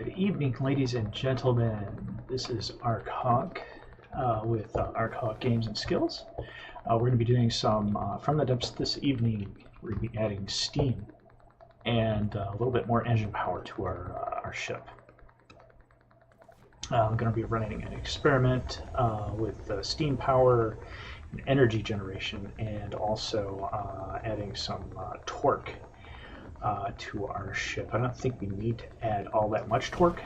Good evening, ladies and gentlemen. This is ArcHawk with ArcHawk Games and Skills. We're going to be doing some from the depths this evening. We're going to be adding steam and a little bit more engine power to our ship. I'm going to be running an experiment with steam power and energy generation, and also adding some torque to our ship. I don't think we need to add all that much torque.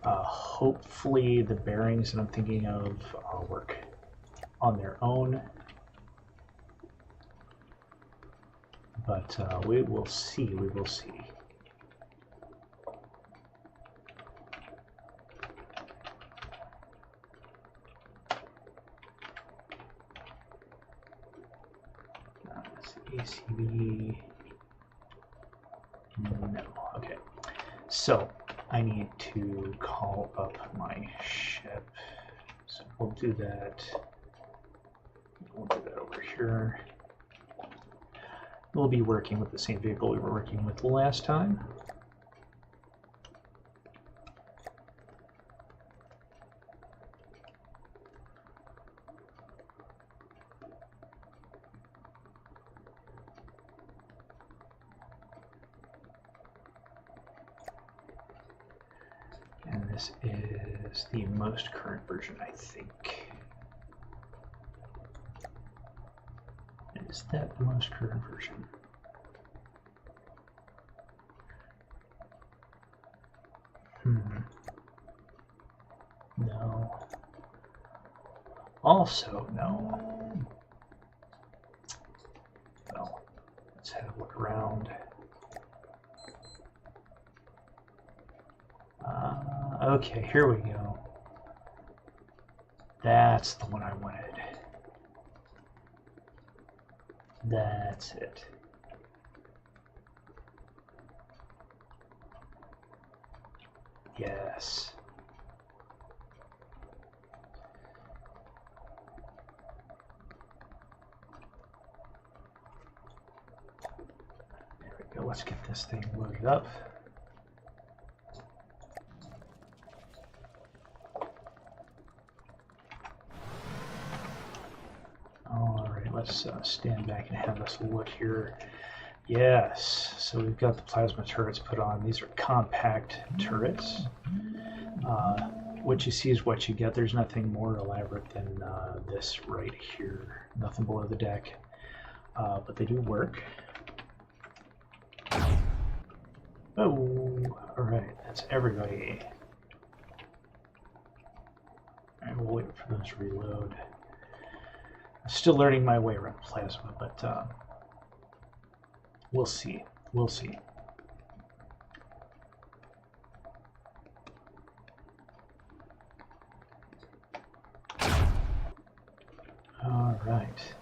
Hopefully the bearings that I'm thinking of work on their own, but we will see. We will see. ACV. No. Okay. So I need to call up my ship. So we'll do that. We'll do that over here. We'll be working with the same vehicle we were working with last time. And this is the most current version, I think. Is that the most current version? No. Also, no. Well, let's have a look around. Okay, here we go. That's the one I wanted. That's it. Yes. There we go. Let's get this thing loaded up. Let's stand back and have us look here. Yes, so we've got the plasma turrets put on. These are compact turrets. What you see is what you get. There's nothing more elaborate than this right here. Nothing below the deck, but they do work. Oh, all right, that's everybody. All right, we'll wait for those to reload. I'm still learning my way around plasma, but we'll see. We'll see. All right.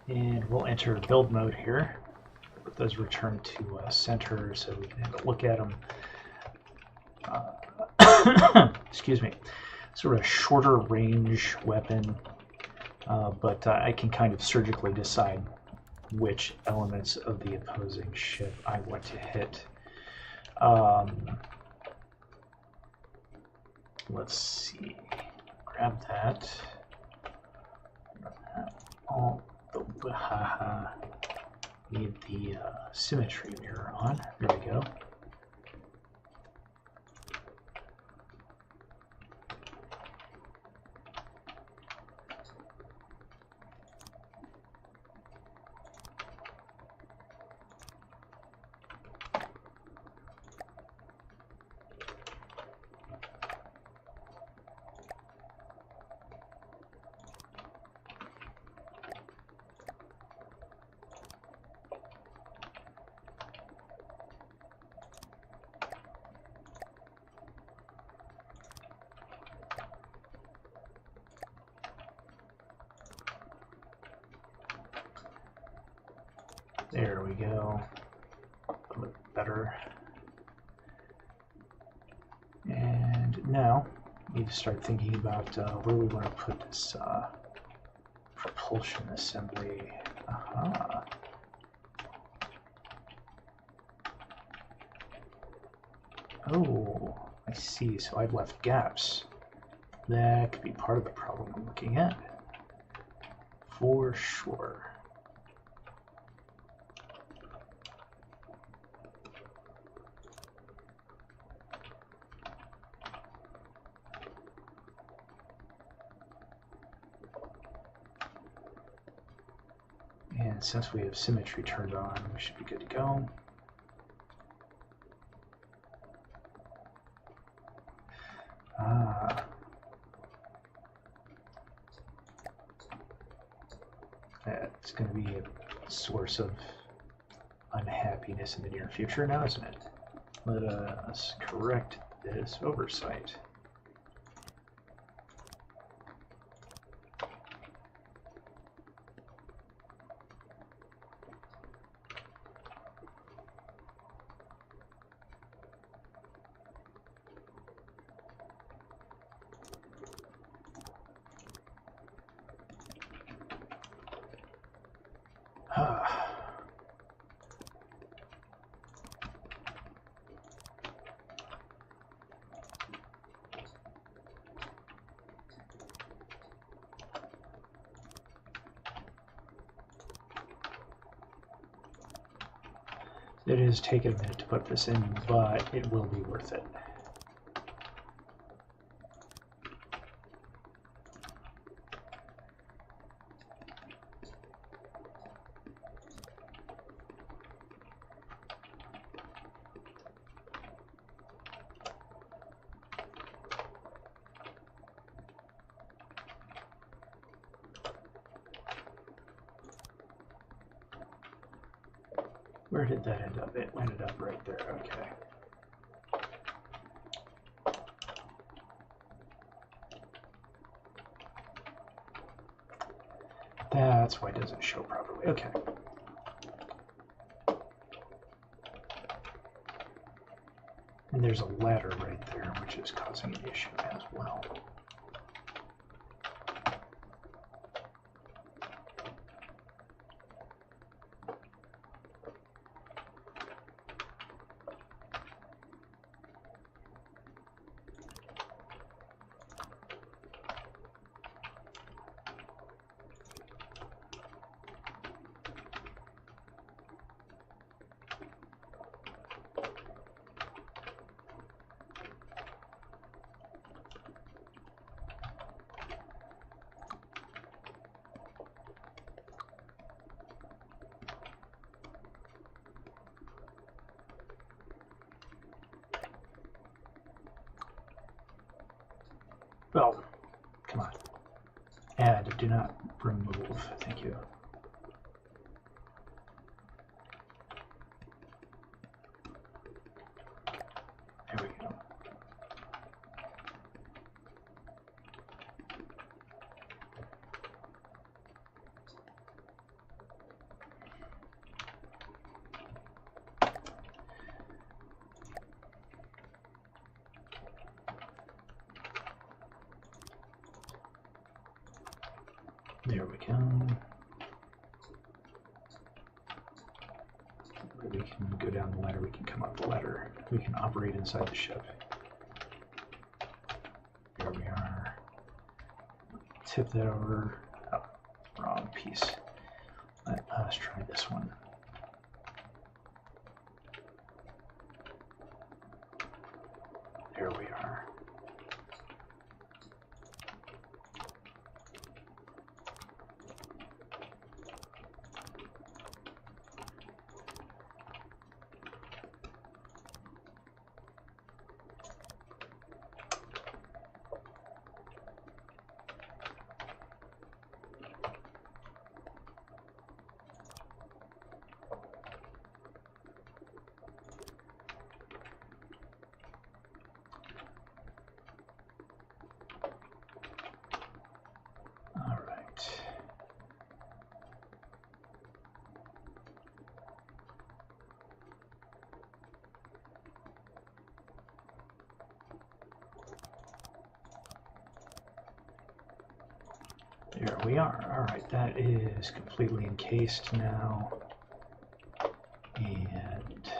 And we'll enter build mode here. Put those return to center so we can have a look at them. Excuse me. Sort of a shorter range weapon, but I can kind of surgically decide which elements of the opposing ship I want to hit. Let's see. Grab that. Oh, need the symmetry mirror on. There we go. There we go. A little bit better. And now we need to start thinking about where we want to put this propulsion assembly. Aha. Oh, I see. So I've left gaps. That could be part of the problem I'm looking at. For sure. And since we have symmetry turned on, we should be good to go. That's going to be a source of unhappiness in the near future now, isn't it? Let us correct this oversight. It is taking a minute to put this in, but it will be worth it. Where did that end up? It ended up right there. Okay. That's why it doesn't show properly. Okay. And there's a ladder right there, which is causing an issue as well. Well, come on. Add, do not remove. Thank you. There we go. There we go. We can go down the ladder, we can come up the ladder, we can operate inside the ship. There we are. Tip that over. Oh, wrong piece. Let us try this one. There we are. There we are. All right, that is completely encased now. And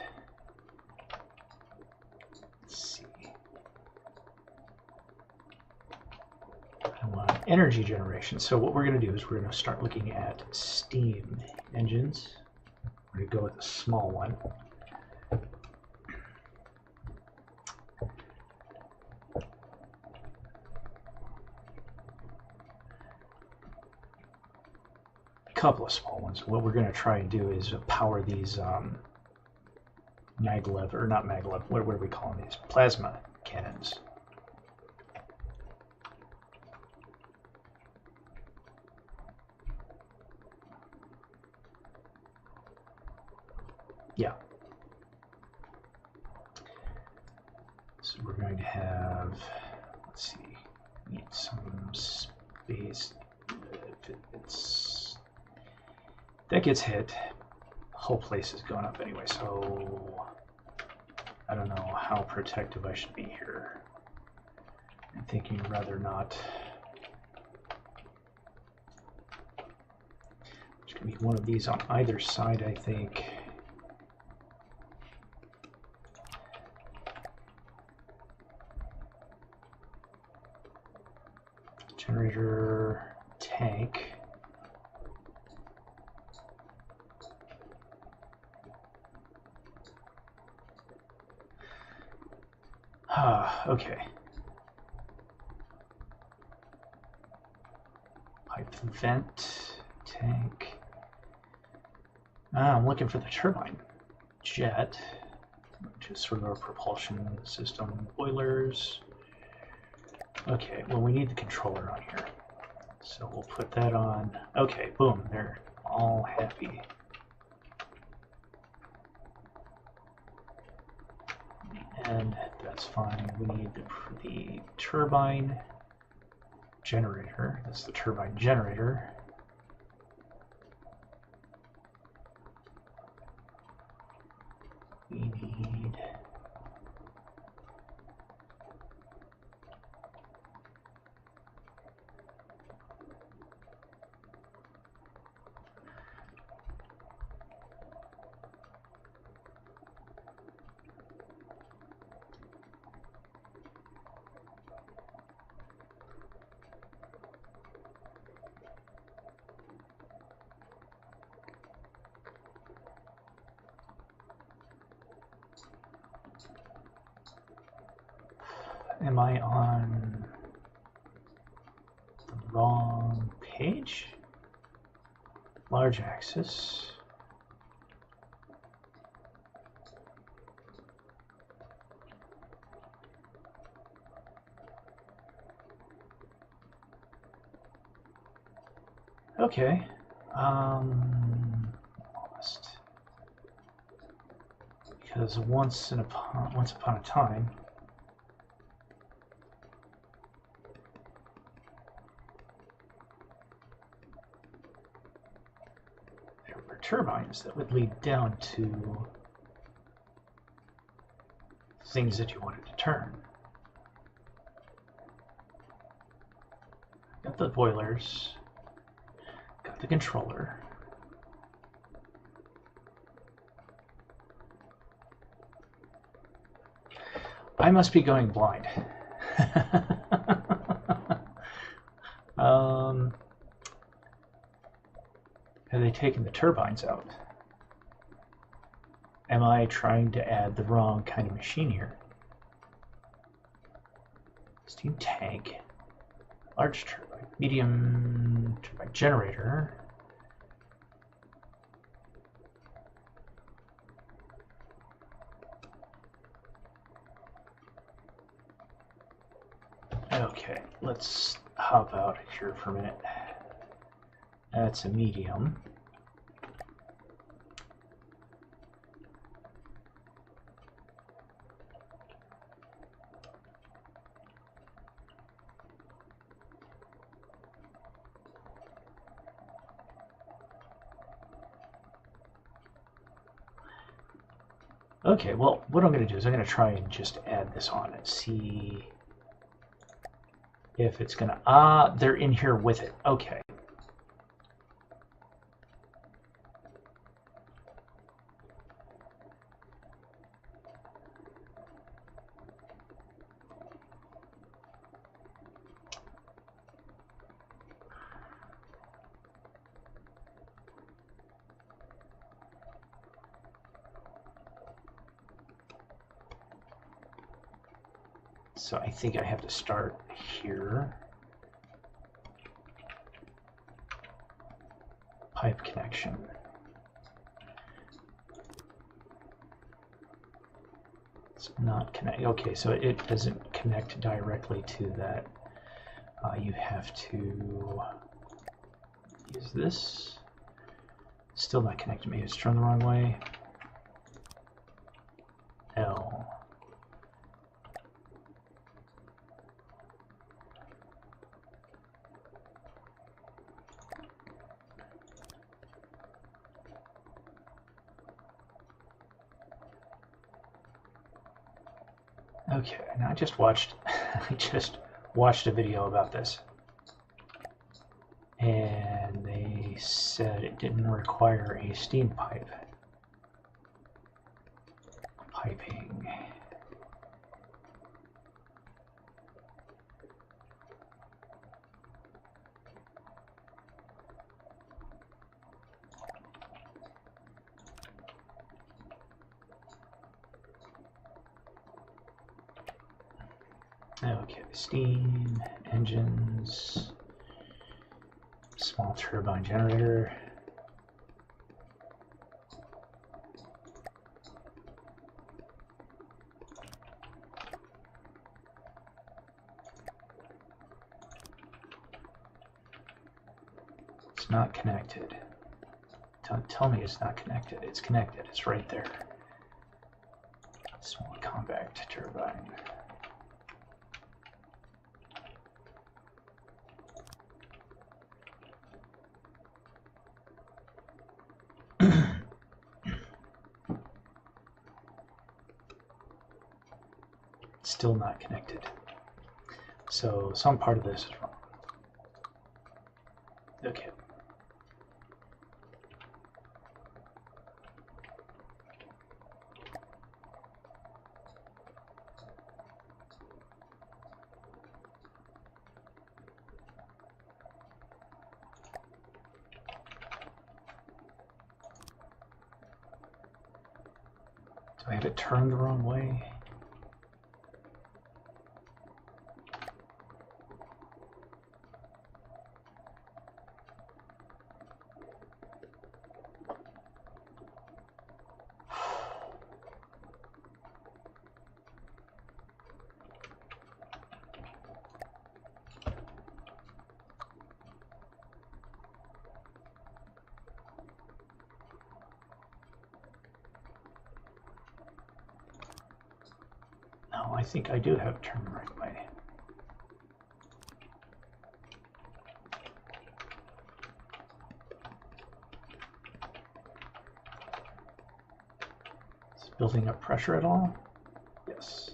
let's energy generation. So what we're going to do is we're going to start looking at steam engines. We're going to go with a small one. A couple of small ones. What we're going to try and do is power these maglev, or not maglev, what are we calling these? Plasma cannons. Yeah. So we're going to have, let's see, need some space. That gets hit, the whole place is going up anyway, so I don't know how protective I should be here. I'm thinking rather not. There's going to be one of these on either side, I think. Generator, tank. Okay. Pipe vent, tank. I'm looking for the turbine. Jet, which is sort of our propulsion system. Boilers. Okay, well we need the controller on here. So we'll put that on. Okay, boom, they're all happy. And that's fine. We need the turbine generator. That's the turbine generator. We need Am I on the wrong page? Large axis. Okay. Lost. Because once upon a time, turbines that would lead down to things that you wanted to turn. Got the boilers, got the controller. I must be going blind. Have they taken the turbines out? Am I trying to add the wrong kind of machine here? Steam tank, large turbine, medium turbine generator. Okay, let's hop out here for a minute. That's a medium. Okay, well, what I'm going to do is I'm going to try and just add this on and see if it's going to... they're in here with it. Okay. So I think I have to start here. Pipe connection. It's not connect. Okay, so it doesn't connect directly to that. You have to use this. Still not connected. Maybe it's turned the wrong way. L. Okay, now I just watched a video about this, and they said it didn't require a steam piping. Okay, steam, engines, small turbine generator. It's not connected. Tell me it's not connected. It's connected. It's right there. Small compact turbine. Still not connected. So some part of this is wrong. Okay. Do I have it turned the wrong way? No, I think I do have it turned the right way. Is it building up pressure at all? Yes.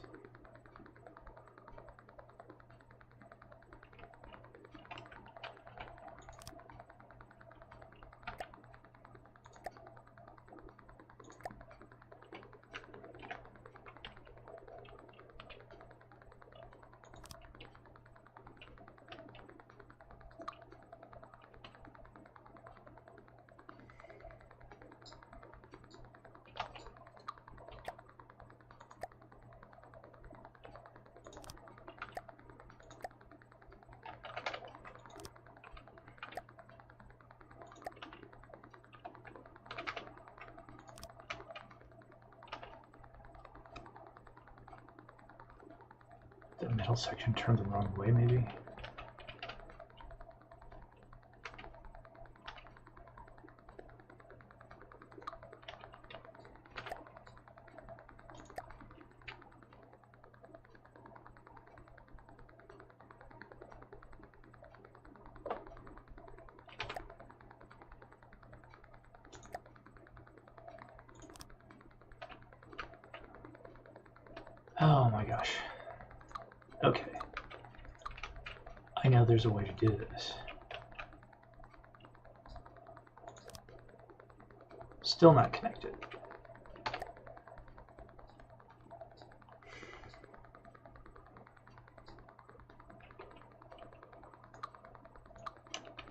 The middle section turned the wrong way, maybe? Oh my gosh. Okay. I know there's a way to do this. Still not connected.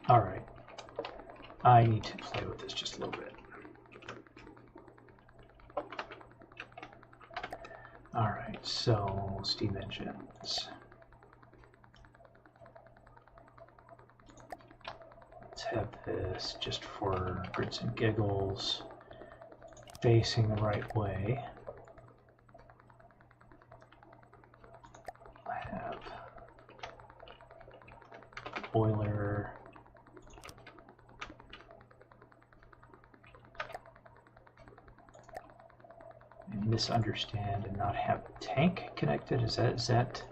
All right. I need to play with this just a little bit. Alright, so steam engines. Let's have this just for grits and giggles, facing the right way. I have boiler. Misunderstand and not have tank connected. Is that does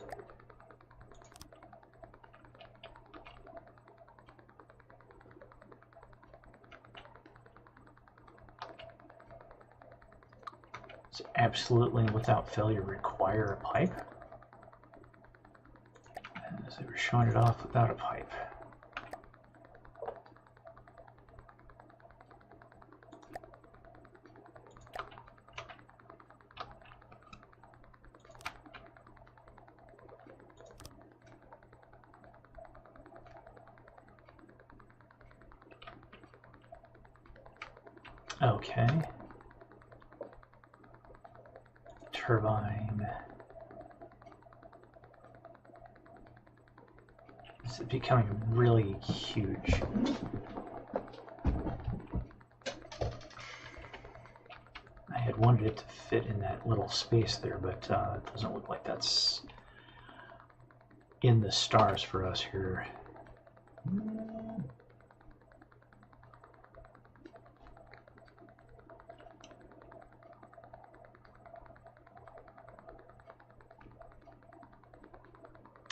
absolutely without failure require a pipe? As they were showing it off without a pipe. Okay. Turbine. This is becoming really huge. I had wanted it to fit in that little space there, but it doesn't look like that's in the stars for us here.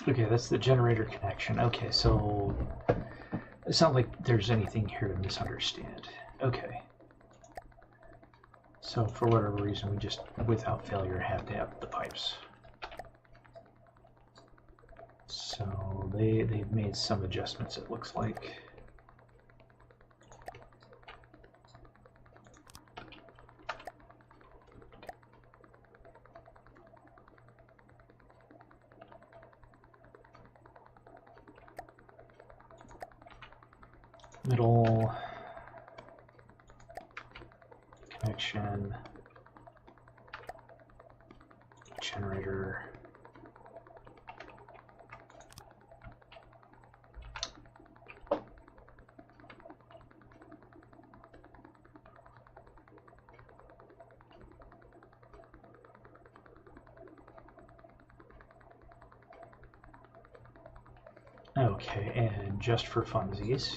Okay, that's the generator connection. Okay, so it's not like there's anything here to misunderstand. Okay. So for whatever reason, we just, without failure, have to have the pipes. So they've made some adjustments, it looks like. Middle connection, generator. Okay, and just for funsies,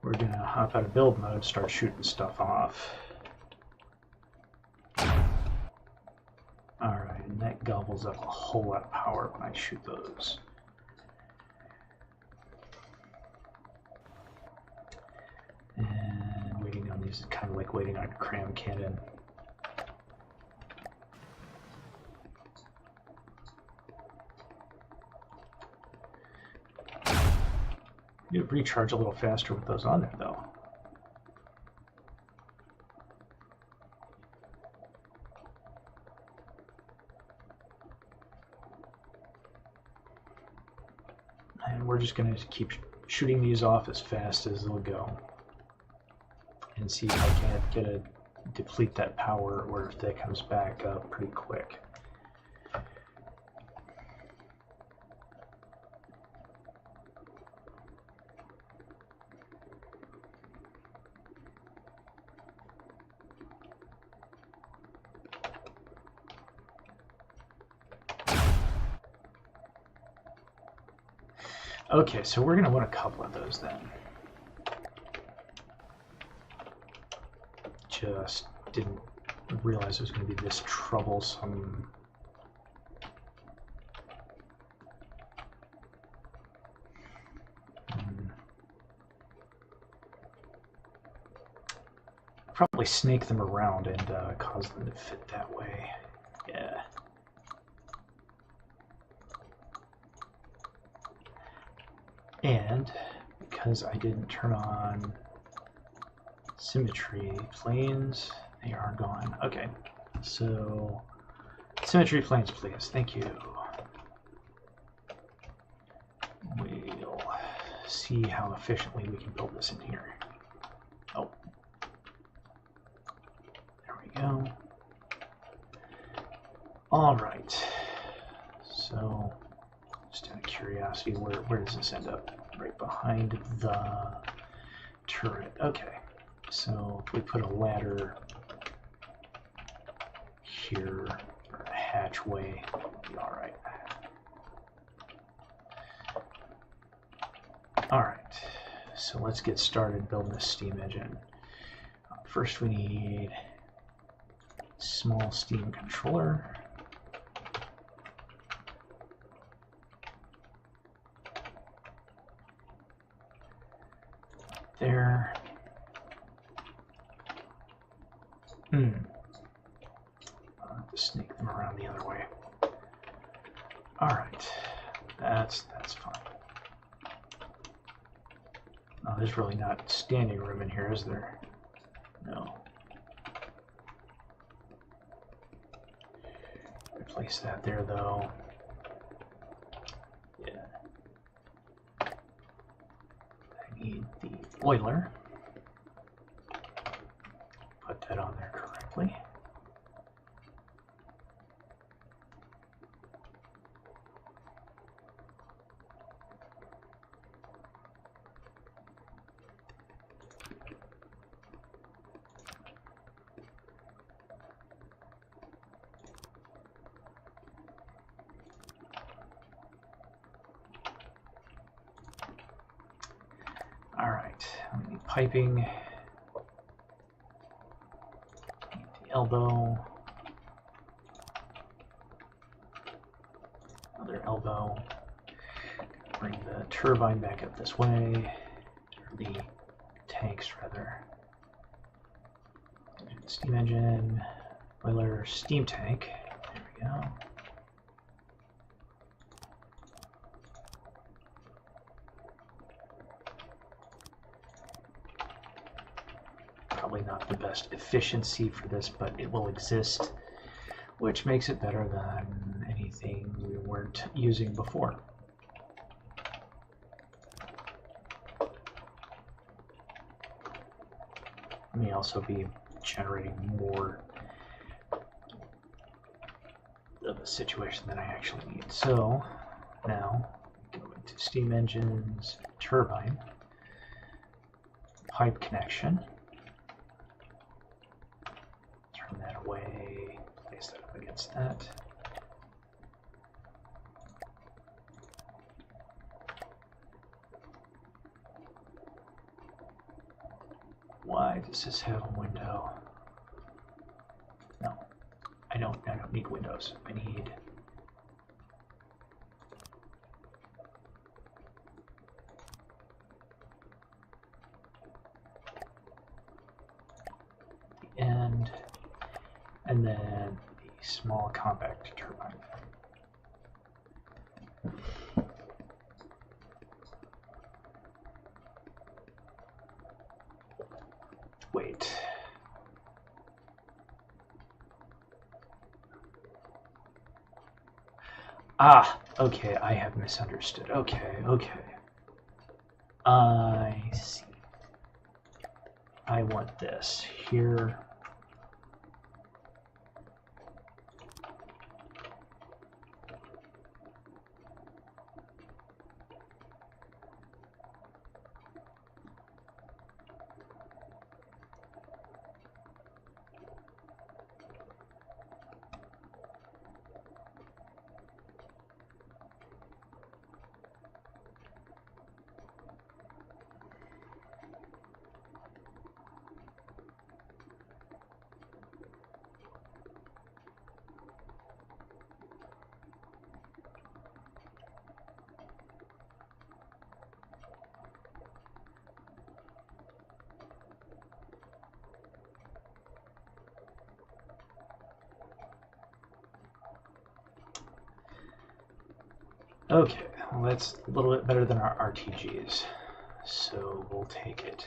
we're going to hop out of build mode, start shooting stuff off. Alright, and that gobbles up a whole lot of power when I shoot those. And waiting on these is kind of like waiting on a cram cannon. You recharge a little faster with those on there, though. And we're just going to keep shooting these off as fast as they'll go. And see if I can't get a deplete that power, or if that comes back up pretty quick. Okay, so we're going to want a couple of those then. Just didn't realize it was going to be this troublesome. Probably snake them around and cause them to fit that way. Yeah. And because I didn't turn on symmetry planes, they are gone. Okay, so symmetry planes, please. Thank you. We'll see how efficiently we can build this in here. Oh, there we go. All right. So, just out of curiosity, where does this end up? Right behind the turret. Okay. So if we put a ladder here, or a hatchway, it'll be all right. All right. So let's get started building this steam engine. First, we need a small steam controller. There. I'll have to sneak them around the other way. All right, that's fine. Oh, there's really not standing room in here, is there? No. Replace that there, though. Yeah. I need the boiler. Put that on there correctly. All right, we need piping. Need the elbow. Another elbow. Bring the turbine back up this way. Or the tanks, rather. Steam engine, boiler, steam tank. There we go. Probably not the best efficiency for this, but it will exist, which makes it better than anything we weren't using before. May also be generating more of a situation than I actually need. So now go into steam engines, turbine, pipe connection. Turn that away, place that up against that. Why does this have a window? No, I don't need windows. I need the end, and then the small compact turbine. Wait. Ah, okay, I have misunderstood. Okay. I see. I want this here. Okay, well that's a little bit better than our RTGs, so we'll take it.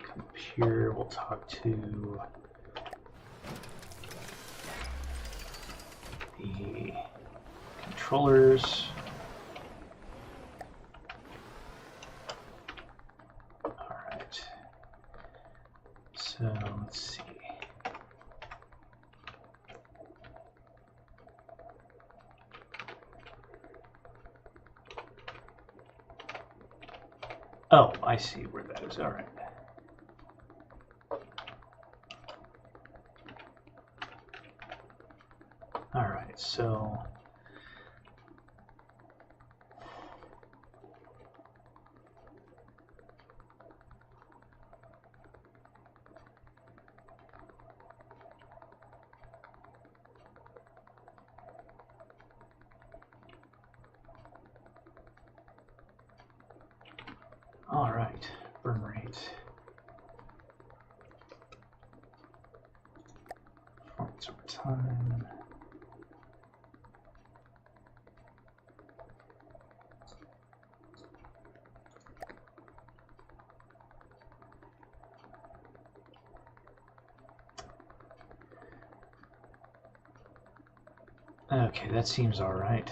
Come up here, we'll talk to the controllers. All right. So let's see. Oh, I see where that is. All right. All right, so all right, burn rate. Performance over time. Okay, that seems all right.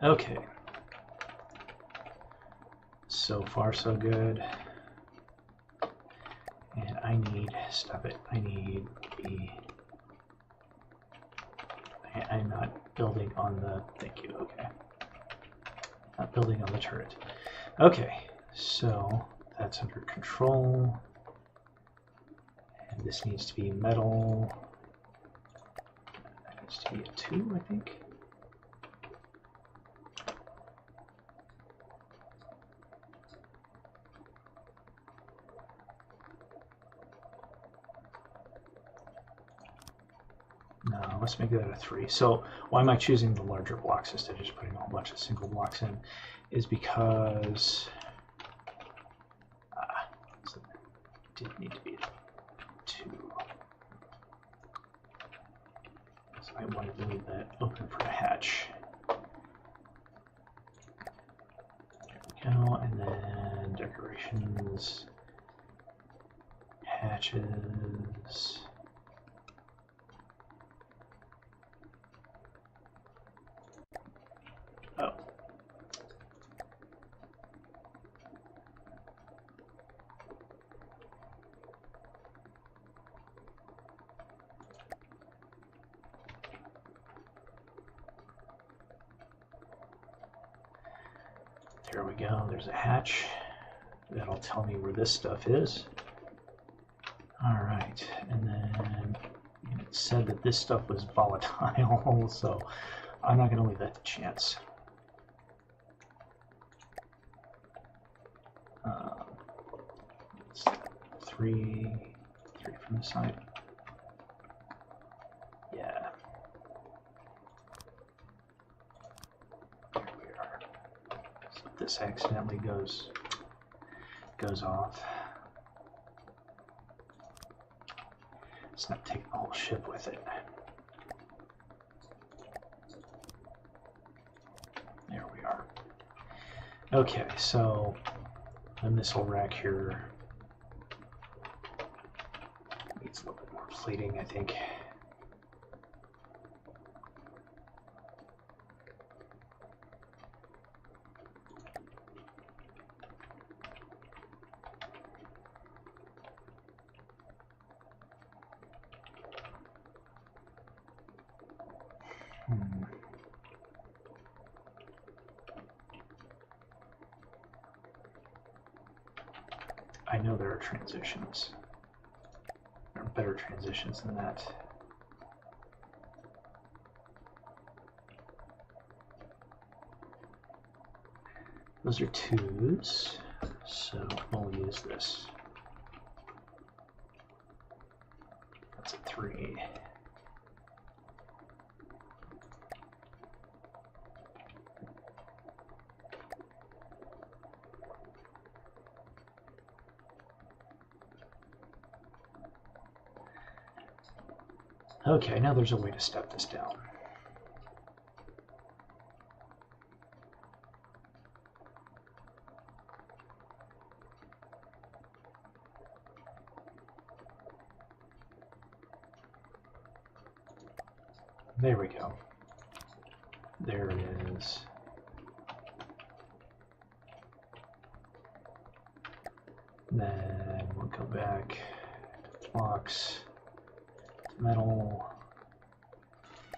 Okay. So far, so good. And I need, stop it, I need the, I'm not building on the, thank you, okay. Not building on the turret. Okay, so that's under control. And this needs to be metal. That needs to be a 2, I think. No, let's make that a 3. So why am I choosing the larger blocks instead of just putting a whole bunch of single blocks in? Is because so it did need to be a 2. So I wanted to leave that open for a hatch. There we go, and then decorations, hatches. Oh. There we go, there's a hatch. That'll tell me where this stuff is. All right, and then it said that this stuff was volatile, so I'm not going to leave that to chance. 3 from the side. Yeah. There we are. So if this accidentally goes off, it's not taking the whole ship with it. There we are. Okay, so the missile rack here needs a little bit more plating, I think. I know there are transitions. There are better transitions than that. Those are 2s, so we'll use this. That's a 3. Okay, now there's a way to step this down. There we go. There it is. Then we'll go back to blocks, to metal,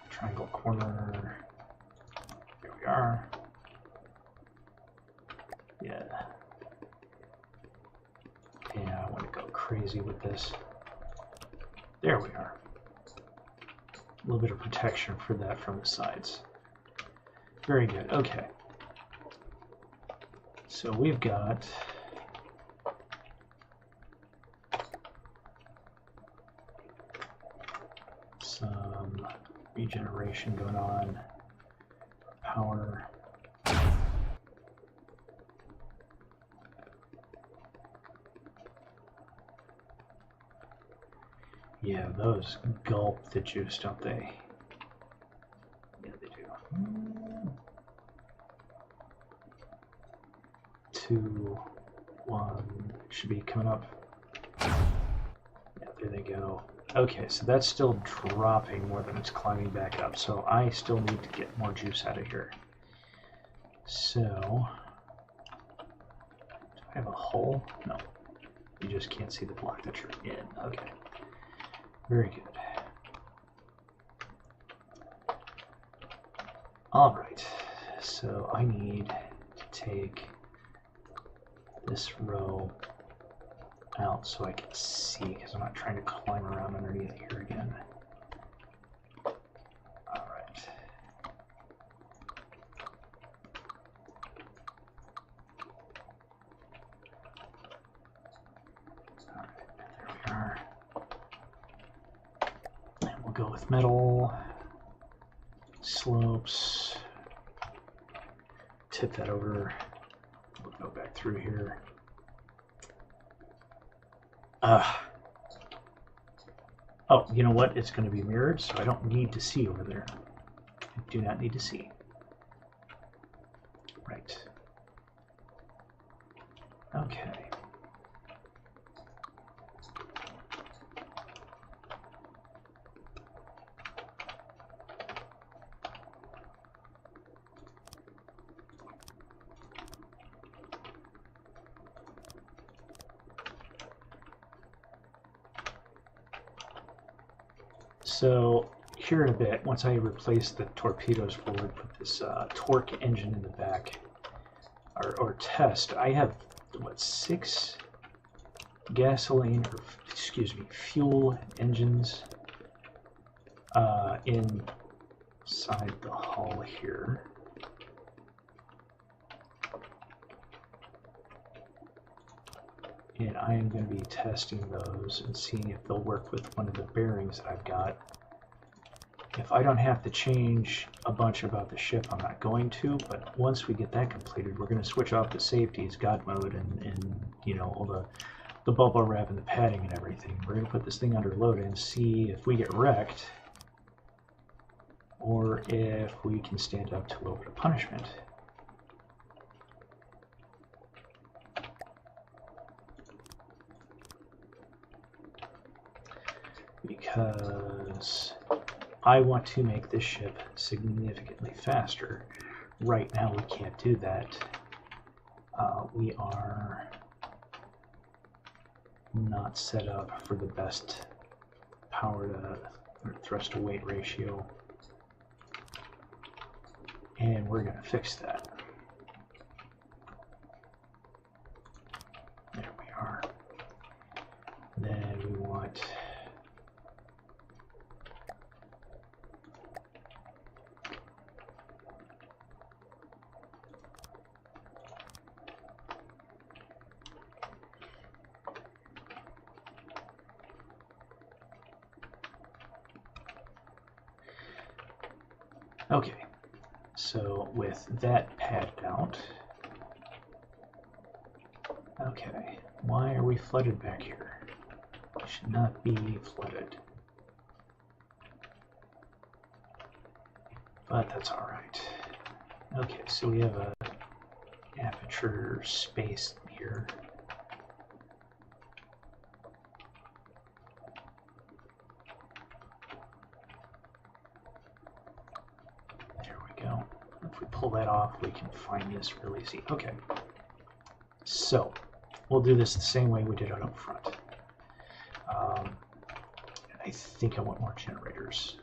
triangle corner. Here we are. Yeah. Yeah, I want to go crazy with this. There we are. A little bit of protection for that from the sides. Very good. Okay. So we've got some regeneration going on. Power. Yeah, those gulp the juice, don't they? Yeah, they do. 2, 1, should be coming up. Yeah, there they go. Okay, so that's still dropping more than it's climbing back up, so I still need to get more juice out of here. So, do I have a hole? No. You just can't see the block that you're in. Okay. Very good. All right, so I need to take this row out so I can see, because I'm not trying to climb around underneath here again. All right. All right, there we are. And we'll go with metal, slopes, tip that over, we'll go back through here. Oh, you know what? It's going to be mirrored, so I don't need to see over there. I do not need to see. Right. Okay. So here in a bit, once I replace the torpedoes forward, put this torque engine in the back, or test, I have, what, 6 gasoline, or excuse me, fuel engines inside the hull here. And I am going to be testing those and seeing if they'll work with one of the bearings that I've got. If I don't have to change a bunch about the ship, I'm not going to, but once we get that completed, we're going to switch off the safeties, God mode, and you know, all the bubble wrap and the padding and everything. We're going to put this thing under load and see if we get wrecked, or if we can stand up to a little bit of punishment. Because I want to make this ship significantly faster. Right now we can't do that. We are not set up for the best power to thrust to weight ratio. And we're going to fix that. There we are. Then we want okay, so with that padded out, okay, why are we flooded back here? We should not be flooded. but that's all right. Okay, so we have a aperture space here. There we go. If we pull that off, we can find this real easy. Okay, so we'll do this the same way we did it up front. I think I want more generators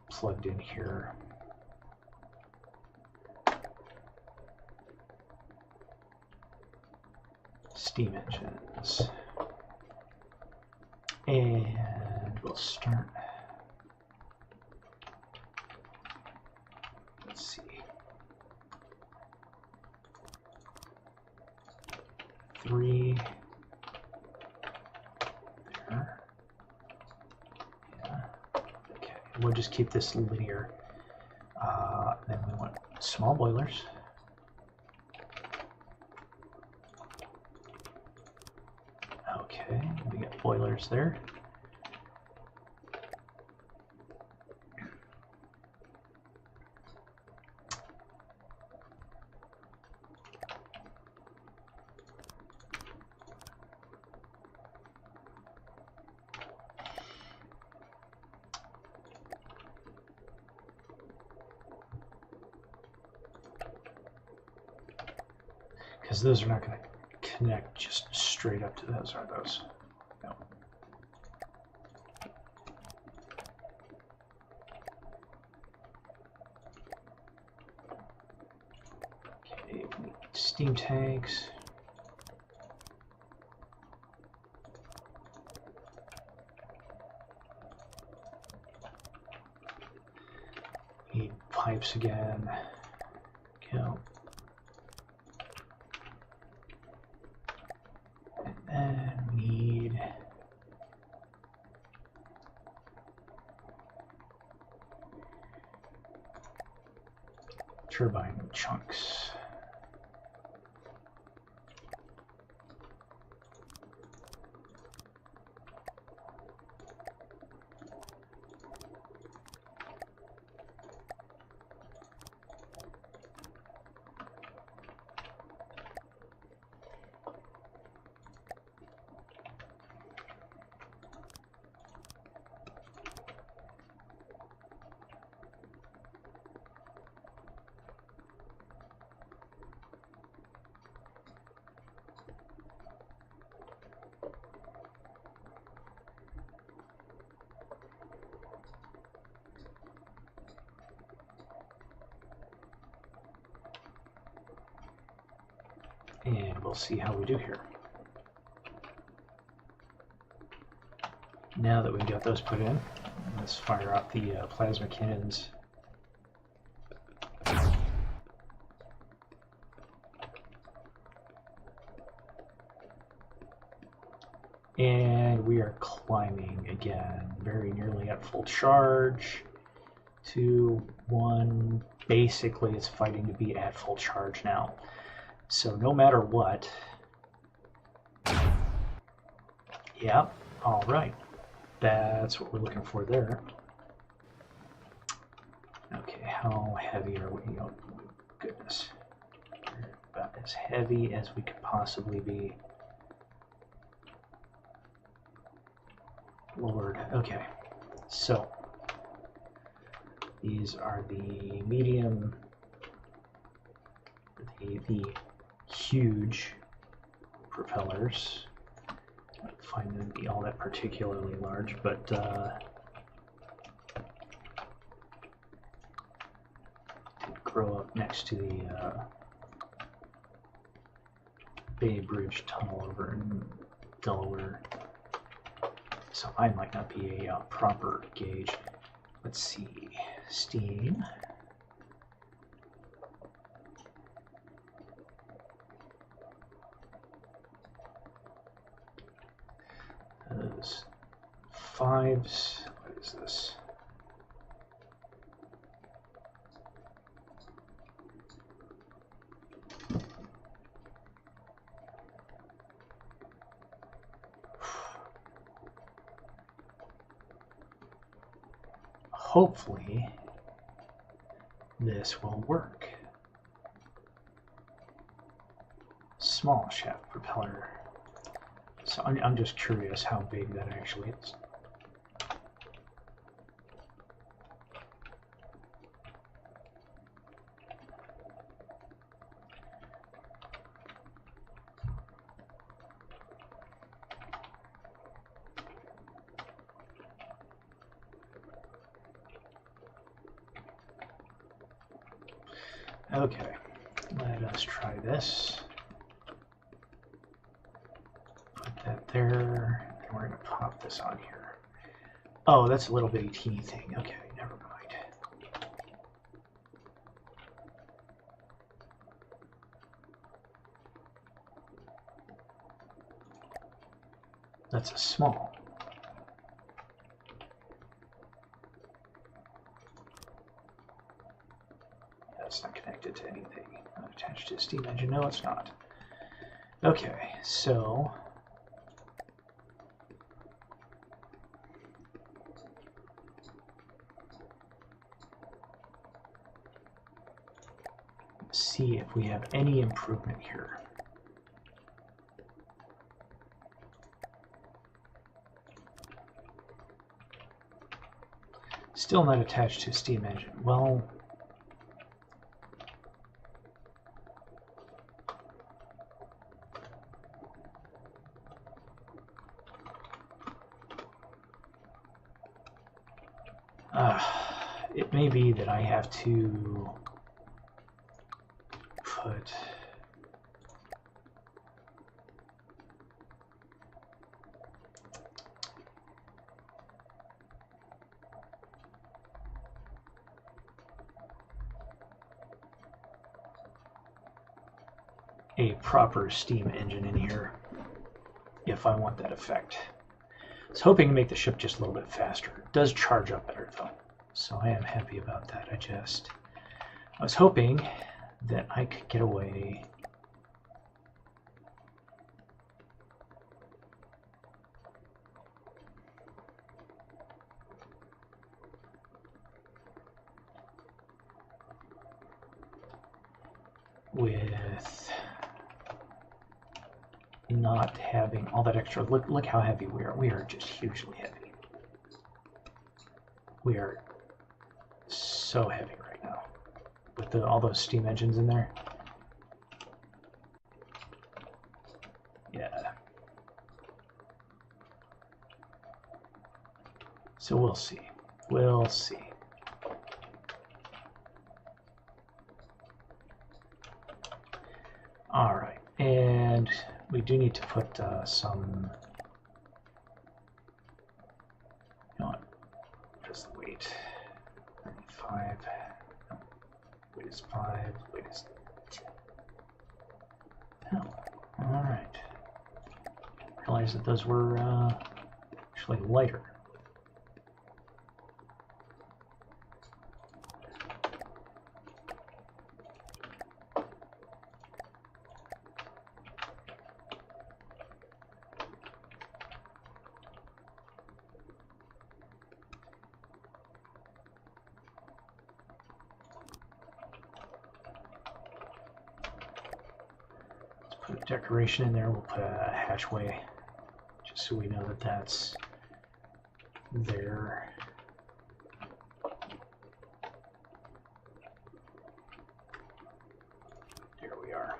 plugged in here. Steam engines. And we'll start. Let's see. 3. There. Yeah. Okay. We'll just keep this linear. Then we want small boilers. Okay, we got boilers there. Because those are not going to connect just straight up to those, are those? No. Okay, steam tanks. Need pipes again. Go. And we need turbine chunks. And we'll see how we do here. Now that we've got those put in, let's fire out the plasma cannons. And we are climbing again, very nearly at full charge. 2, 1, basically it's fighting to be at full charge now. So no matter what, yeah, all right, that's what we're looking for there. Okay, how heavy are we? Oh, goodness, we're about as heavy as we could possibly be. Lord, okay, so these are the medium, the huge propellers. I don't find them to be all that particularly large, but grow up next to the Bay Bridge tunnel over in Delaware. So I might not be a proper gauge. Let's see, steam. Those 5s, what is this? hopefully this will work. Small shaft propeller. So I'm just curious how big that actually is. Okay, let us try this. Put that there, and we're going to pop this on here. Oh, that's a little bitty teeny thing. Okay, never mind. That's a small. That's not connected to anything. Not attached to a steam engine. No, it's not. Okay, so let's see if we have any improvement here. Still not attached to a steam engine. Well, it may be that I have to put a proper steam engine in here if I want that effect. I was hoping to make the ship just a little bit faster. It does charge up better though, so I am happy about that. I was hoping that I could get away with not having all that extra. Look how heavy we are. We are just hugely heavy. We are so heavy right now with all those steam engines in there. Yeah. So we'll see. We'll see. All right, and we do need to put some. You know what? Just wait. 35. No, weight is 5. Weight is 10. Oh, all right. Realized that those were actually lighter. Put a decoration in there. We'll put a hatchway just so we know that that's there. There we are.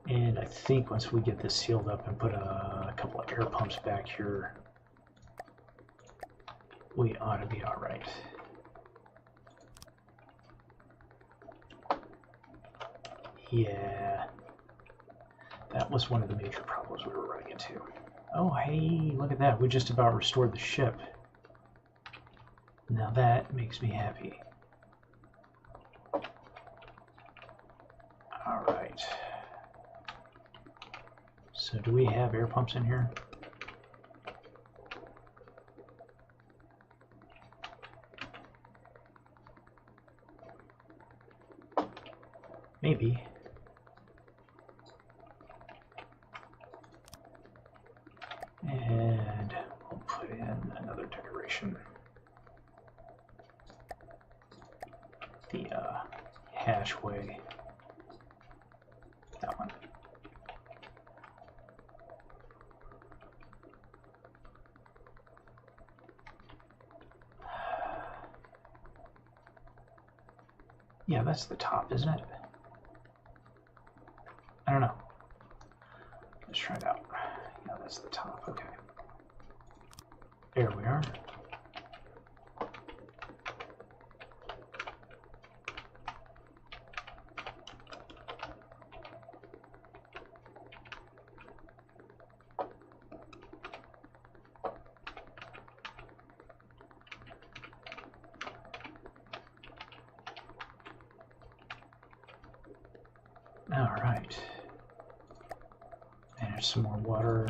And I think once we get this sealed up and put a couple of air pumps back here, we ought to be all right. Yeah, that was one of the major problems we were running into. Oh, hey, look at that. We just about restored the ship. Now that makes me happy. All right. So do we have air pumps in here? Maybe. And direction. The hatchway. That one. Yeah, that's the top, isn't it? I don't know. Let's try it out. Yeah, that's the top. Okay. There we are. All right. And there's some more water.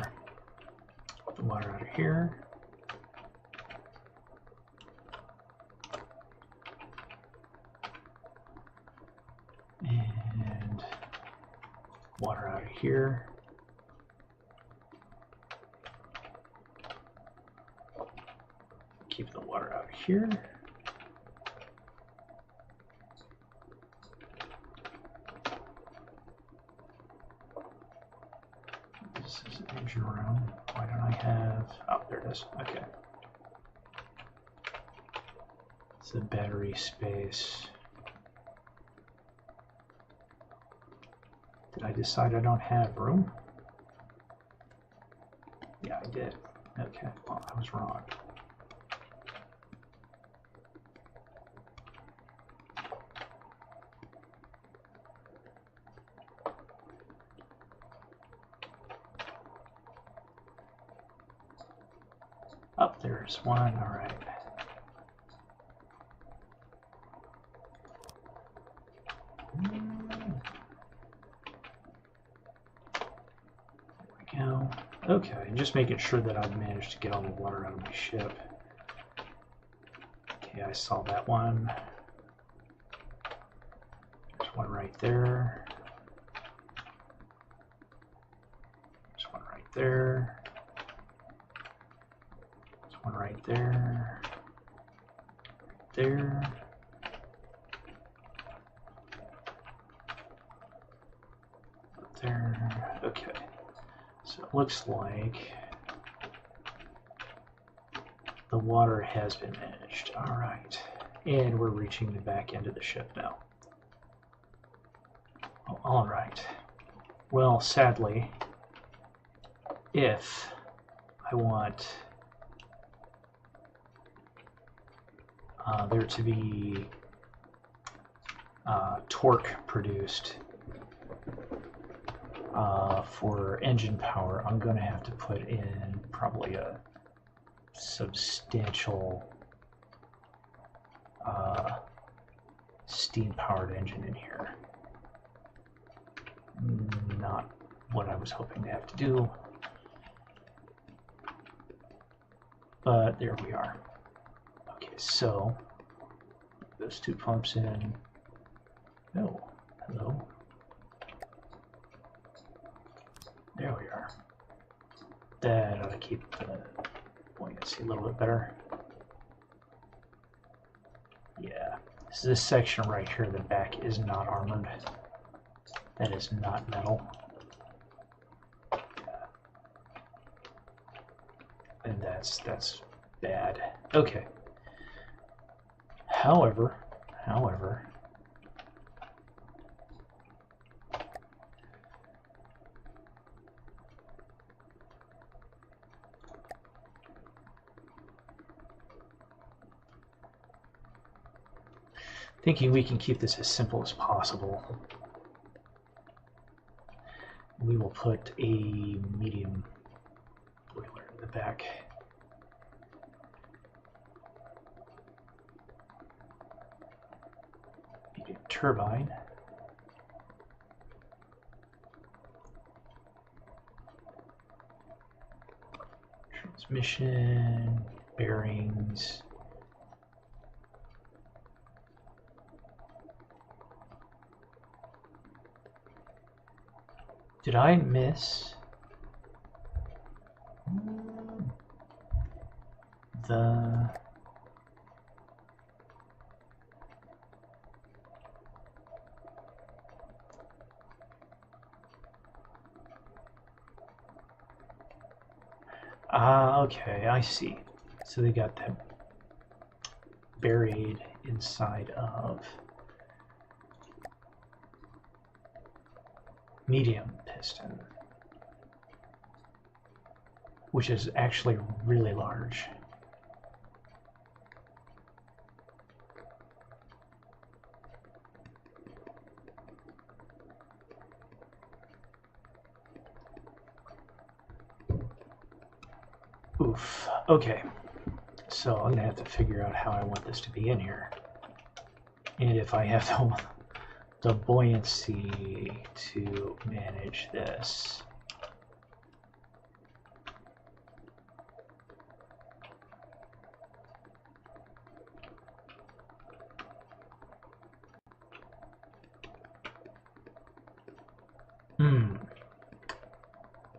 The water out of here. And water out of here. Keep the water out of here. This is an engine room. Why don't I have... Oh, there it is. Okay. It's the battery space. Did I decide I don't have room? Yeah, I did. Okay, well, I was wrong. Oh, there's one. All right. Go. Okay, just making sure that I've managed to get all the water out of my ship. Okay, I saw that one. There's one right there. There's one right there. There's one right there. Right there. Up there. Okay. So it looks like the water has been managed. All right. And we're reaching the back end of the ship now. Oh, all right. Well, sadly, if I want there to be torque produced for engine power, I'm going to have to put in probably a substantial steam-powered engine in here. Not what I was hoping to have to do, but there we are. Okay, so those two pumps in. No, hello. There we are. That ought to keep the buoyancy a little bit better. Yeah, so this section right here, the back is not armored. That is not metal. And that's bad. Okay. However, thinking we can keep this as simple as possible, we will put a medium boiler in the back. Medium turbine. Transmission, bearings. Did I miss the... Okay, I see. So they got that buried inside of medium piston, which is actually really large. Oof. Okay. So I'm gonna have to figure out how I want this to be in here, and if I have the buoyancy to manage this.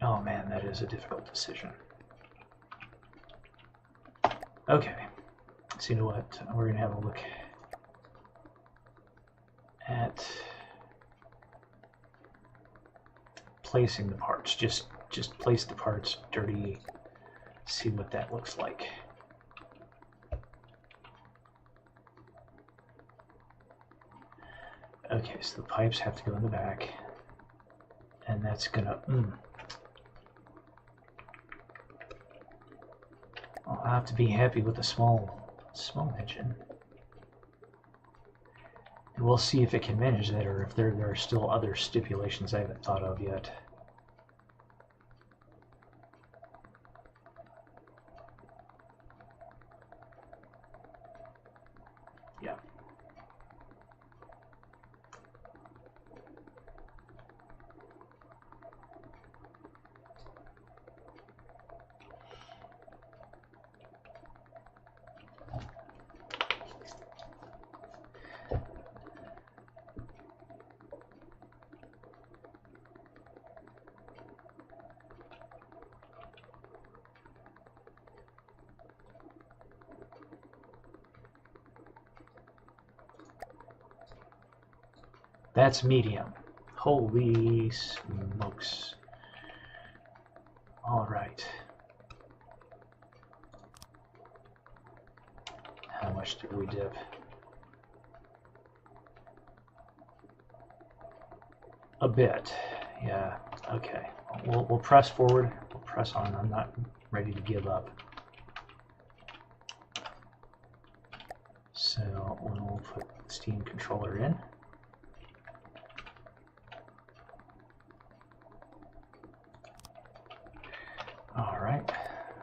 Oh man, that is a difficult decision. Okay, so you know what? We're gonna have a look at placing the parts. Just place the parts dirty. See what that looks like. Okay, so the pipes have to go in the back, and that's gonna. I'll have to be happy with a small engine. And we'll see if it can manage that, or if there are still other stipulations I haven't thought of yet. Yeah. That's medium. Holy smokes. All right. How much did we dip? A bit. Yeah. Okay. We'll press forward. We'll press on. I'm not ready to give up. So we'll put the steam controller in. All right,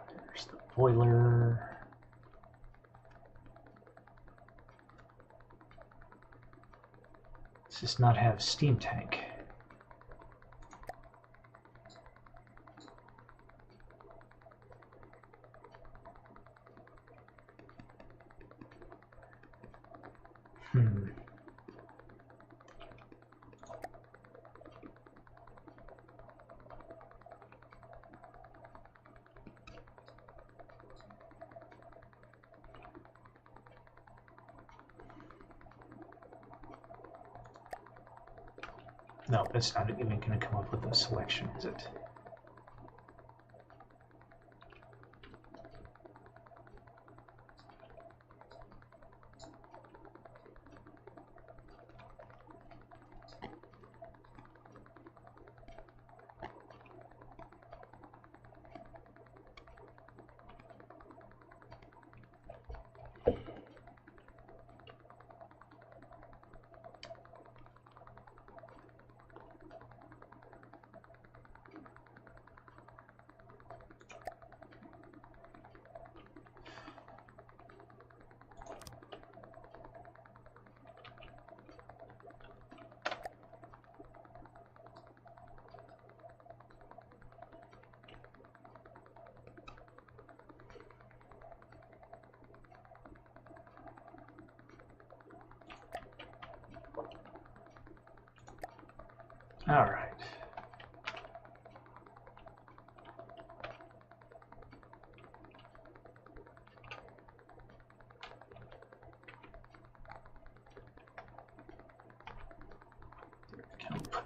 there's the boiler. Does this not have steam tank? No, that's not even going to come up with a selection, is it? All right.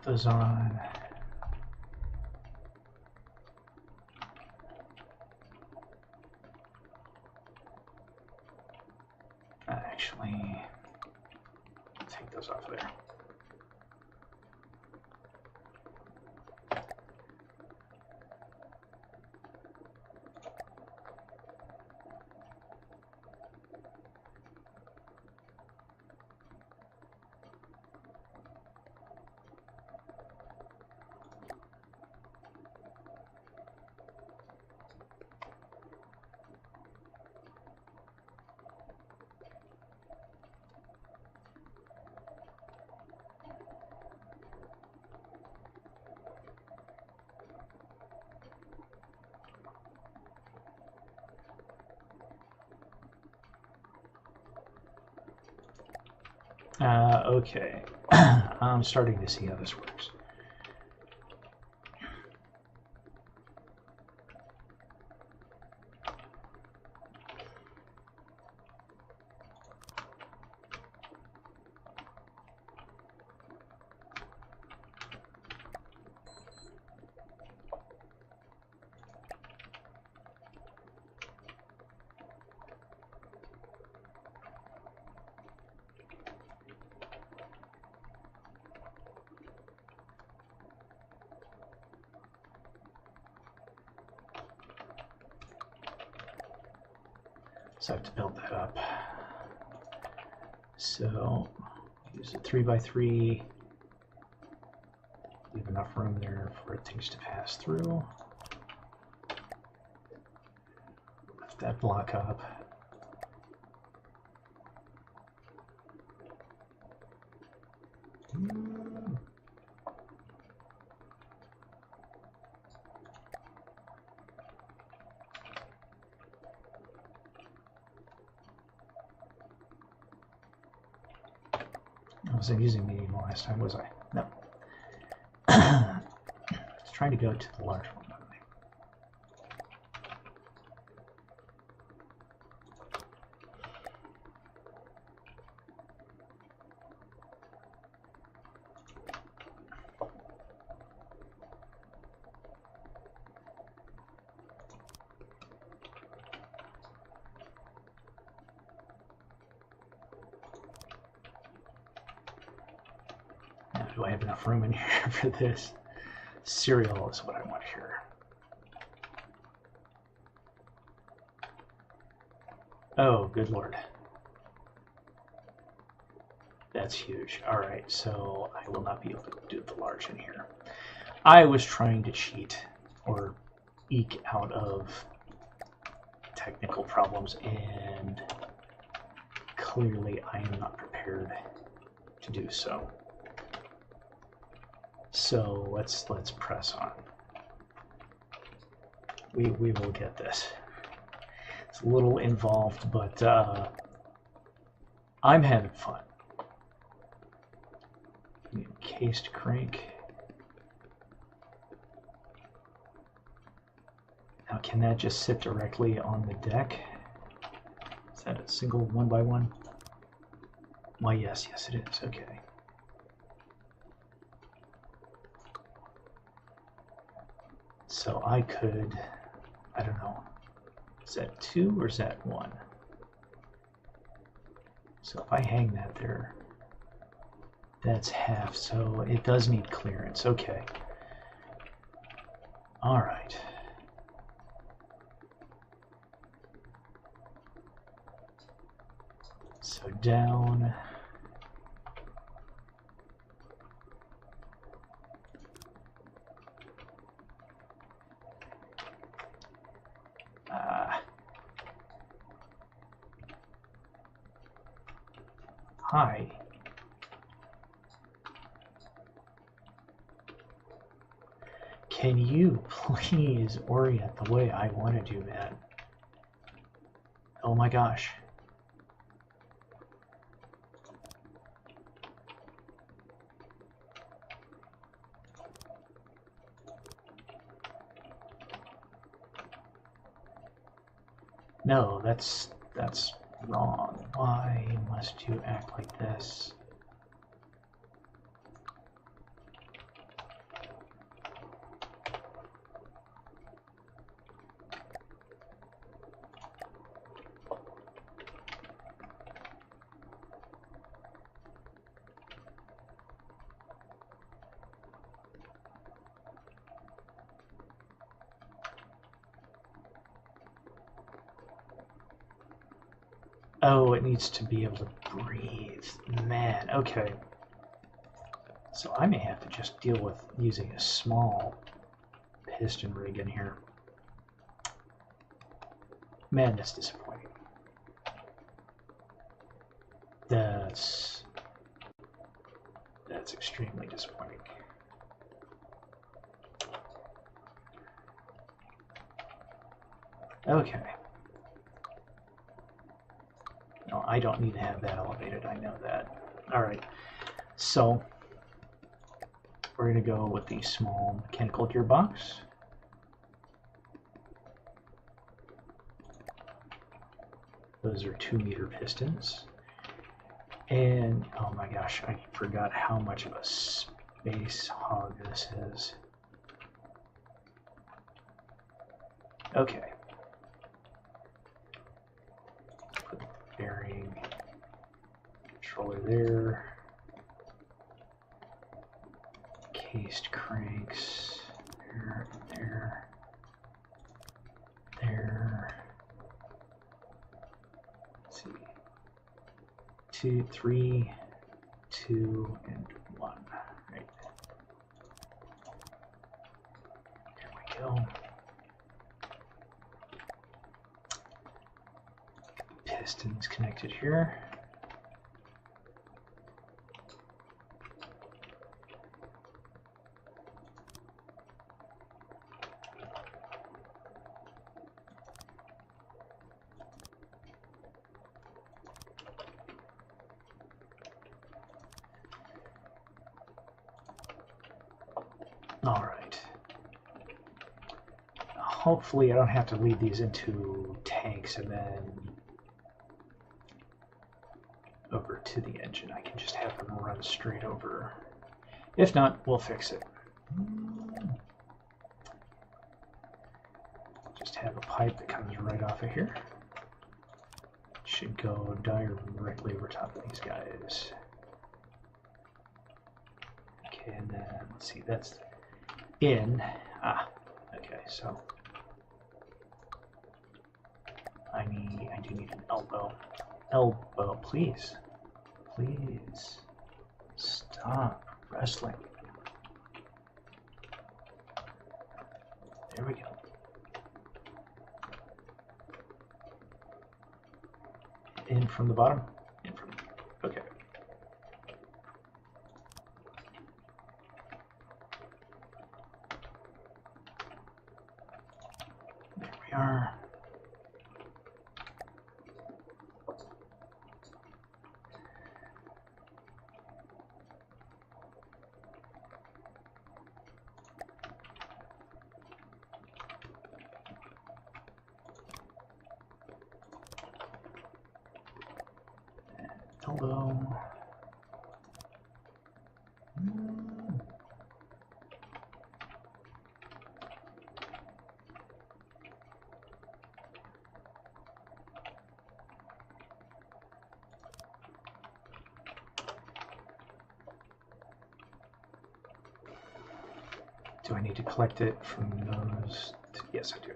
put those on. Actually, take those off there. Okay, I'm starting to see how this works. So I have to build that up. So use a 3x3. Leave enough room there for things to pass through. Lift that block up. I wasn't using medium last time, was I? No. I was trying to go to the large one. Do I have enough room in here for this? Cereal is what I want here. Oh, good lord. That's huge. Alright, so I will not be able to do the large in here. I was trying to cheat or eke out of technical problems, and clearly I am not prepared to do so. So let's press on. We will get this. It's a little involved, but I'm having fun. Encased crank. Now, can that just sit directly on the deck? Is that a single 1x1? Why, yes, it is. Okay. So I could, I don't know, is that 2 or is that 1? So if I hang that there, that's half, so it does need clearance. Okay. All right. So down. Hi. Can you please orient the way I want to do, man? Oh my gosh. No, that's wrong. Why must you act like this? Oh, it needs to be able to breathe. Man, okay. So I may have to just deal with using a small piston rig in here. Man, that's disappointing. That's extremely disappointing. Okay. No, I don't need to have that elevated, I know that. Alright, so we're going to go with the small mechanical gearbox. Those are 2-meter pistons. And, oh my gosh, I forgot how much of a space hog this is. Okay. Put the bearing controller there. Cased cranks. There, there, there. Let's see. 2, 3, 2, and 1. Right. There we go. Pistons connected here. All right. Hopefully I don't have to lead these into tanks and then over to the engine. I can just have them run straight over. If not, we'll fix it. Just have a pipe that comes right off of here. Should go directly over top of these guys. Okay, and then let's see, that's in. Okay, so I do need an elbow. Elbow, please. Please. Stop wrestling. There we go. In from the bottom. In from okay. There we are. Elbow. Do I need to collect it from those? Yes, I do.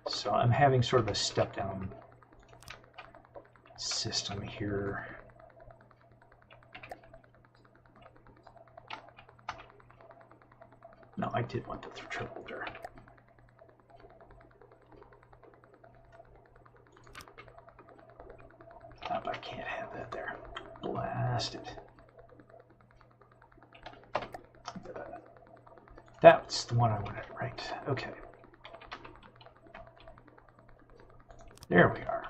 So I'm having sort of a step-down system here. No, I did want the triple there. Stop, I can't have that there. Blast it. That's the one I wanted, right? Okay. There we are.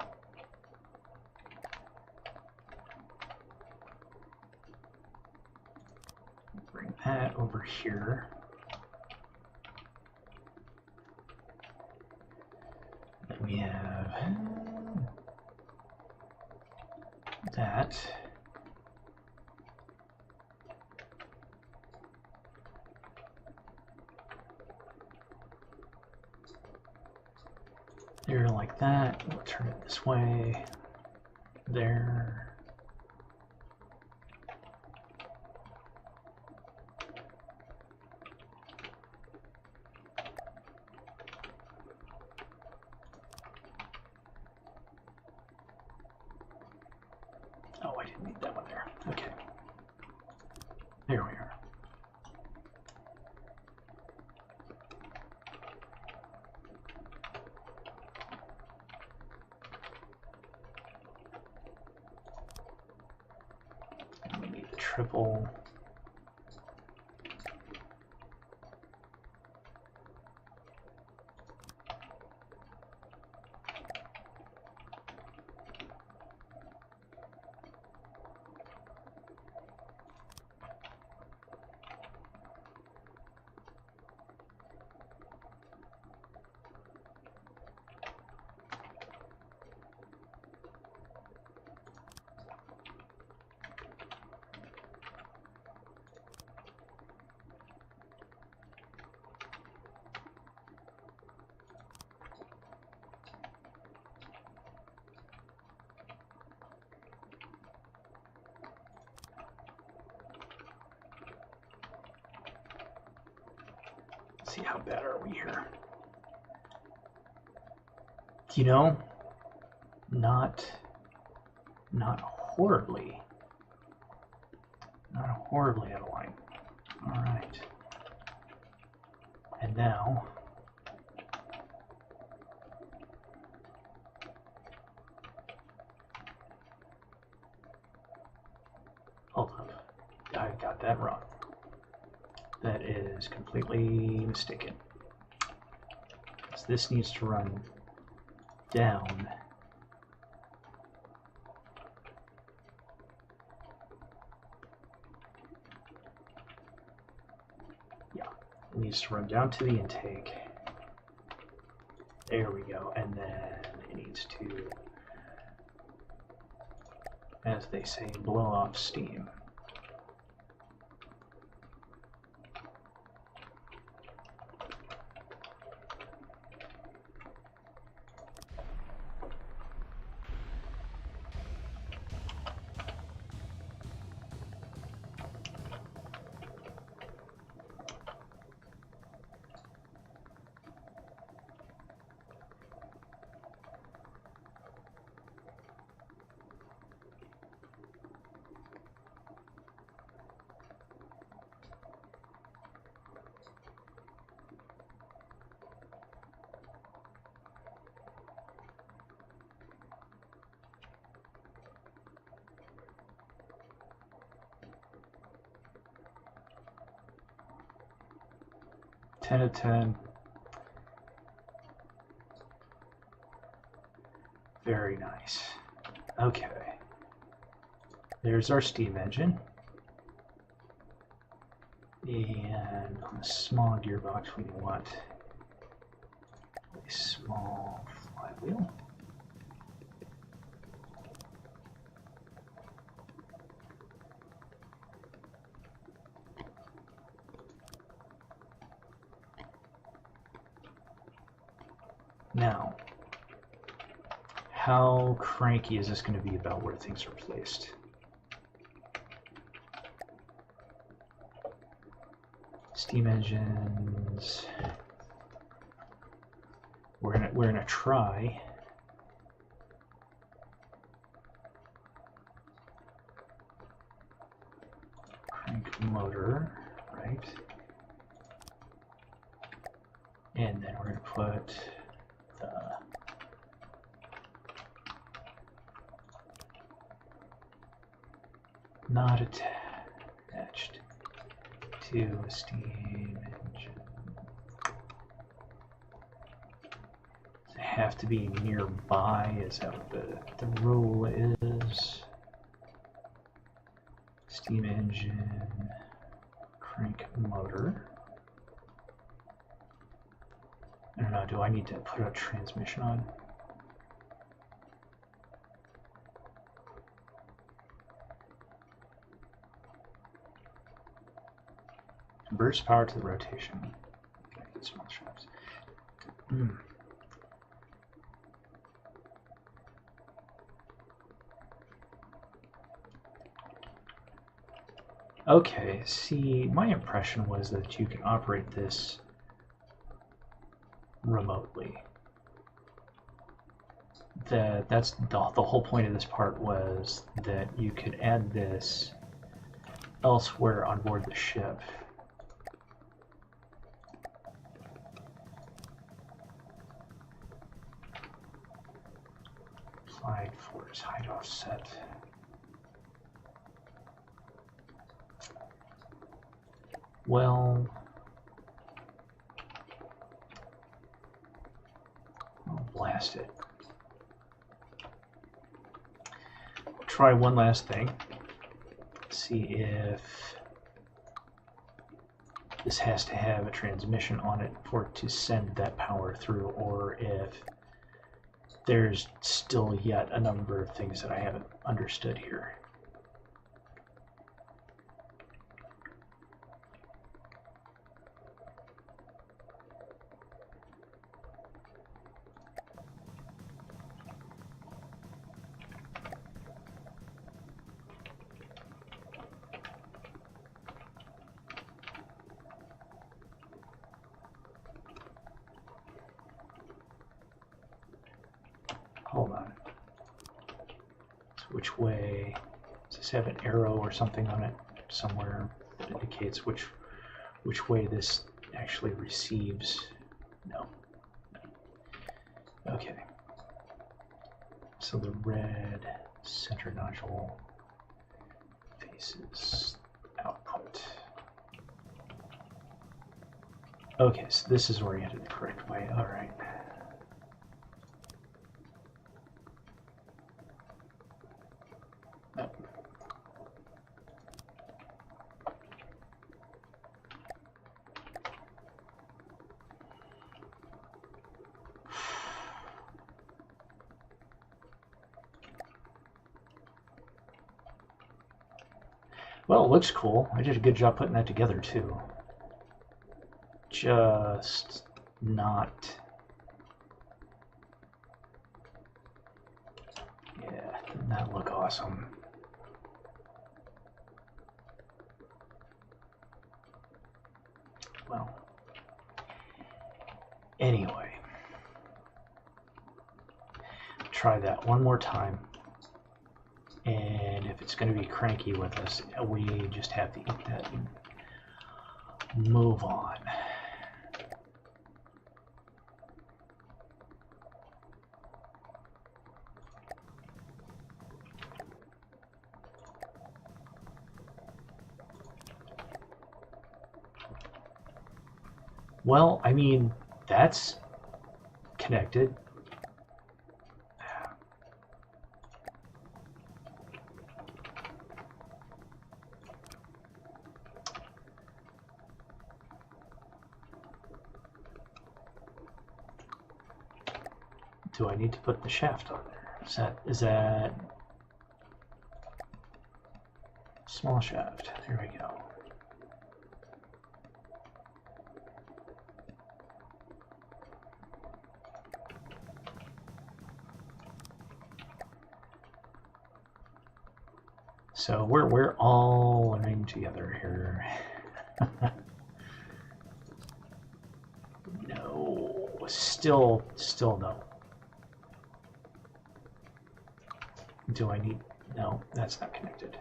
Bring that over here. Then we have that. There, like that. We'll turn it this way. There. triple. See, how bad are we here? You know, not horribly. Not horribly out of line. All right. And now, hold up. I got that wrong. That is completely mistaken. So this needs to run down. Yeah, it needs to run down to the intake. There we go. And then it needs to, as they say, blow off steam. Ten of 10. Very nice. Okay. There's our steam engine. And on the small gearbox, we want a small flywheel. Now, how cranky is this going to be about where things are placed? Steam engines. We're gonna try crank motor, right? And then we're gonna put the not attached to a steam engine. Does it have to be nearby? Is that what the rule is? Steam engine, crank motor. I don't know, do I need to put a transmission on? Burst power to the rotation. Okay, small shafts. Okay, see, my impression was that you can operate this remotely. That's the whole point of this part, was that you could add this elsewhere on board the ship. Applied force height offset. Well, I'll blast it. We'll try one last thing. See if this has to have a transmission on it for it to send that power through, or if there's still yet a number of things that I haven't understood here. Hold on. So which way? Does this have an arrow or something on it somewhere that indicates which way this actually receives? No. Okay. So the red center nodule faces output. Okay, so this is oriented the correct way. All right. Well, it looks cool. I did a good job putting that together, too. Just not... Yeah, didn't that look awesome? Well, anyway. Try that one more time. And if it's going to be cranky with us, we just have to eat that and move on. Well, I mean, that's connected. Do I need to put the shaft on there? Is that small shaft? There we go. So we're all learning together here. No, still no. Do I need... No, that's not connected.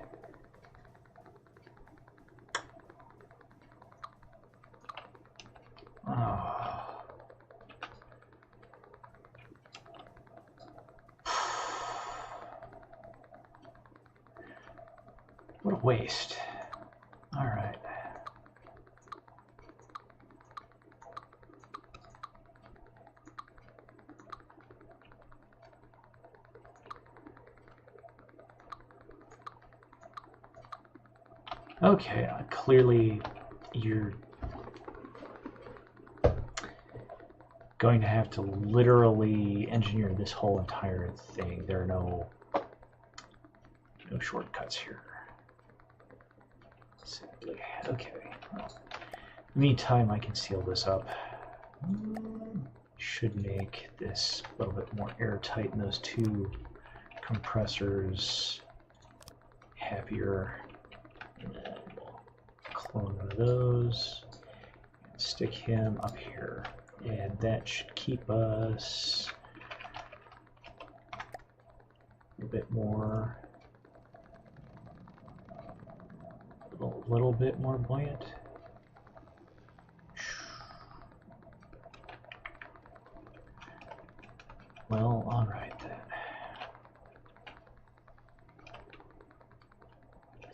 Oh. What a waste. All right. Okay, clearly you're going to have to literally engineer this whole entire thing. There are no shortcuts here. Sadly. Okay. Well, meantime, I can seal this up. Should make this a little bit more airtight, and those two compressors happier. And then we'll clone one of those and stick him up here. And that should keep us a bit more, a little bit more buoyant. Well, all right then.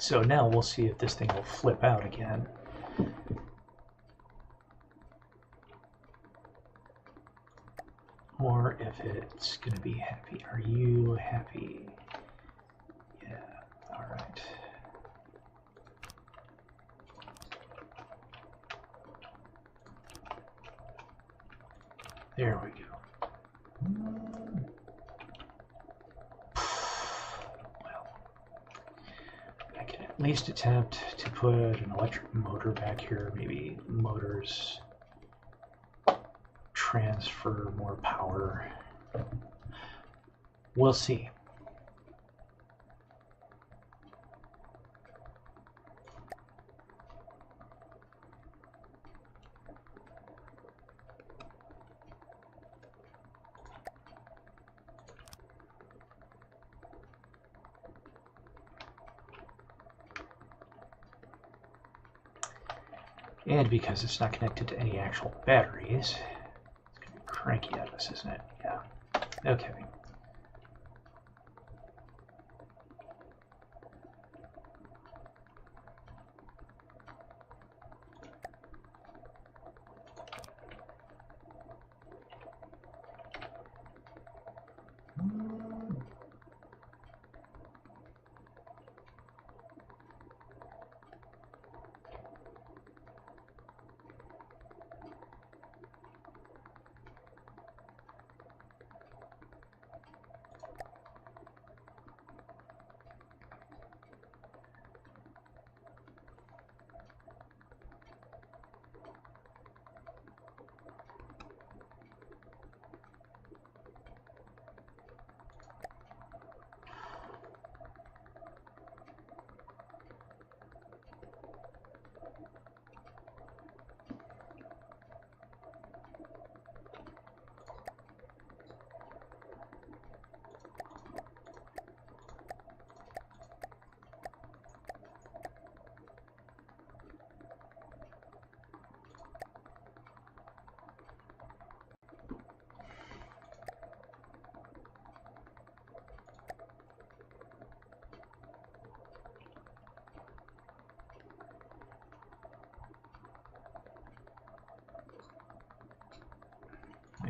So now we'll see if this thing will flip out again. if it's going to be happy. Are you happy? Yeah, all right. There we go. Well, I can at least attempt to put an electric motor back here. Maybe motors transfer more power. We'll see. And because it's not connected to any actual batteries, it's going to be cranky at us, isn't it? Yeah. Okay.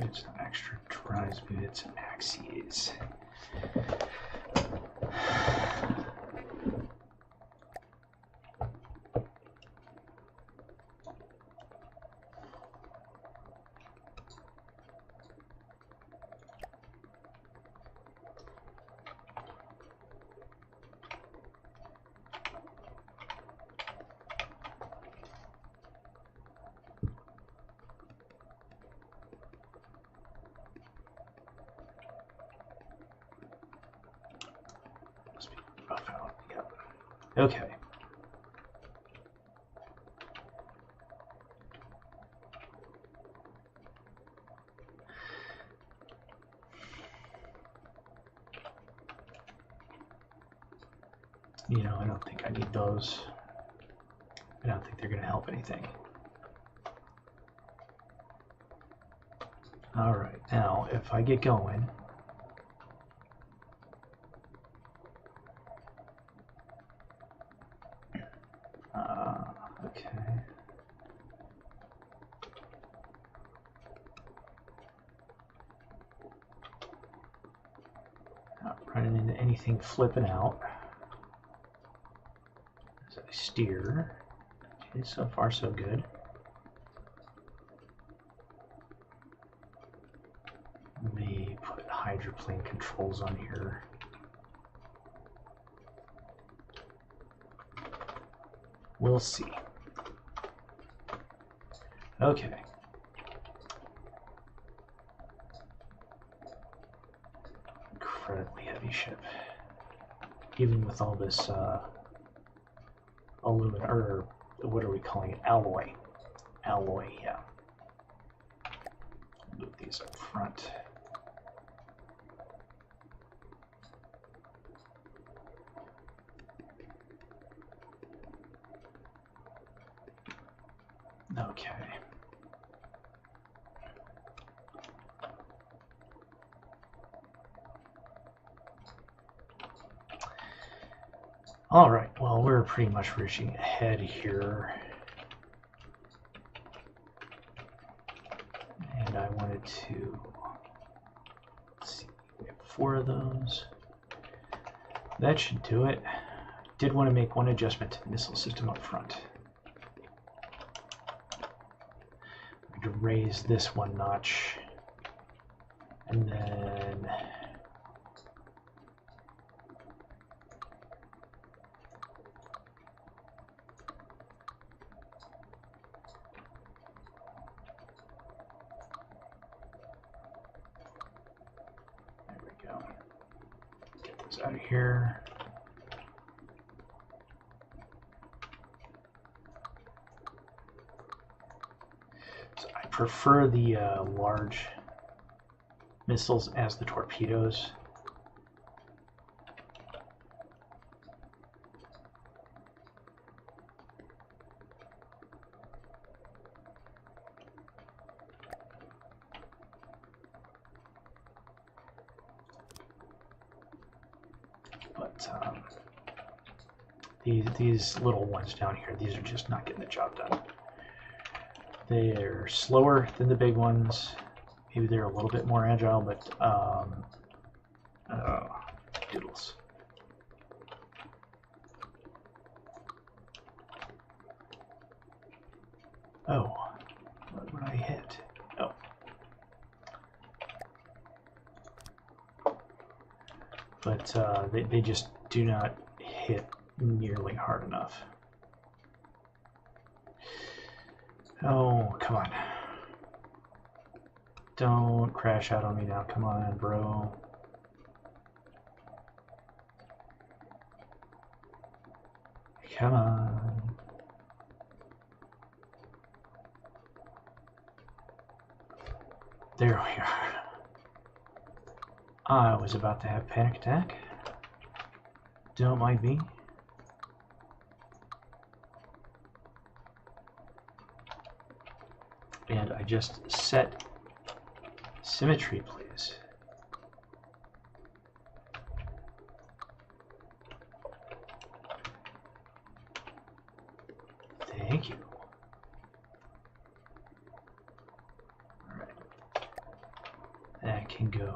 It's not extra drives, but it's axes. Okay. You know, I don't think I need those. I don't think they're going to help anything. All right, now if I get going, okay. Not running into anything flipping out as I steer. Okay, so far so good. Let me put hydroplane controls on here. We'll see. Okay. Incredibly heavy ship. Even with all this aluminum, or what are we calling it? Alloy. Alloy, yeah. Move these up front. Okay. All right, well, we're pretty much reaching ahead here. And I wanted to 4 of those. That should do it. Did want to make one adjustment to the missile system up front. I'm going to raise this one notch, and then there we go. Get this out of here. Prefer the large missiles as the torpedoes. But these little ones down here, these are just not getting the job done. They're slower than the big ones. Maybe they're a little bit more agile, but doodles. Oh, what would I hit? Oh. But they just do not hit nearly hard enough. Oh, come on. Don't crash out on me now. Come on, bro. Come on. There we are. I was about to have a panic attack. Don't mind me. And I just set symmetry, please. Thank you. All right. That can go.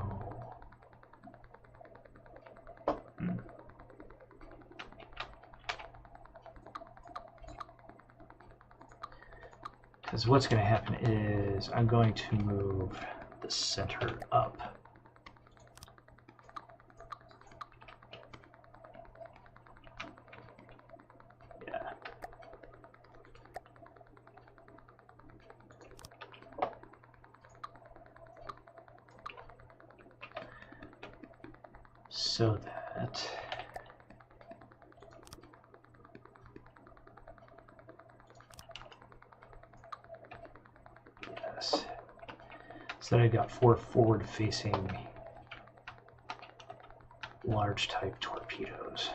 Because what's going to happen is I'm going to move the center up. Yeah. So that so I've got 4 forward-facing large type torpedoes.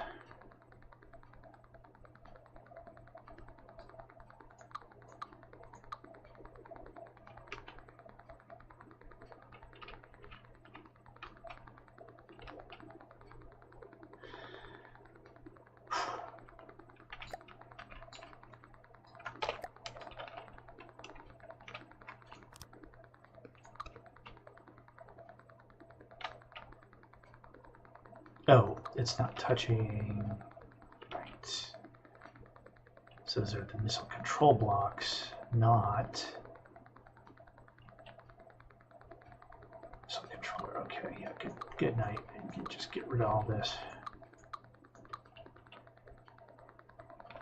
Oh, it's not touching. Right. So those are the missile control blocks, not missile controller. Okay, yeah, good night. Just get rid of all this.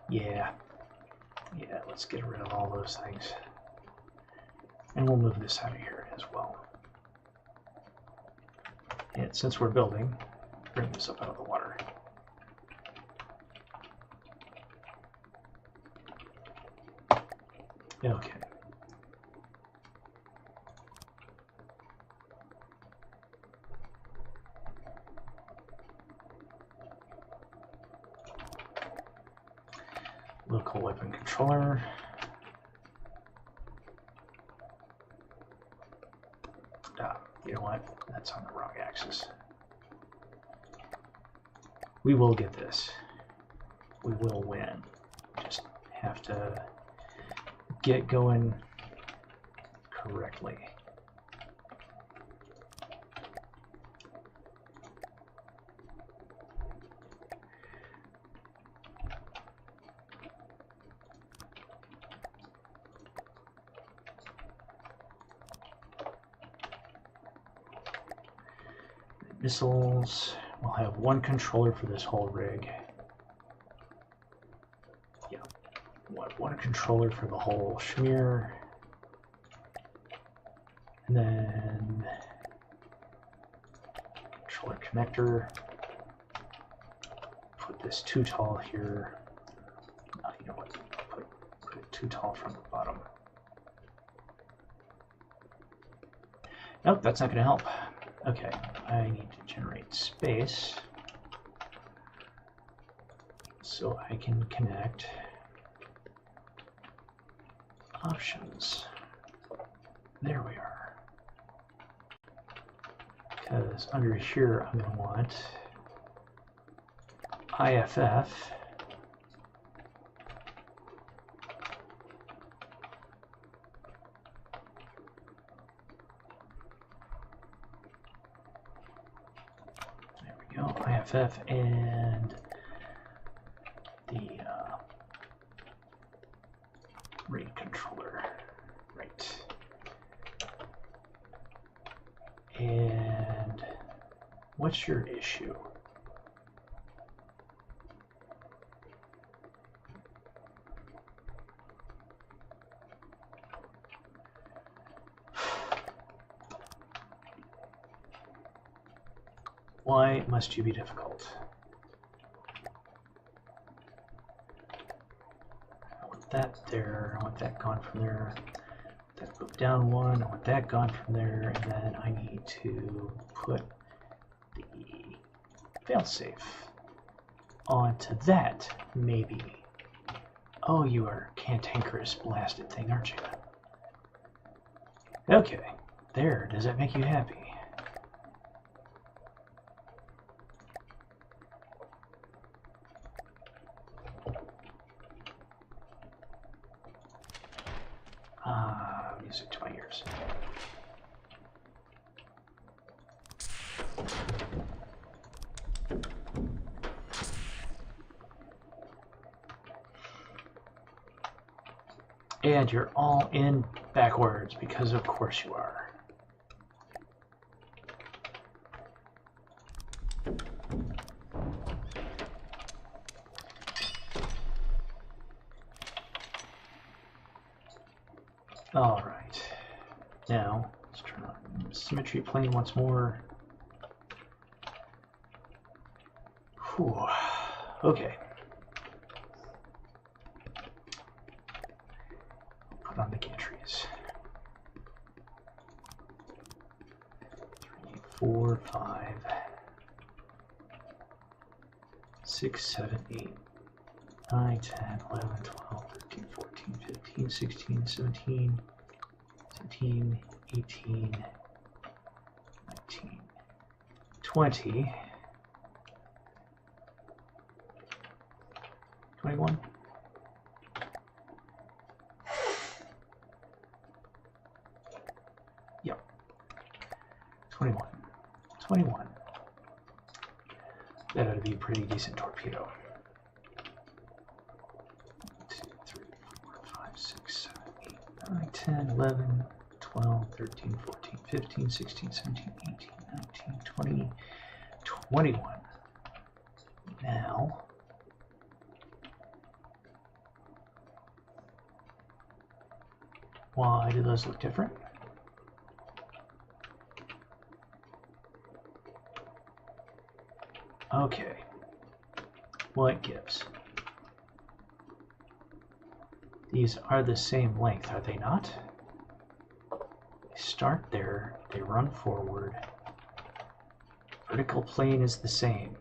Yeah, let's get rid of all those things. And we'll move this out of here as well. And since we're building, bring this up out of the water. Okay. Local weapon controller. You know what? That's on the wrong axis. We will get this. We will win. Just have to get going correctly. missiles. We'll have one controller for this whole rig. Yeah, one controller for the whole schmear. And then controller connector. Put this too tall here. You know what? Put it too tall from the bottom. Nope, that's not going to help. Okay, I need to generate space so I can connect options. There we are. Because under here I'm going to want IFF. IFF and the rate controller, right? And what's your issue? Why must you be difficult? I want that there, I want that gone from there. That moved down one, I want that gone from there, and then I need to put the failsafe onto that, maybe. Oh, you are a cantankerous blasted thing, aren't you? Okay, there, does that make you happy? Music to my ears. And you're all in backwards because of course you are. All right, now let's turn on symmetry plane once more. Whew. Okay. Put on the gantries. 3, 4, 5, 6, 7, 8, 9, 10, 11, 12, 13, 14, 15, 16, 17, 17, 18, 19, 20, 21. Yep. 21. 21. That ought to be a pretty decent torpedo. 2, 3, 4, 5, 6, 7, 8, 9, 10, 11, 12, 13, 14, 15, 16, 17, 18, 19, 20, 21. Now, why do those look different? Okay, what gives? These are the same length, are they not? They start there, they run forward. Vertical plane is the same.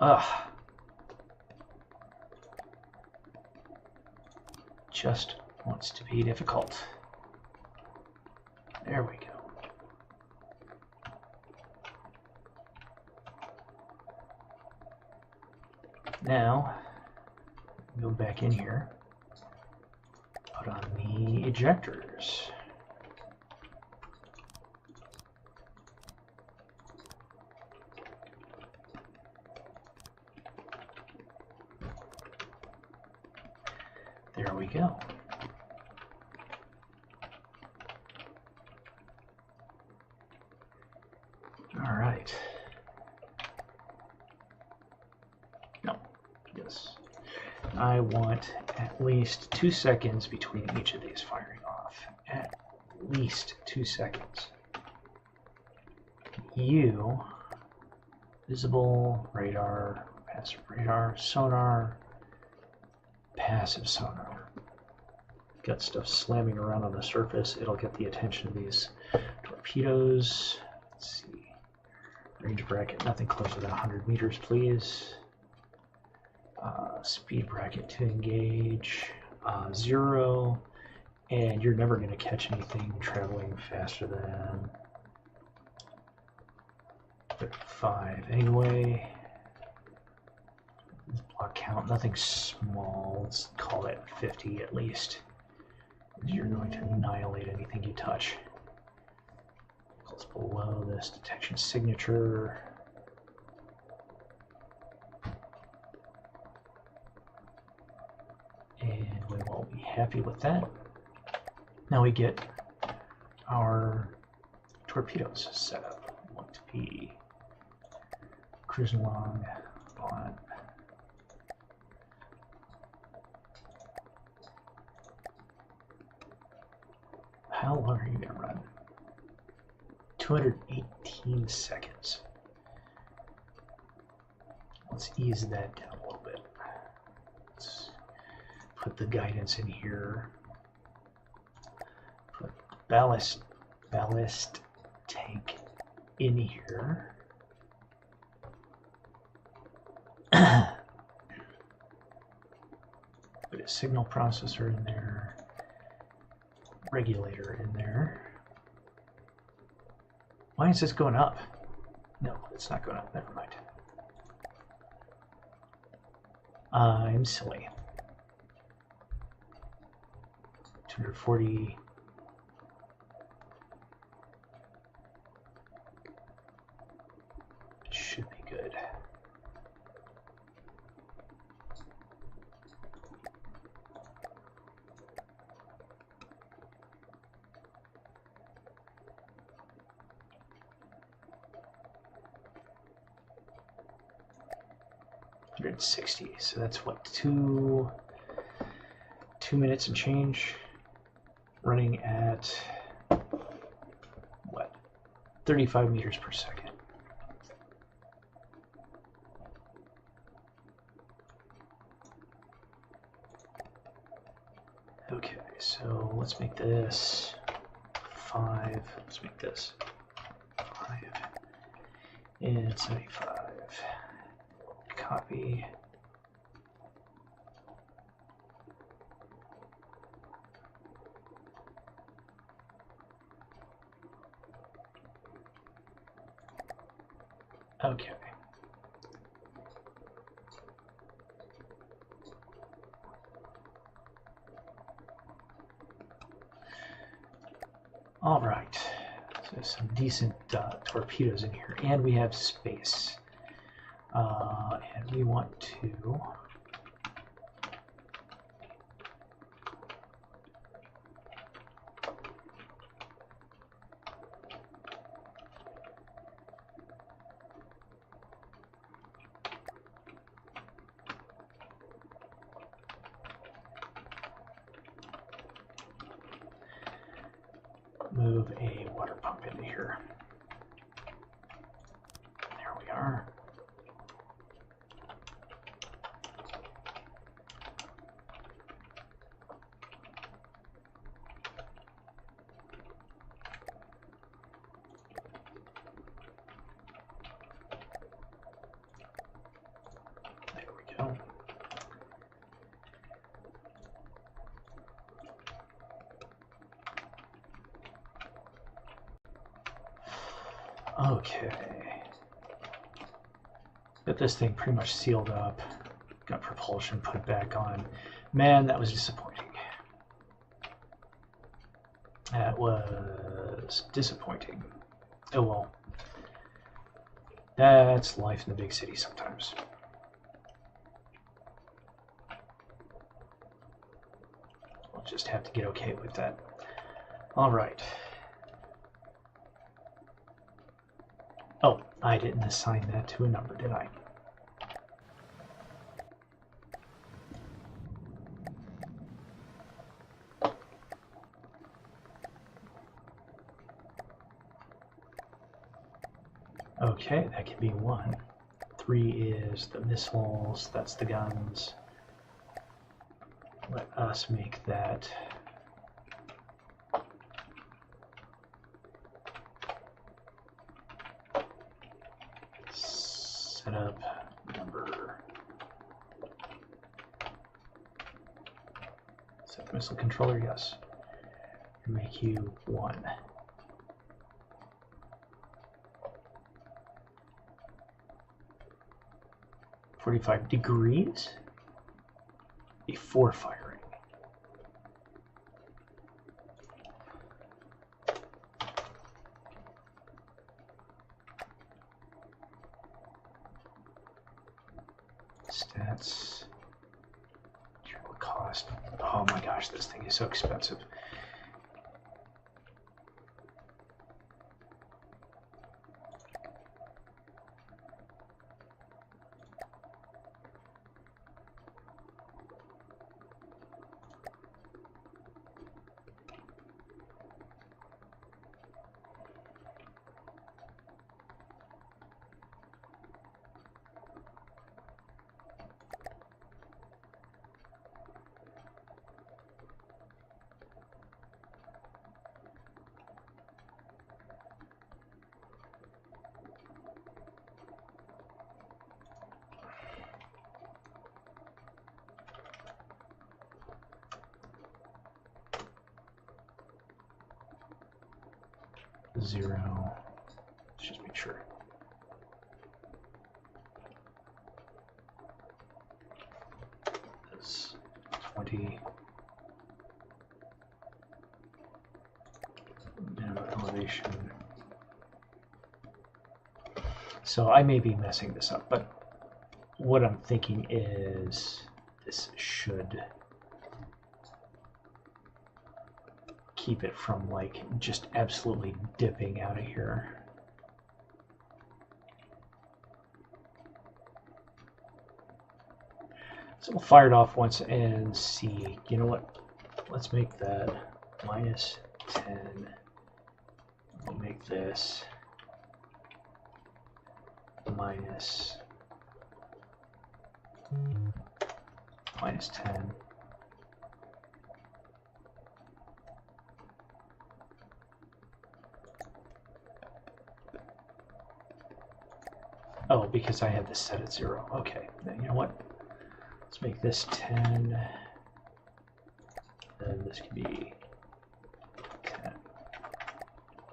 Ugh. Just wants to be difficult. There we go. Now, go back in here, put on the ejectors. There we go. I want at least 2 seconds between each of these firing off. At least 2 seconds. You, visible, radar, passive radar, sonar, passive sonar. Got stuff slamming around on the surface. It'll get the attention of these torpedoes. Let's see. Range bracket, nothing closer than 100 meters, please. Speed bracket to engage, 0. And you're never going to catch anything traveling faster than 35 anyway. Block count, nothing small. Let's call it 50 at least. You're going to annihilate anything you touch. It's below this detection signature. And we won't be happy with that. Now we get our torpedoes set up. We want to be cruising along on how long are you going to run? 218 seconds. Let's ease that down a little bit. Let's put the guidance in here. Put ballast tank in here. Put a signal processor in there. Regulator in there. Why is this going up? No, it's not going up. Never mind. I'm silly. 240. Should be good. $160. So that's what, two minutes and change, running at what, 35 meters per second. Okay, so let's make this 5. Let's make this 5 and 75. Copy. Okay. All right. So some decent torpedoes in here, and we have space. And we want to move a water pump into here. There we are. Okay. Got this thing pretty much sealed up. Got propulsion put back on. Man, that was disappointing. That was disappointing. Oh well. That's life in the big city sometimes. We'll just have to get okay with that. All right. Oh, I didn't assign that to a number, did I? Okay, that can be 1. 3 is the missiles, that's the guns. Let us make that setup number. Set missile controller, yes. Make you 1. .45 degrees before firing. Stats. Material cost. Oh my gosh, this thing is so expensive. Zero. Let's just make sure. That's 20. Minimum elevation. So I may be messing this up, but what I'm thinking is this should keep it from like just absolutely dipping out of here. So we'll fire it off once and see. You know what? Let's make that minus 10. We'll make this minus 10. Oh, because I had this set at 0. Okay, then you know what? Let's make this 10. And this can be 10.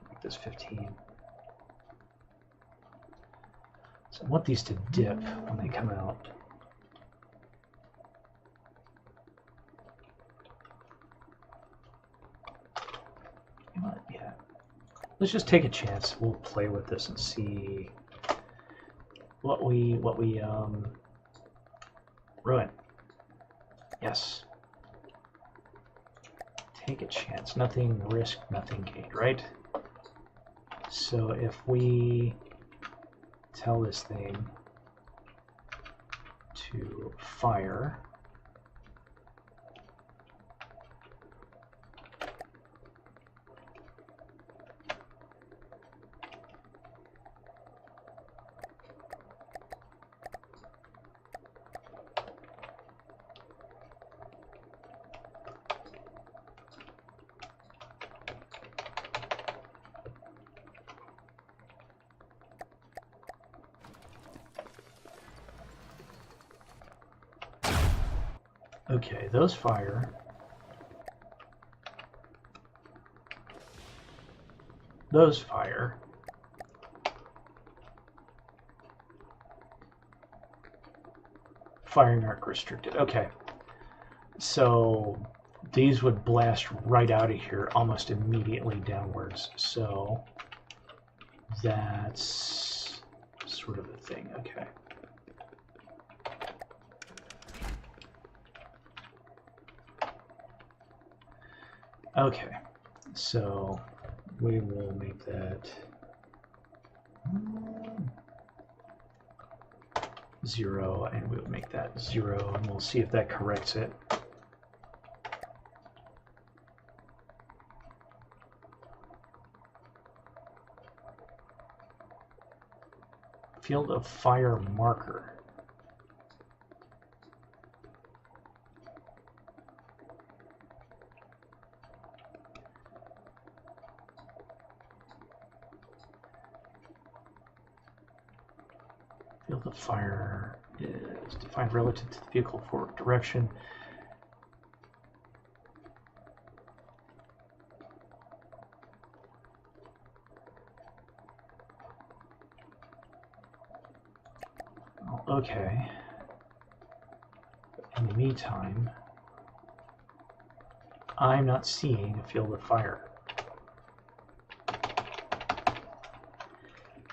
Make this 15. So I want these to dip when they come out. You know what? Yeah. Let's just take a chance. We'll play with this and see what we ruin. Yes. Take a chance. Nothing risked, nothing gained, right? So if we tell this thing to fire, okay, those fire. Those fire. Firing arc restricted. Okay. So these would blast right out of here almost immediately downwards. So that's sort of the thing. Okay. Okay, so we will make that 0, and we'll make that 0, and we'll see if that corrects it. Field of fire marker. Field of fire is defined relative to the vehicle forward direction. Okay. In the meantime, I'm not seeing a field of fire.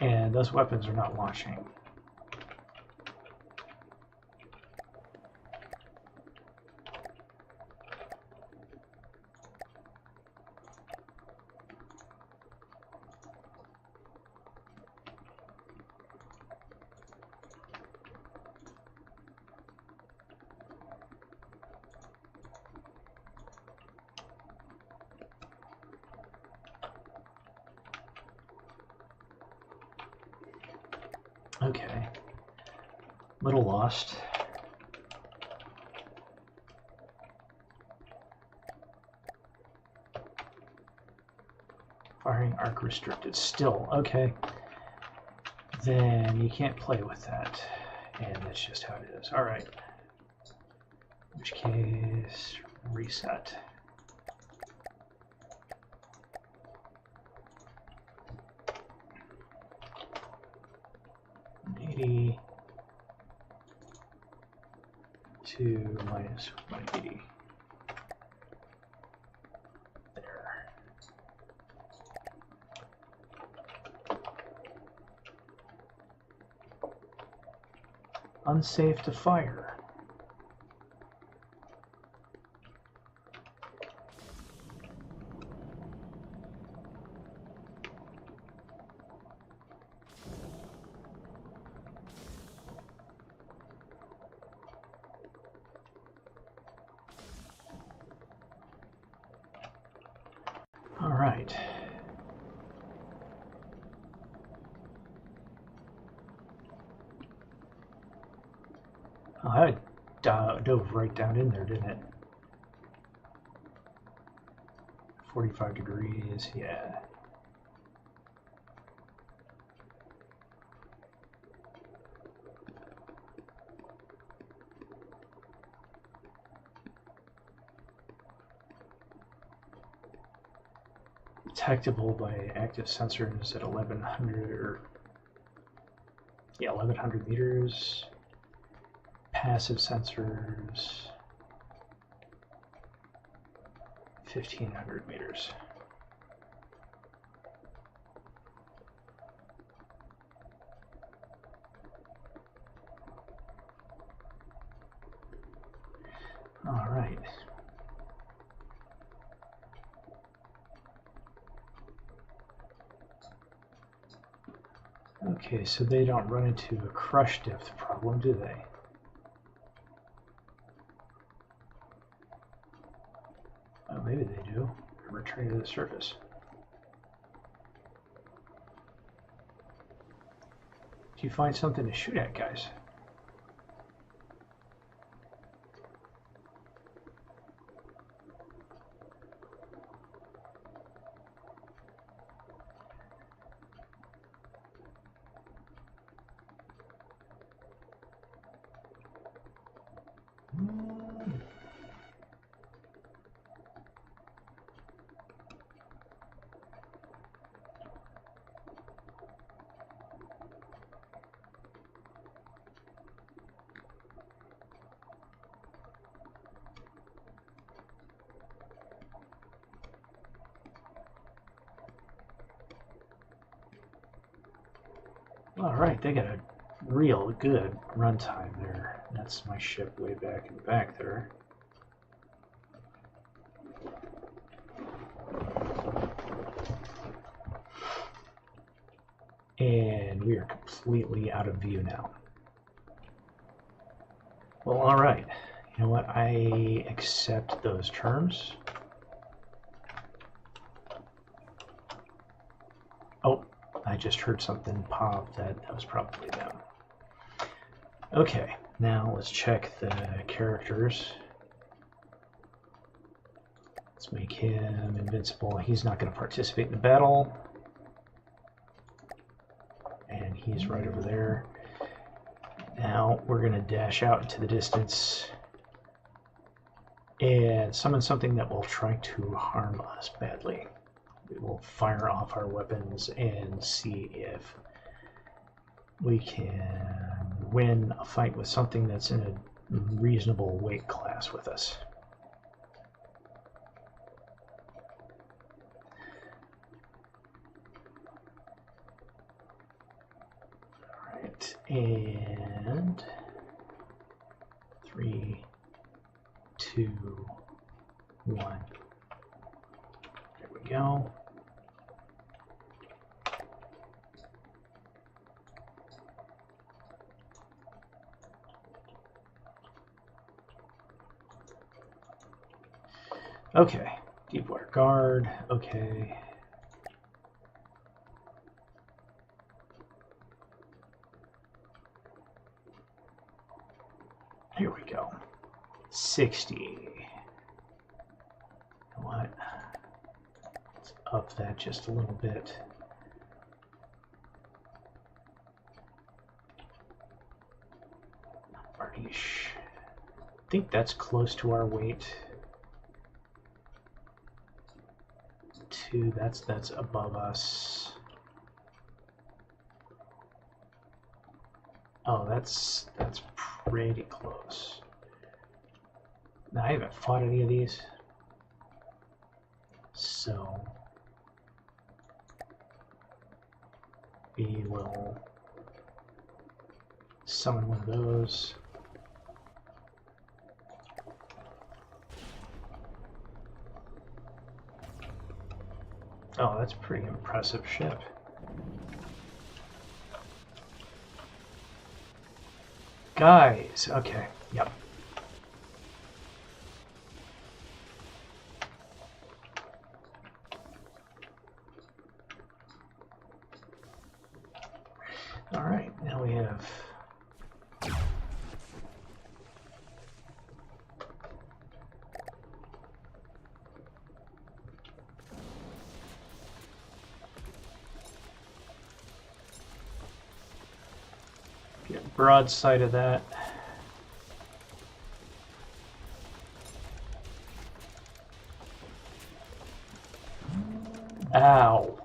And those weapons are not launching. Okay, little lost. Firing arc restricted still. Okay, then you can't play with that, and that's just how it is. All right, in which case, reset. To minus 180. There. Unsafe to fire. All right. Oh, that dove right down in there, didn't it? 45 degrees, yeah. Detectable by active sensors at 1100 or 1100 meters. Passive sensors 1500 meters. All right. Okay, so they don't run into a crush depth problem, do they? Oh, maybe they do. Returning to the surface. Do you find something to shoot at, guys? All right, they got a real good runtime there. That's my ship way back in the back there. And we are completely out of view now. Well, all right. You know what? I accept those terms. Oh, I just heard something pop. That was probably them. Okay, now let's check the characters. Let's make him invincible. He's not going to participate in the battle. And he's right over there. Now we're going to dash out into the distance and summon something that will try to harm us badly. We will fire off our weapons and see if we can win a fight with something that's in a reasonable weight class with us. All right, and 3, 2, 1. There we go. Okay, deep water guard, okay. Here we go. 60. You know what? Let's up that just a little bit. Varnish. I think that's close to our weight. 2, that's above us. Oh, that's pretty close. Now, I haven't fought any of these, so we will summon one of those. Oh, that's a pretty impressive ship. Guys, okay, yep. All right, now we have get broadside of that. Ow.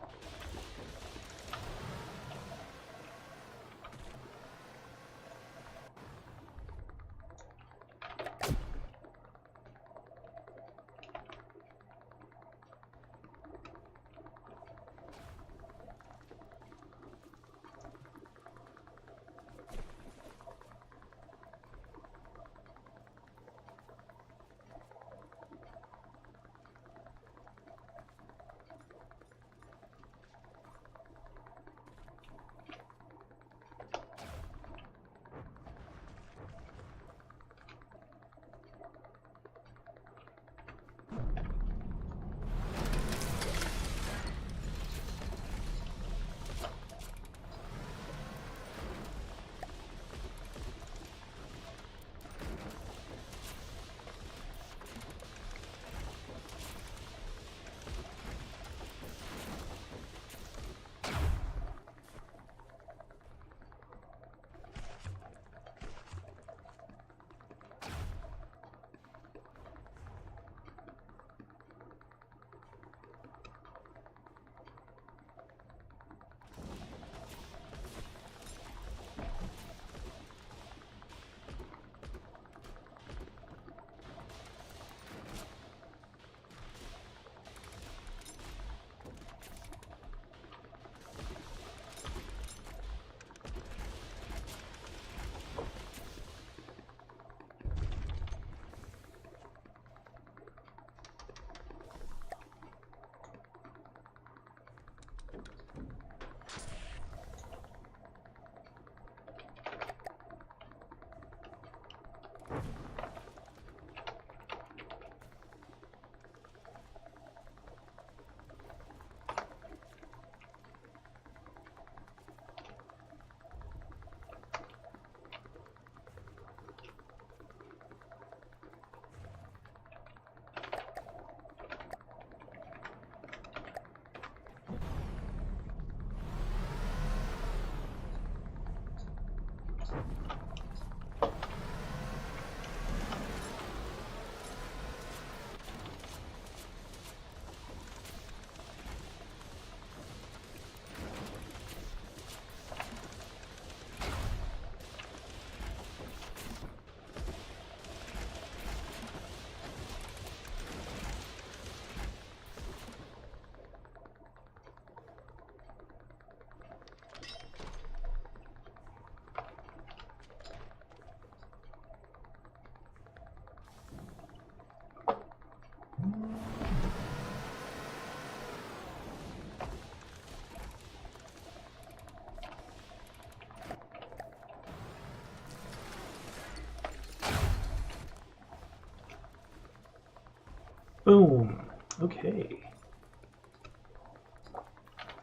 Boom. Okay.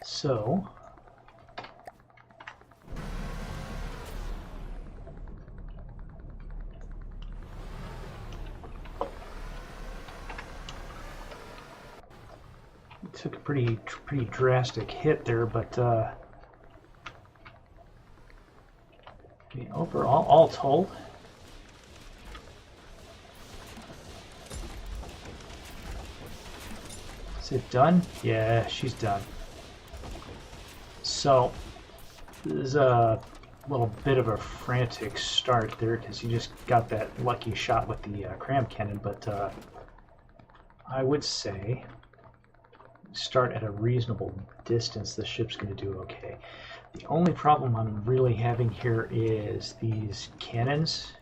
So it took a pretty drastic hit there, but I mean, overall, all told, is it done? Yeah, she's done. So there's a little bit of a frantic start there because you just got that lucky shot with the cram cannon, but I would say start at a reasonable distance, the ship's going to do okay. The only problem I'm really having here is these cannons.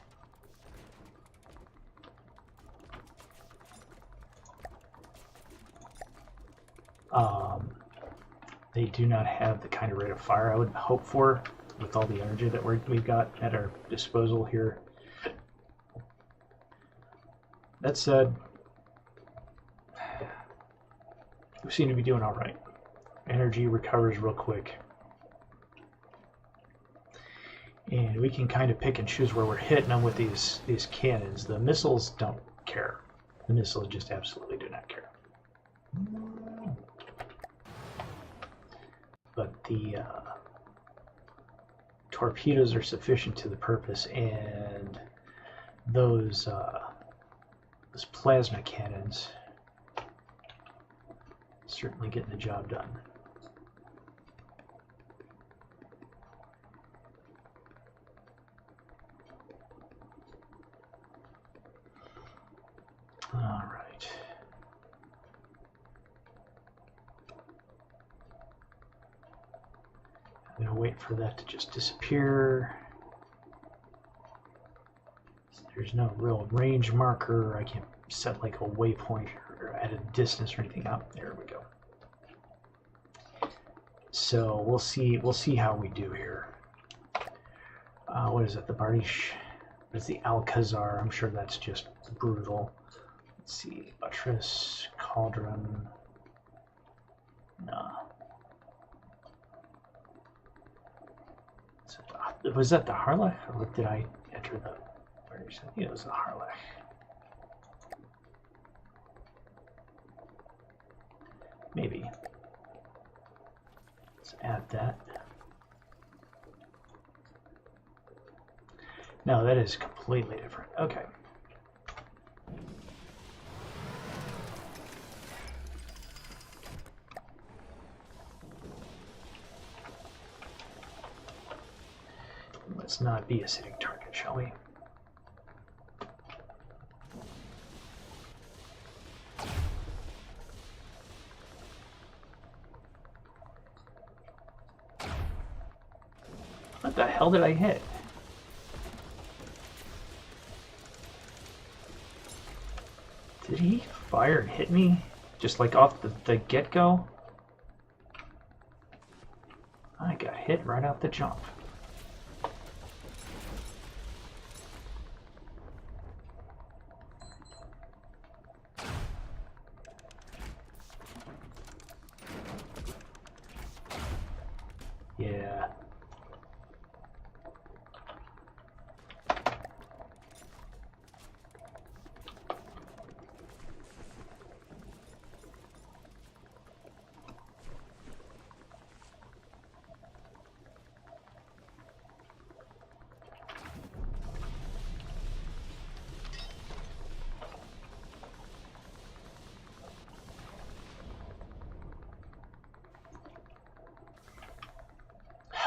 They do not have the kind of rate of fire I would hope for with all the energy that we've got at our disposal here. That said, we seem to be doing all right. Energy recovers real quick. And we can kind of pick and choose where we're hitting them with these cannons. The missiles don't care. The missiles just absolutely do not care. But the torpedoes are sufficient to the purpose, and those plasma cannons certainly getting the job done. All right. I'm going to wait for that to just disappear. There's no real range marker. I can't set like a waypoint or at a distance or anything. Oh, there we go. So we'll see how we do here. What is it? The Bardish? What is the Alcazar? I'm sure that's just brutal. Let's see. Buttress, Cauldron. No. Was that the Harlech, or did I enter the Bardish? I think it was the Harlech. Maybe. Let's add that. No, that is completely different. Okay. Let's not be a sitting target, shall we? What the hell did I hit? Did he fire and hit me? Just like off the get-go? I got hit right off the jump. Yeah.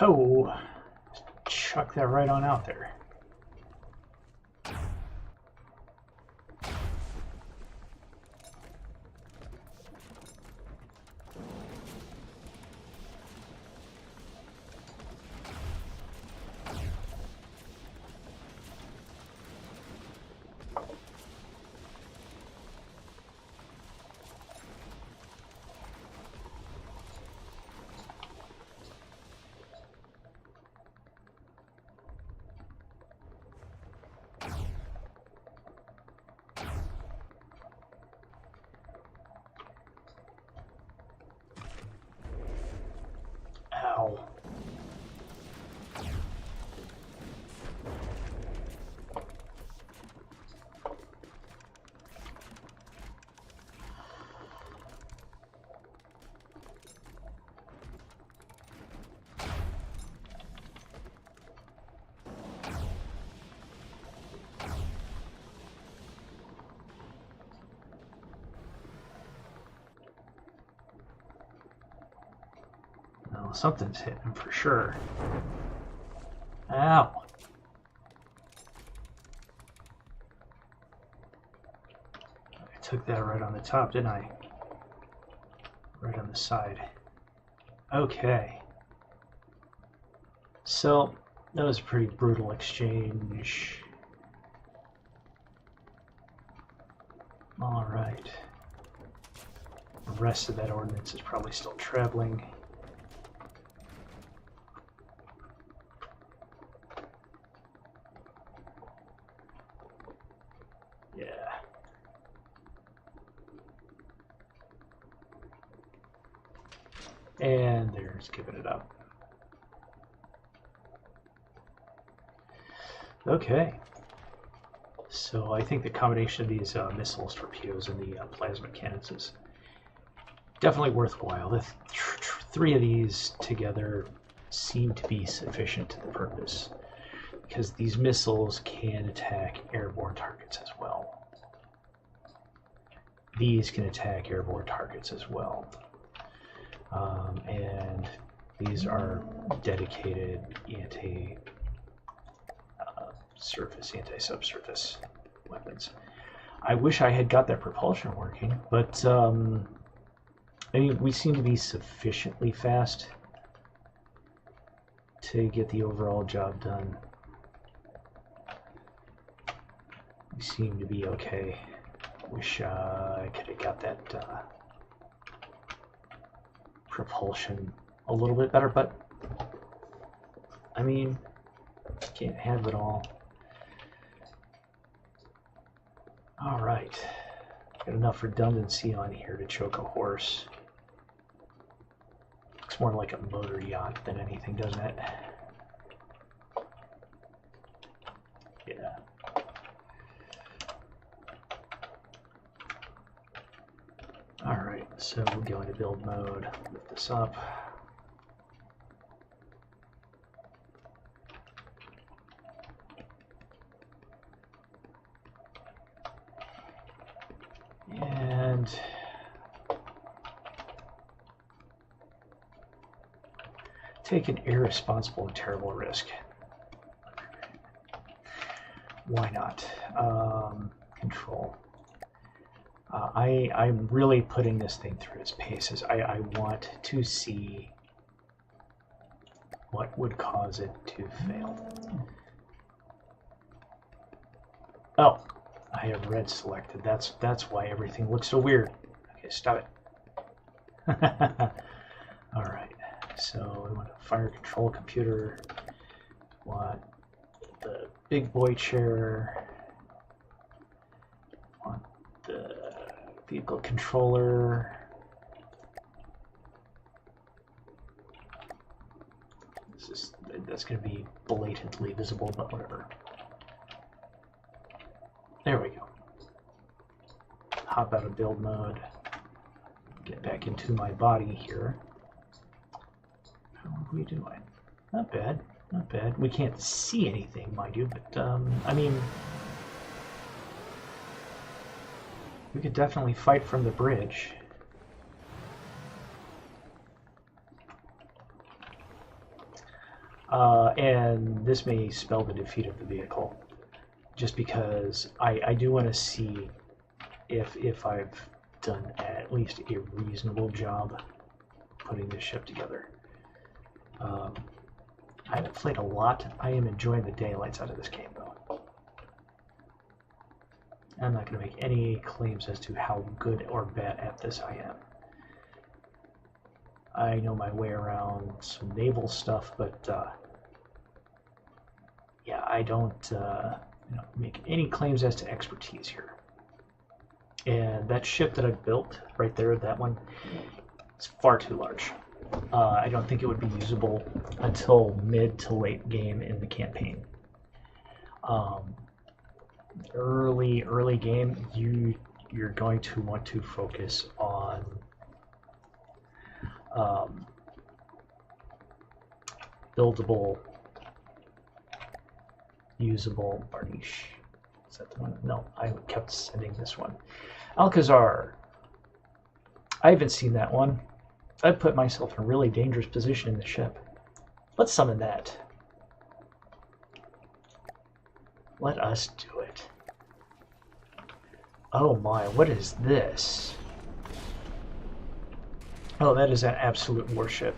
Oh, just chuck that right on out there. Well, something's hitting him for sure. Ow. I took that right on the top, didn't I? Right on the side. Okay. So, that was a pretty brutal exchange. Alright. The rest of that ordnance is probably still traveling. Yeah. And there's giving it up. Okay. So I think the combination of these missiles, torpedoes, and the plasma cannons is definitely worthwhile. The three of these together seem to be sufficient to the purpose, because these missiles can attack airborne targets as well. These can attack airborne targets as well. And these are dedicated anti-surface, anti-subsurface weapons. I wish I had got that propulsion working, but I mean, we seem to be sufficiently fast to get the overall job done. We seem to be okay. Wish I could have got that propulsion a little bit better, but I mean, can't have it all. Alright, got enough redundancy on here to choke a horse. Looks more like a motor yacht than anything, doesn't it? Yeah. Alright, so we'll go into build mode, lift this up. And take an irresponsible and terrible risk. Why not? Control. I'm really putting this thing through its paces. I want to see what would cause it to fail. Oh, I have red selected. That's why everything looks so weird. Okay, stop it. All right. So we want a fire control computer. Want the big boy chair. Want the vehicle controller. That's going to be blatantly visible, but whatever. There we go. Hop out of build mode. Get back into my body here. How are we doing? Not bad. Not bad. We can't see anything, mind you, but I mean, we could definitely fight from the bridge. And this may spell the defeat of the vehicle, just because I do want to see if I've done at least a reasonable job putting this ship together. I haven't played a lot. I am enjoying the daylights out of this game, though. I'm not going to make any claims as to how good or bad at this I am. I know my way around some naval stuff, but yeah, I don't make any claims as to expertise here. And that ship that I built right there, that one, is far too large. I don't think it would be usable until mid to late game in the campaign. Early game, you're going to want to focus on buildable, usable Barniche. Is that the one? No, I kept sending this one. Alcazar. I haven't seen that one. I've put myself in a really dangerous position in the ship. Let's summon that. Let us do it. Oh my, what is this? Oh, that is an absolute warship.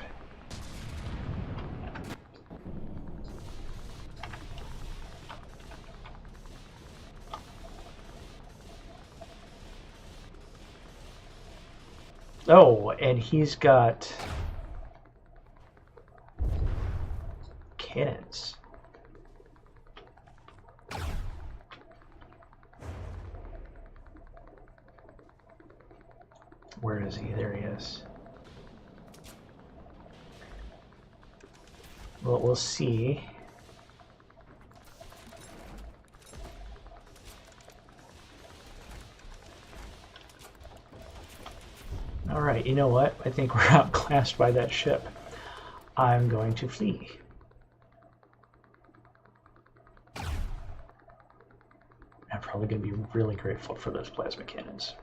Oh, and he's got cannons. Where is he? There he is. Well, we'll see. Alright, you know what? I think we're outclassed by that ship. I'm going to flee. I'm probably going to be really grateful for those plasma cannons.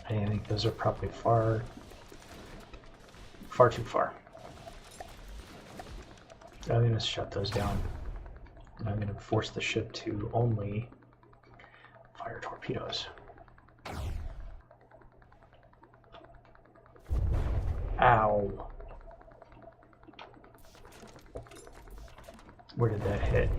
I think those are probably far too far. I'm going to shut those down. And I'm going to force the ship to only fire torpedoes. Ow. Where did that hit?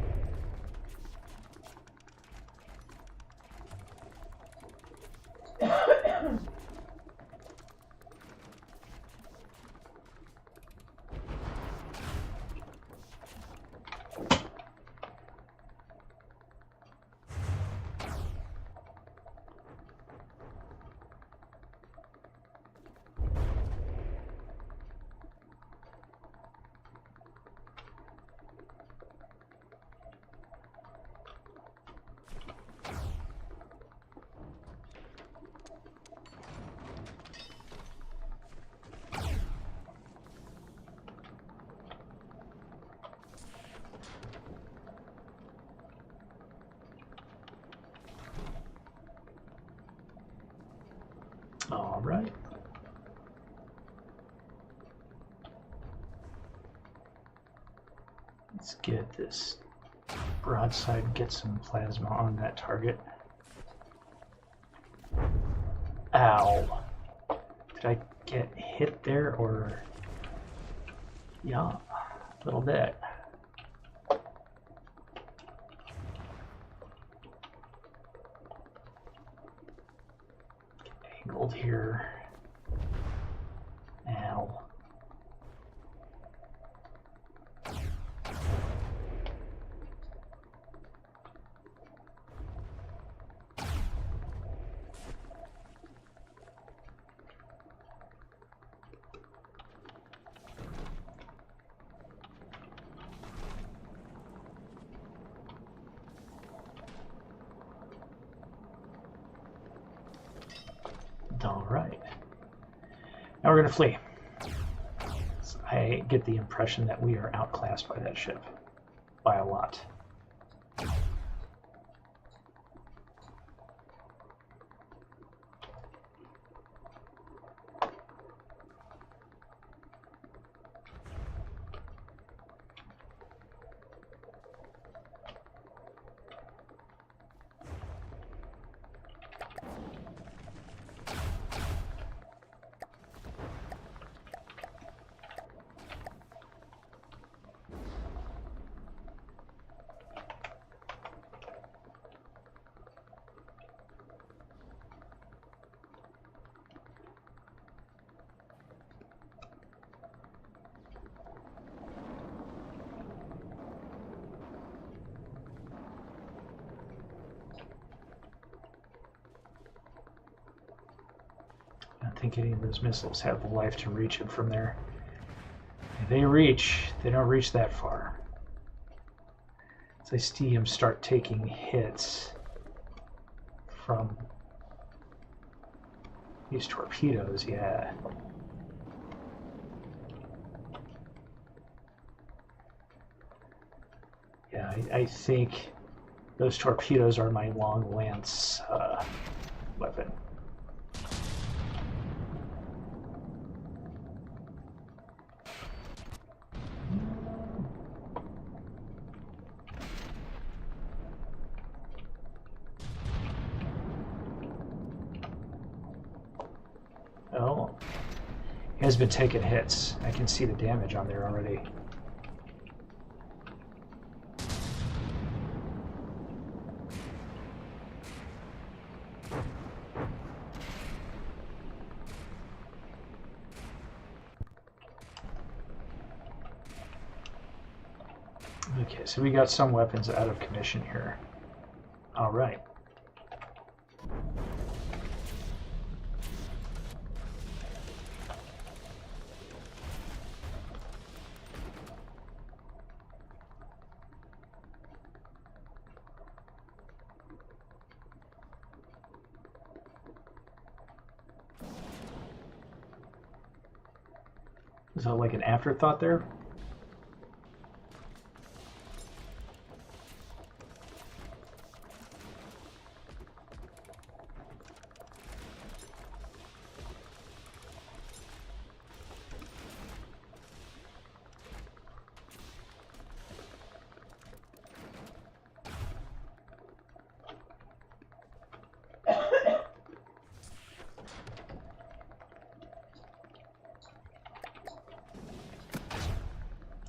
All right. Let's get this broadside, get some plasma on that target. Ow. Did I get hit there or? Yeah, a little bit. Angled here. Ow. All right. Now we're going to flee. So I get the impression that we are outclassed by that ship by a lot. I don't think any of those missiles have the life to reach him from there. If they reach, they don't reach that far. As I see him start taking hits from these torpedoes, yeah. Yeah, I think those torpedoes are my long lance weapon. Oh, he has been taking hits. I can see the damage on there already. Okay, so we got some weapons out of commission here. All right. Is that like an afterthought there?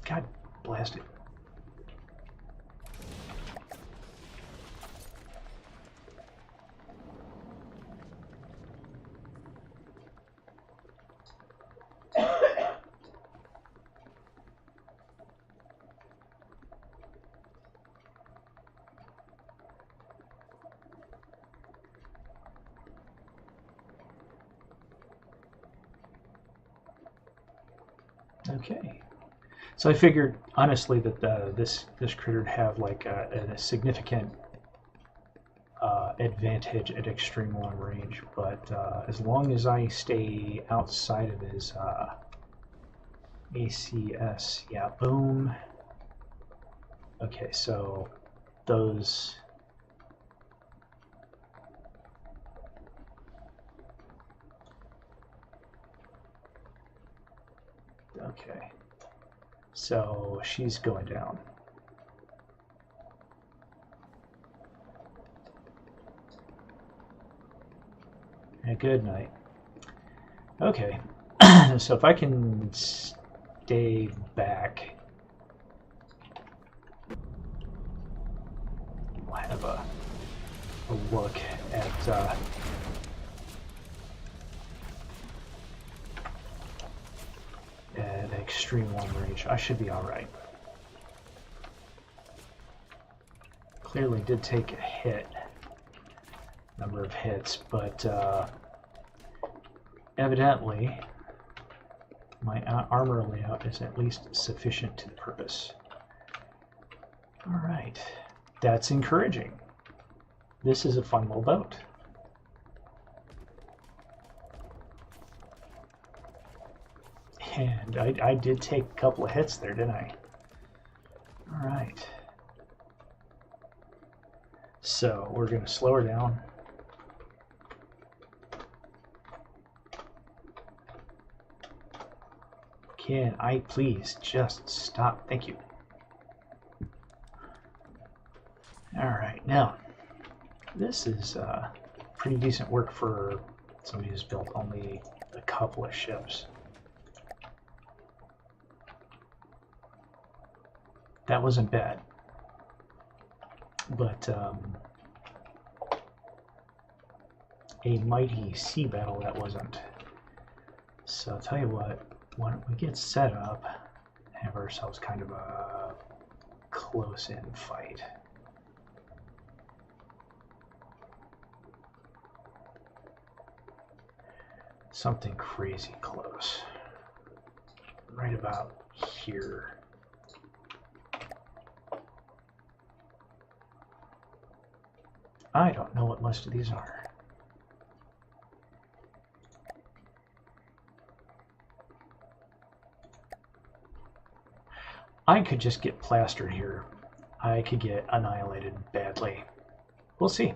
God blast it. Okay. So I figured, honestly, that this critter would have like a significant advantage at extreme long range, but as long as I stay outside of his ACS, yeah, boom. Okay, so those. Okay, so she's going down. Good night. Okay, so if I can stay back, we'll have a look at extreme long range. I should be all right. Clearly did take a hit, number of hits, but evidently my armor layout is at least sufficient to the purpose. All right, that's encouraging. This is a fun little boat. And I did take a couple of hits there, didn't I? All right. So we're going to slow her down. Can I please just stop? Thank you. All right, now this is pretty decent work for somebody who's built only a couple of ships. That wasn't bad, but a mighty sea battle that wasn't. So I'll tell you what, why don't we get set up, have ourselves kind of a close-in fight. Something crazy close. Right about here. I don't know what most of these are. I could just get plastered here I could get annihilated badly. We'll see.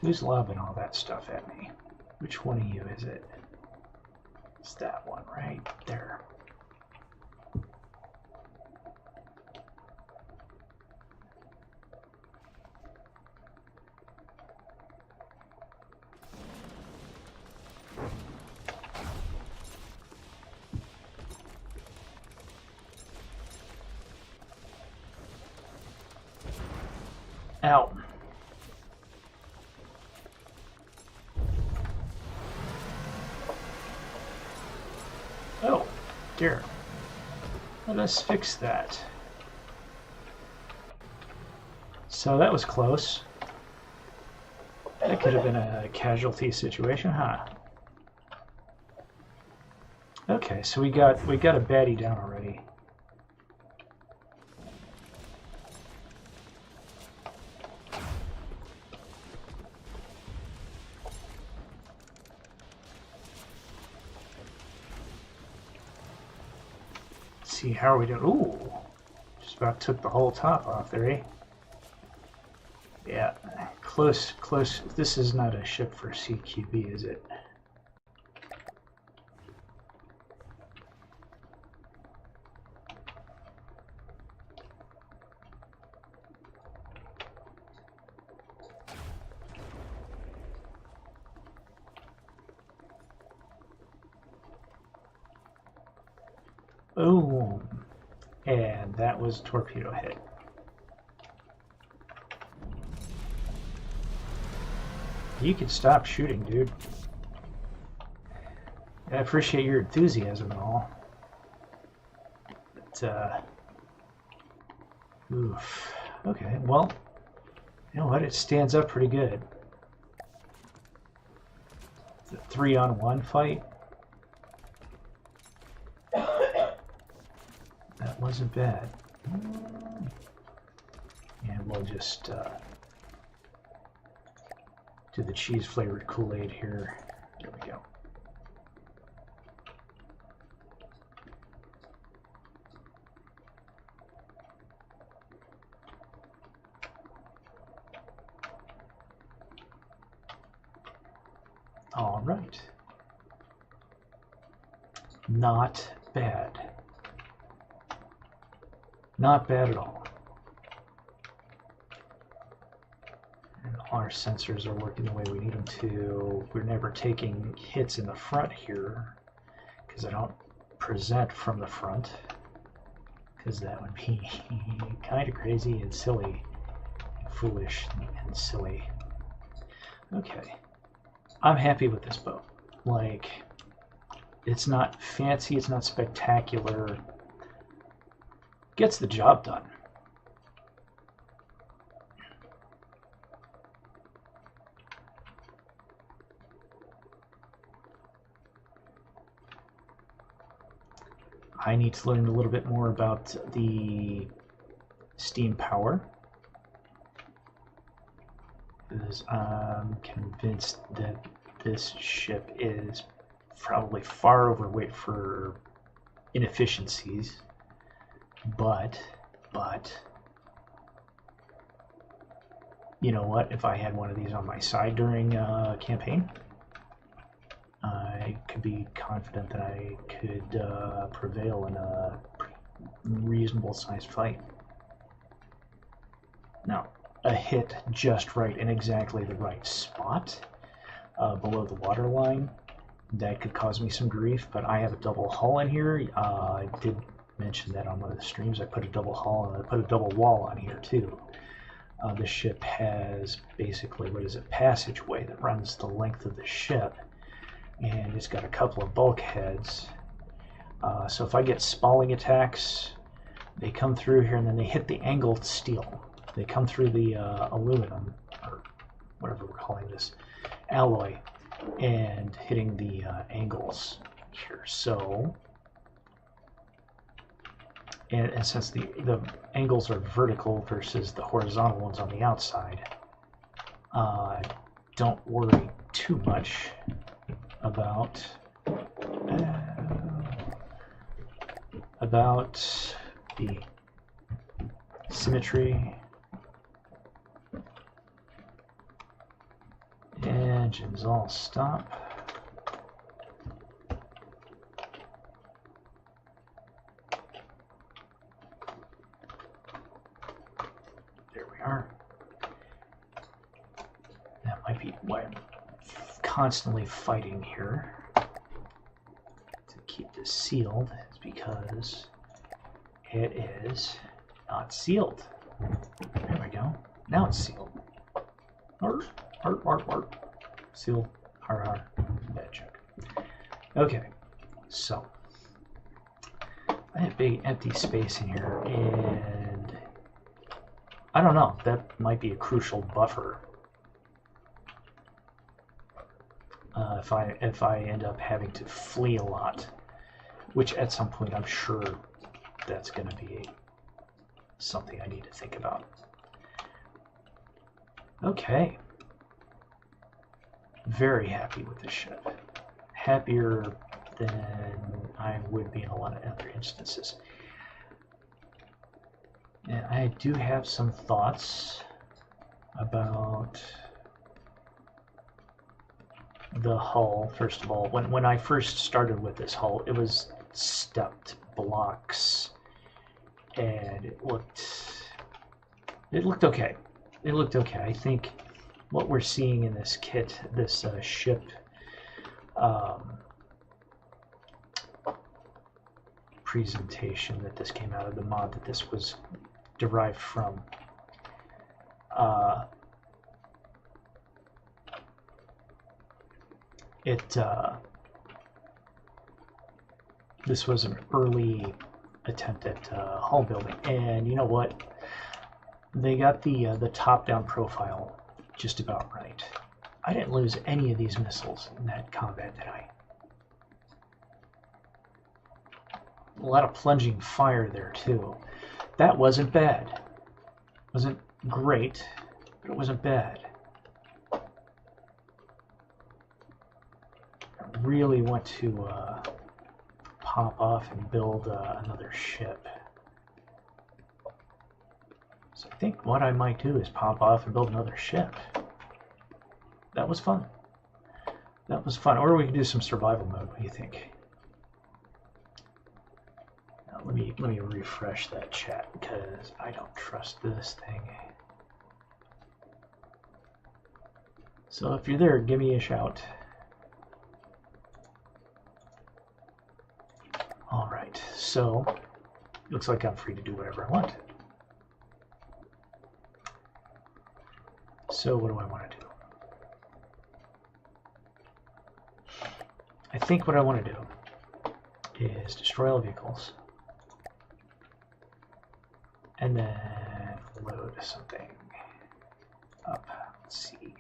Who's lobbing all that stuff at me? Which one of you is it? It's that one right there. Out. Oh, dear. Let us fix that. So that was close. That could have been a casualty situation, huh? Okay, so we got a baddie down already. See, how are we doing? Ooh, just about took the whole top off there, eh? Yeah, close. This is not a ship for CQB, is it? Boom. And that was torpedo hit. You can stop shooting, dude. I appreciate your enthusiasm and all. But, oof. Okay, well, you know what? It stands up pretty good. The 3-on-1 fight. That wasn't bad. And we'll just do the cheese-flavored Kool-Aid here. There we go. All right. Not bad. Not bad at all. And our sensors are working the way we need them to. We're never taking hits in the front here because I don't present from the front, because that would be kind of crazy and silly and foolish and silly. Okay. I'm happy with this boat. Like, it's not fancy, it's not spectacular. Gets the job done. I need to learn a little bit more about the steam power, because I'm convinced that this ship is probably far overweight for inefficiencies. But, you know what? If I had one of these on my side during a campaign, I could be confident that I could prevail in a reasonable sized fight. Now, a hit just right in exactly the right spot below the waterline, that could cause me some grief, but I have a double hull in here. I did mention that on one of the streams. I put a double hull and I put a double wall on here too. This ship has basically, what is it, passageway that runs the length of the ship, and it's got a couple of bulkheads. So if I get spalling attacks, they come through here and then they hit the angled steel. They come through the aluminum, or whatever we're calling this, alloy, and hitting the angles here. So, and since the angles are vertical versus the horizontal ones on the outside, don't worry too much about the symmetry. Engines all stop. There we are. That might be why I'm constantly fighting here to keep this sealed, is because it is not sealed. There we go. Now it's sealed. Arr, arr, arr, arr. Sealed. Har har. Bad joke. Okay, so I have big empty space in here, and I don't know. That might be a crucial buffer. If I end up having to flee a lot, which at some point I'm sure that's going to be something I need to think about. Okay. Very happy with this ship. Happier than I would be in a lot of other instances. And I do have some thoughts about the hull. First of all, when I first started with this hull, it was stepped blocks, and it looked okay. It looked okay. I think what we're seeing in this kit, this ship presentation, that this came out of the mod that this was derived from, this was an early attempt at hull building, and you know what? They got the top-down profile just about right. I didn't lose any of these missiles in that combat, did I? A lot of plunging fire there too. That wasn't bad. Wasn't great, but it wasn't bad. I really want to pop off and build another ship. So I think what I might do is pop off and build another ship. That was fun. That was fun. Or we can do some survival mode. What do you think? Now, let me refresh that chat because I don't trust this thing. So if you're there, give me a shout. All right. So looks like I'm free to do whatever I want. So what do I want to do? I think what I want to do is destroy all vehicles and then load something up. Let's see.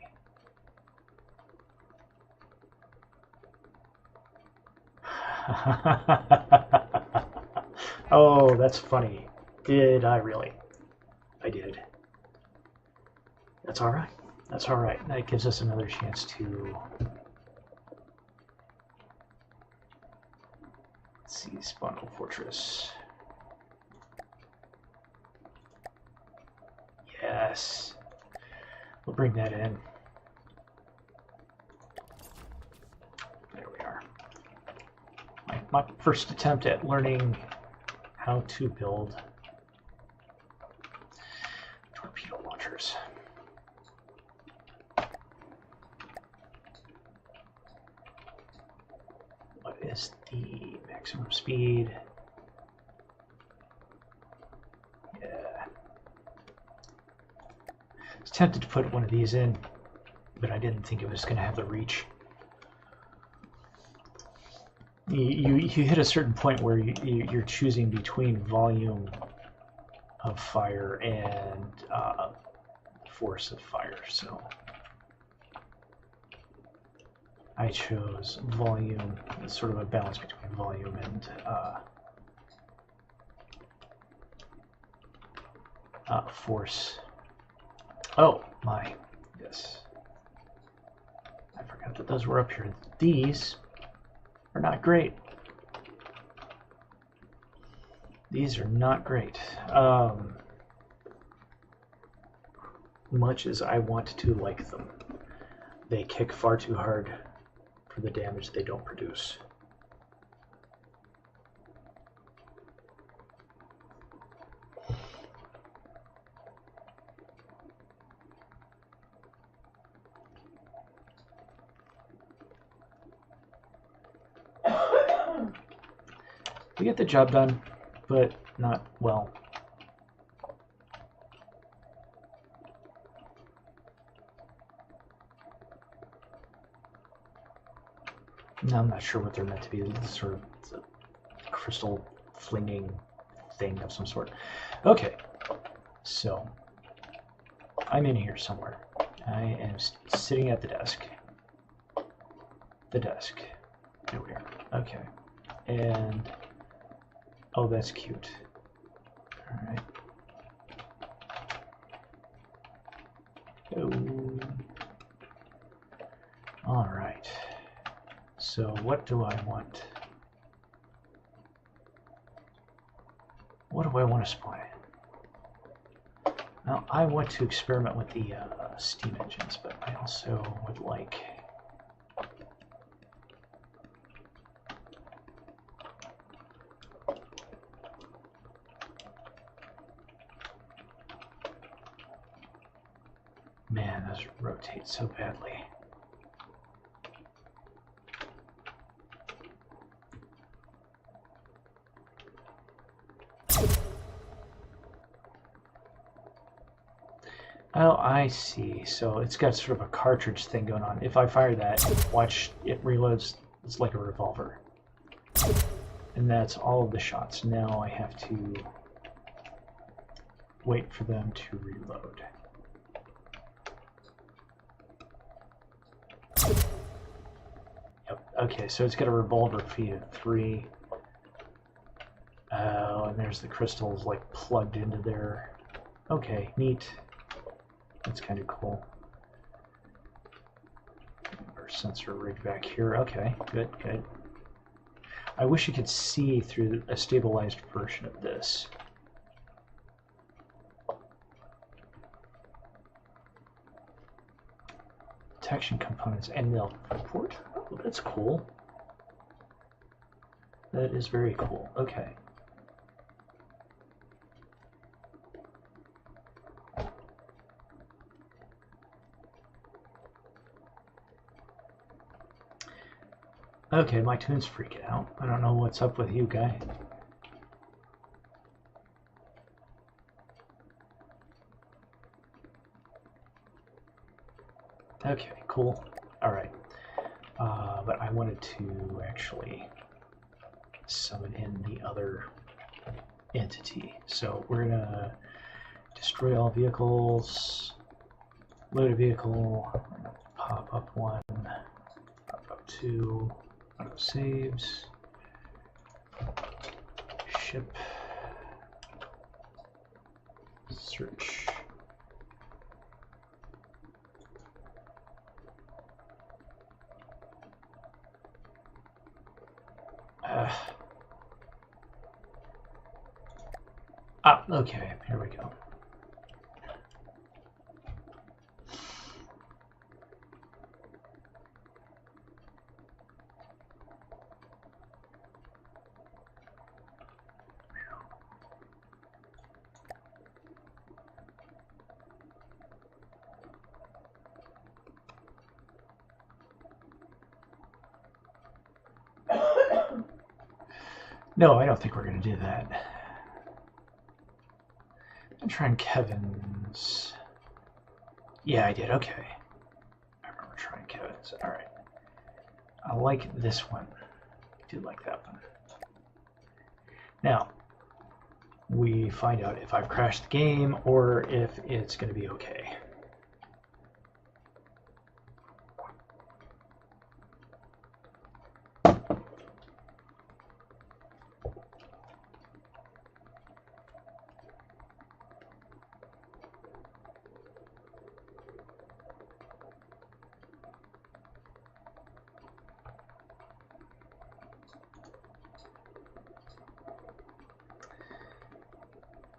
Oh, that's funny. Did I really? I did. That's all right. That's all right. That gives us another chance to... Let's see, Spondle Fortress. Yes. We'll bring that in. There we are. My first attempt at learning how to build torpedo launchers. What is the maximum speed? Yeah. I was tempted to put one of these in, but I didn't think it was going to have the reach. You hit a certain point where you're choosing between volume of fire and force of fire, so I chose volume. It's sort of a balance between volume and force. Oh my, yes. I forgot that those were up here. These are not great. These are not great. Much as I want to like them, they kick far too hard for the damage they don't produce. We get the job done, but not well. No, I'm not sure what they're meant to be. It's sort of a crystal flinging thing of some sort. Okay, so I'm in here somewhere. I am sitting at the desk. The desk. There we are. Okay. And oh, that's cute. All right. Oh. All right. So what do I want? What do I want to supply? Now, I want to experiment with the steam engines, but I also would like... Man, those rotate so badly. Oh, I see. So it's got sort of a cartridge thing going on. If I fire that, watch, it reloads. It's like a revolver. And that's all of the shots. Now I have to wait for them to reload. Yep. Okay, so it's got a revolver feed of 3. Oh, and there's the crystals like plugged into there. Okay, neat. That's kind of cool. Our sensor rig back here. Okay, good, good. I wish you could see through a stabilized version of this. Detection components and they'll report. Oh, that's cool. That is very cool. Okay. Okay, my tune's freaking out. I don't know what's up with you, guy. Okay, cool. All right. But I wanted to actually summon in the other entity. So we're gonna destroy all vehicles, load a vehicle, pop up 1, pop up 2, auto saves, ship, search. Okay, here we go. No, I don't think we're going to do that. I'm trying Kevin's. Yeah, I did. Okay. I remember trying Kevin's. All right. I like this one. I do like that one. Now, we find out if I've crashed the game or if it's going to be okay.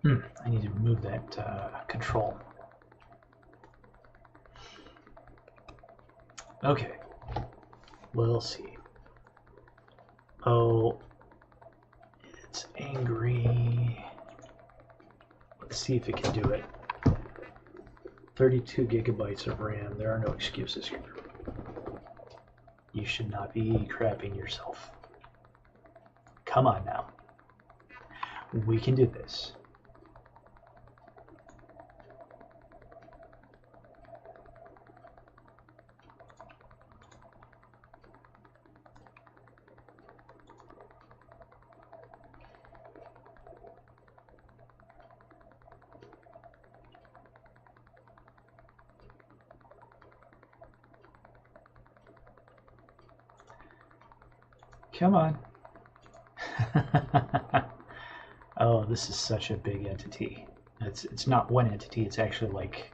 I need to move that control. Okay. We'll see. Oh, it's angry. Let's see if it can do it. 32 gigabytes of RAM. There are no excuses here. You should not be crapping yourself. Come on now. We can do this. Come on. Oh, this is such a big entity. It's not one entity, it's actually like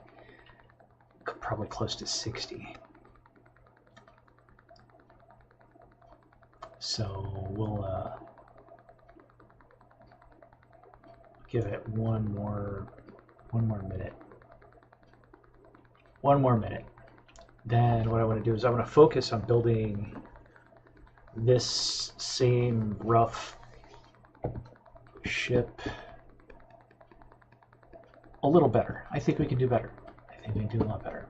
probably close to 60. So we'll give it one more minute. One more minute. Then what I want to do is I want to focus on building this same rough ship a little better. I think we can do better. I think we can do a lot better.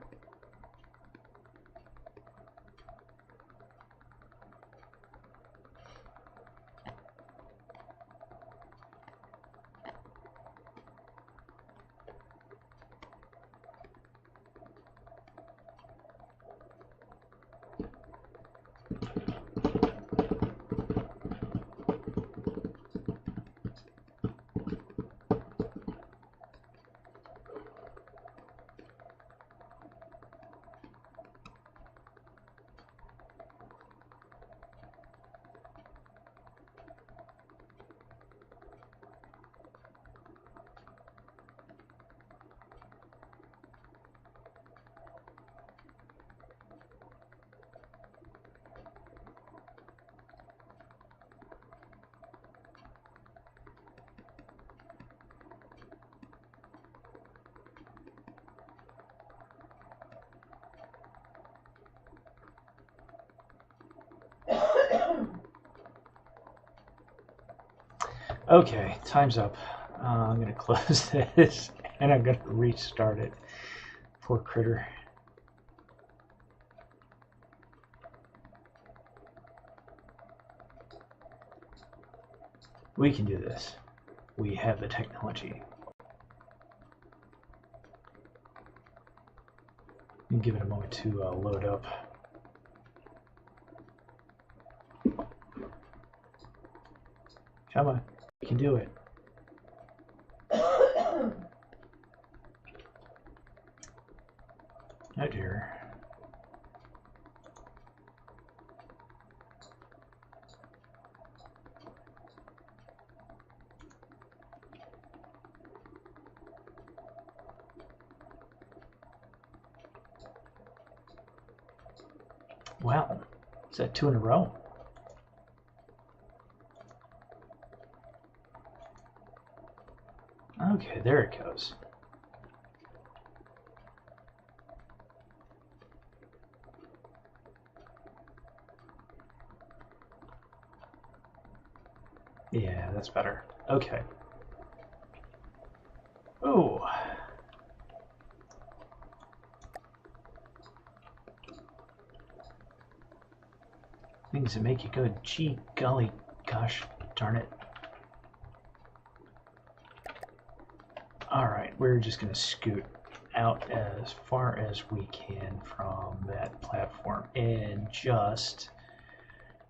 Okay, time's up. I'm going to close this and I'm going to restart it. Poor critter. We can do this. We have the technology. And give it a moment to load up. Come on. We can do it. Oh dear. Wow. Is that 2 in a row? Okay, there it goes. Yeah, that's better. Okay. Oh. Things that make you go, gee golly, gosh darn it. Alright, we're just going to scoot out as far as we can from that platform and just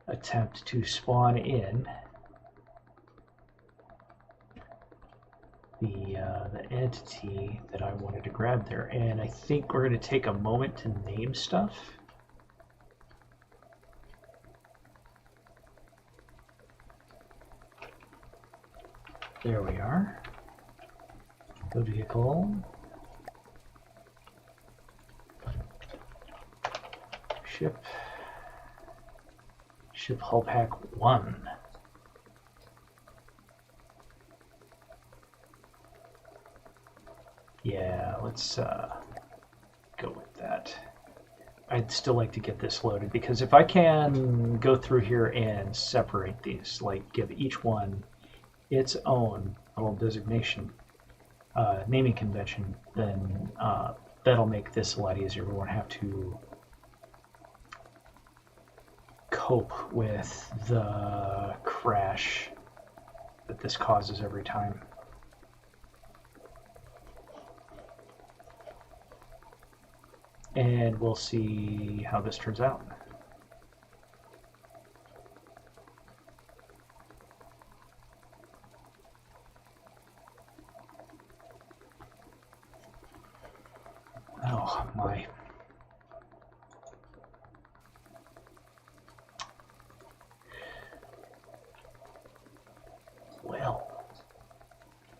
attempt to spawn in the entity that I wanted to grab there. And I think we're going to take a moment to name stuff. There we are. Go vehicle. Ship. Ship hull pack 1. let's go with that. I'd still like to get this loaded, because if I can go through here and separate these, like give each one its own little designation, naming convention, then that'll make this a lot easier. We won't have to cope with the crash that this causes every time. And we'll see how this turns out. Oh my. Well,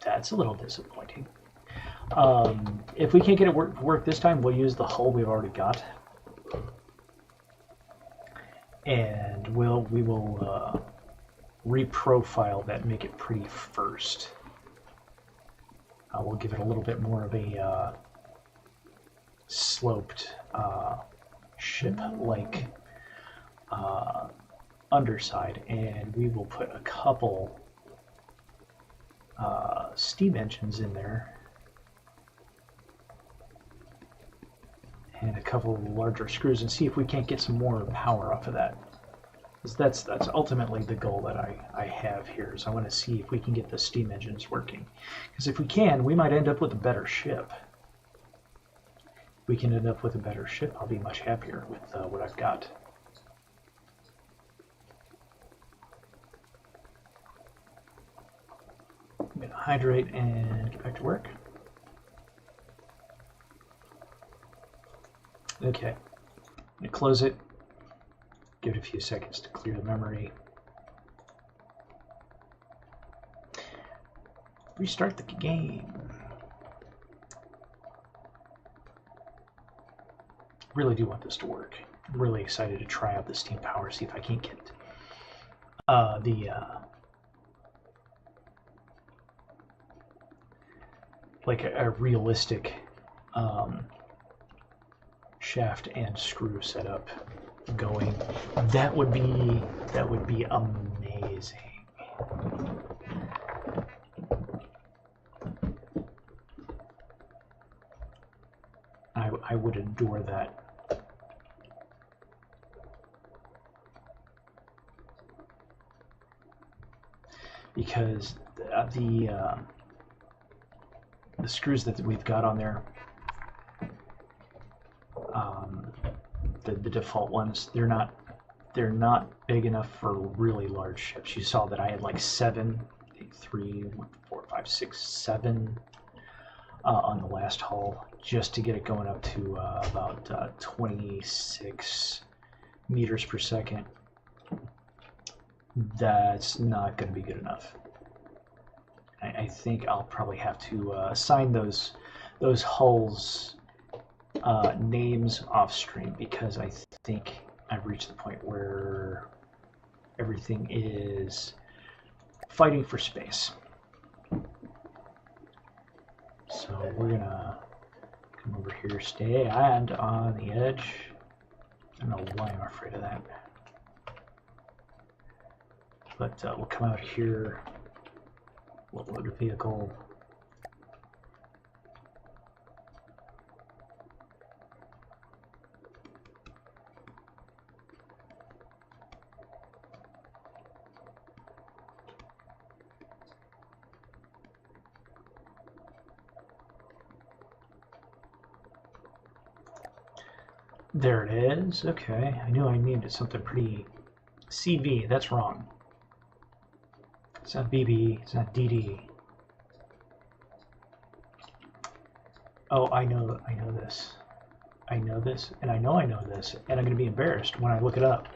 that's a little disappointing. If we can't get it work this time, we'll use the hull we've already got, and we will reprofile that, make it pretty first. We'll give it a little bit more of a sloped ship-like underside, and we will put a couple steam engines in there, and a couple of larger screws, and see if we can't get some more power off of that. Because that's ultimately the goal that I have here, is I want to see if we can get the steam engines working. Because if we can, we might end up with a better ship. If we can end up with a better ship, I'll be much happier with what I've got. I'm going to hydrate and get back to work. Okay, I'm going to close it, give it a few seconds to clear the memory. Restart the game. Really do want this to work. I'm really excited to try out the steam power, see if I can't get like a realistic shaft and screw setup going. That would be amazing. I would adore that. Because the screws that we've got on there, the default ones, they're not big enough for really large ships. You saw that I had like 7, 3, 4, 5, 6, 7 on the last hull, just to get it going up to about 26 meters per second. That's not going to be good enough. I think I'll probably have to assign those hulls names off stream, because I think I've reached the point where everything is fighting for space. So we're gonna come over here, stand on the edge. I don't know why I'm afraid of that. But we'll come out here, we'll load a vehicle. There it is. Okay, I knew I needed something pretty CV. That's wrong. It's not BB. It's not DD. Oh, I know this. I know this, and I know this, and I'm going to be embarrassed when I look it up.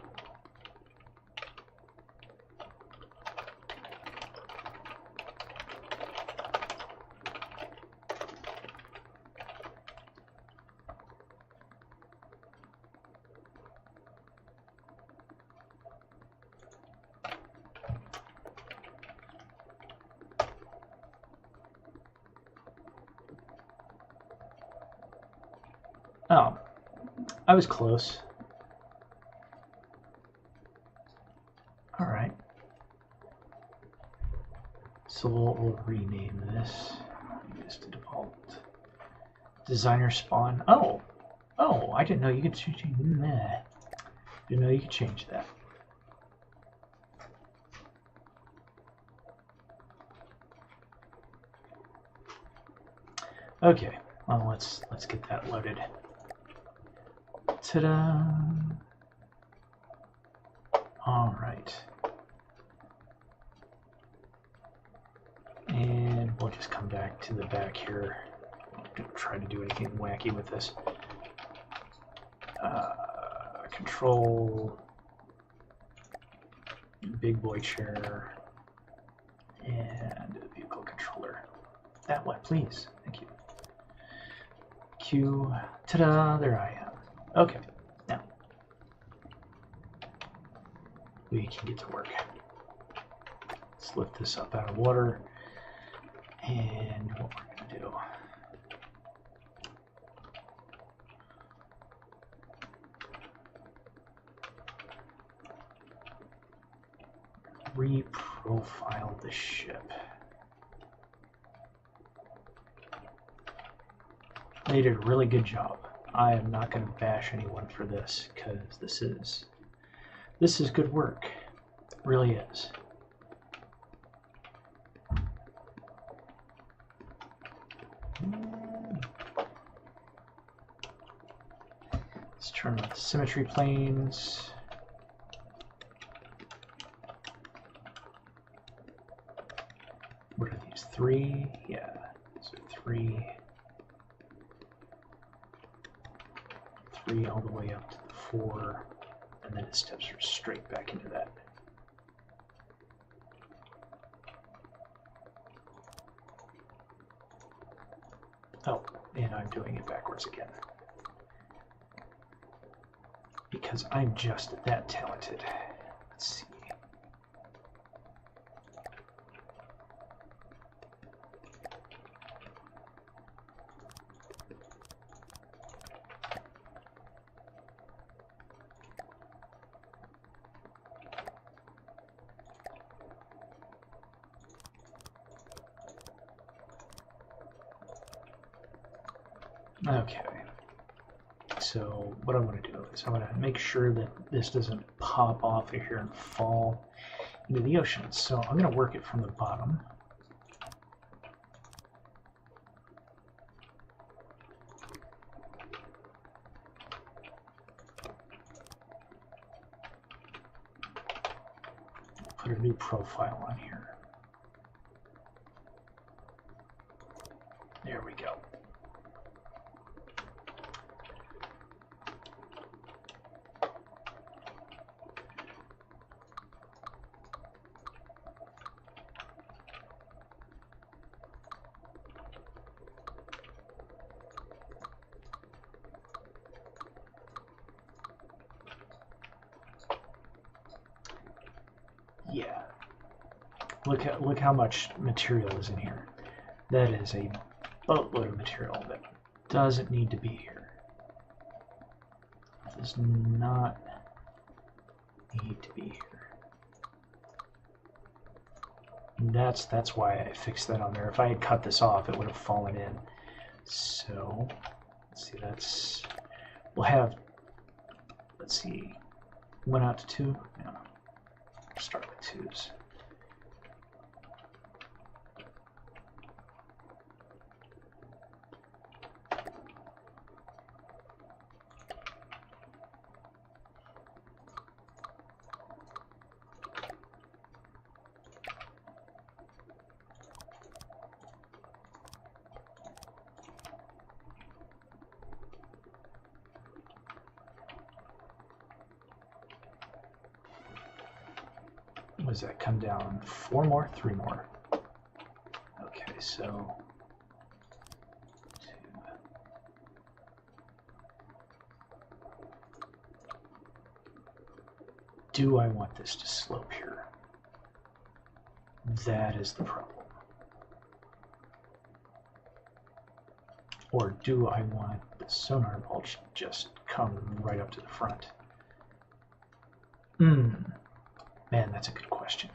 Oh, I was close. All right. So we'll rename this. Use the default designer spawn. Oh, I didn't know you could change. Nah, didn't know you could change that. Okay, well let's get that loaded. Ta-da! All right, and we'll just come back to the back here. Don't try to do anything wacky with this. Control big boy chair and vehicle controller. That one, please. Thank you. Q. Ta-da! There I am. Okay, now we can get to work. Let's lift this up out of water, and what we're going to do. Reprofile the ship. They did a really good job. I am not going to bash anyone for this because this is good work. It really is. Let's turn on the symmetry planes. What are these? 3? Yeah. So 3 all the way up to the 4, and then it steps straight back into that. Oh, and I'm doing it backwards again. Because I'm just that talented. Let's see. Okay, so what I'm going to do is I'm going to make sure that this doesn't pop off of here and fall into the ocean. So I'm going to work it from the bottom. Put a new profile on here. There we go. Yeah. Look how much material is in here. That is a boatload of material that doesn't need to be here. Does not need to be here. And that's why I fixed that on there. If I had cut this off, it would have fallen in. So let's see, we'll have, let's see, 1 out to 2. No. Start with 2s. Does that come down? 4 more? 3 more? Okay, so 2. Do I want this to slope here? That is the problem. Or do I want the sonar bulge just come right up to the front? Man, that's a good question.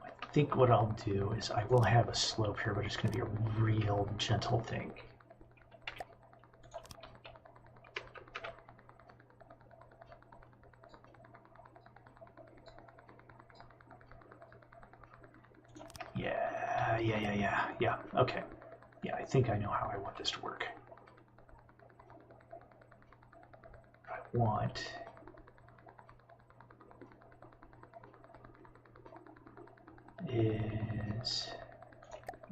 I think what I'll do is I will have a slope here, but it's going to be a real gentle thing. Yeah, okay. Yeah, I think I know how I want this to work. What I want is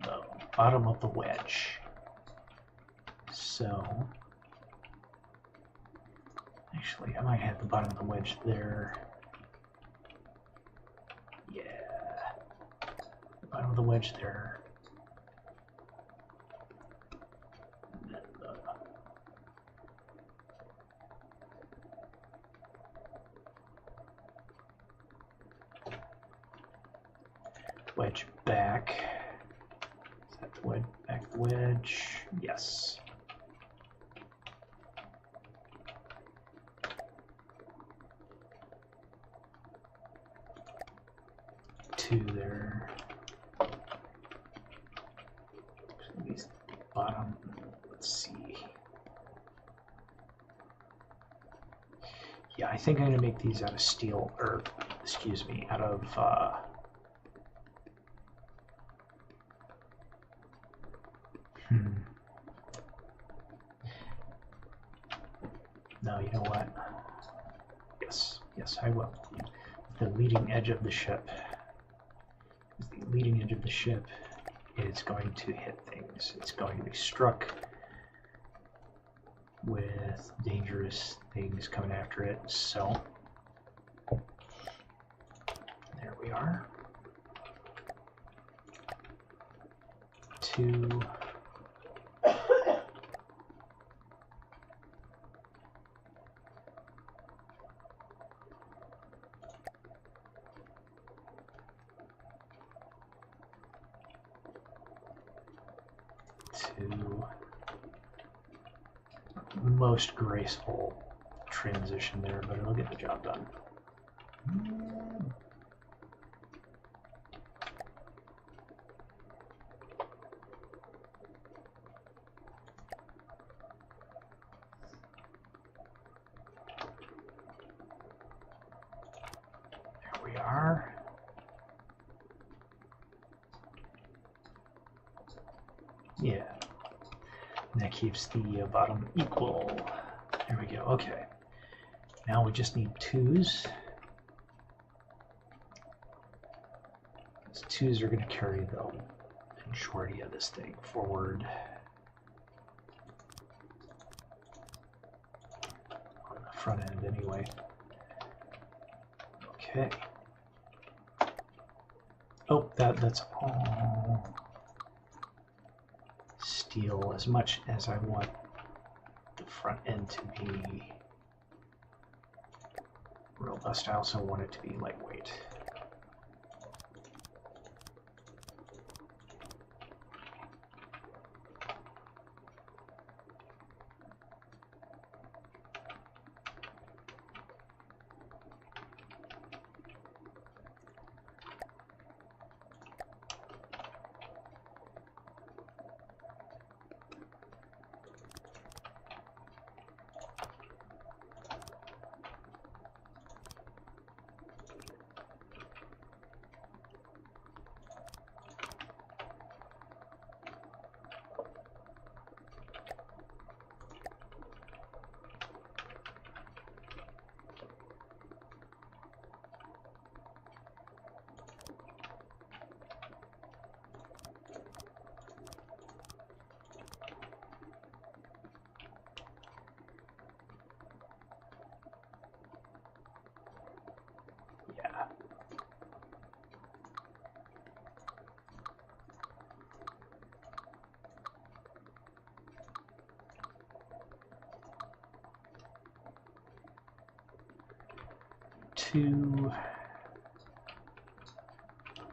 the bottom of the wedge. So, actually, I might have the bottom of the wedge there. Yeah, the bottom of the wedge there. Wedge back. Is that the wedge? Back the wedge? Yes. Two there. These bottom. Let's see. Yeah, I think I'm going to make these out of steel, or excuse me, out of No, you know what? Yes, I will. The leading edge of the ship. The leading edge of the ship is going to hit things. It's going to be struck with dangerous things coming after it. So, there we are. 2. Most graceful transition there, but it'll get the job done. There we are. Yeah. And that keeps the bottom equal. There we go. Okay. Now we just need 2s. These 2s are going to carry the majority of this thing forward. On the front end, anyway. Okay. Oh, that's all steel, as much as I want the front end to be robust. I also want it to be lightweight.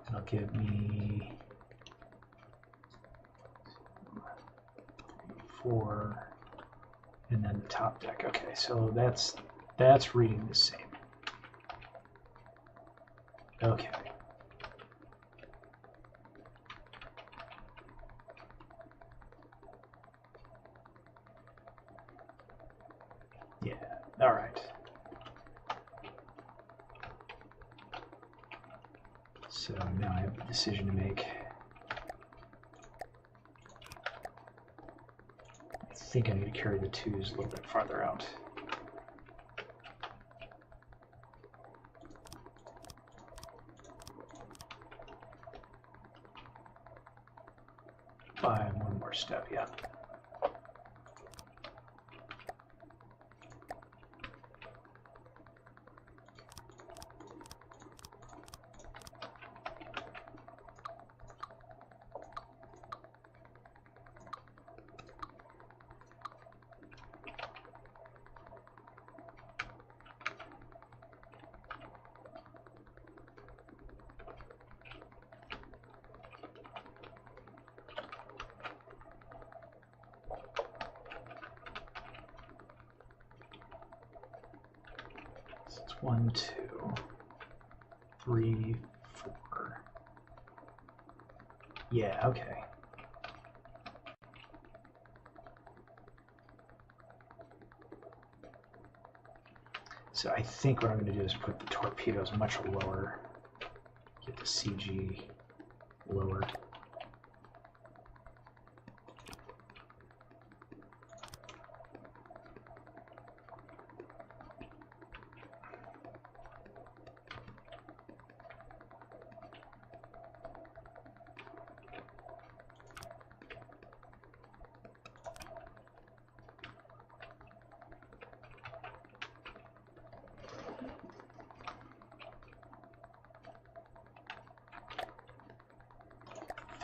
It'll give me 4, and then the top deck. Okay, so that's reading the same. Okay. Yeah, all right. So now I have a decision to make. I think I need to carry the 2s a little bit farther out. By one more step, yeah. So it's 1, 2, 3, 4. Yeah, okay. So I think what I'm going to do is put the torpedoes much lower, get the CG lower.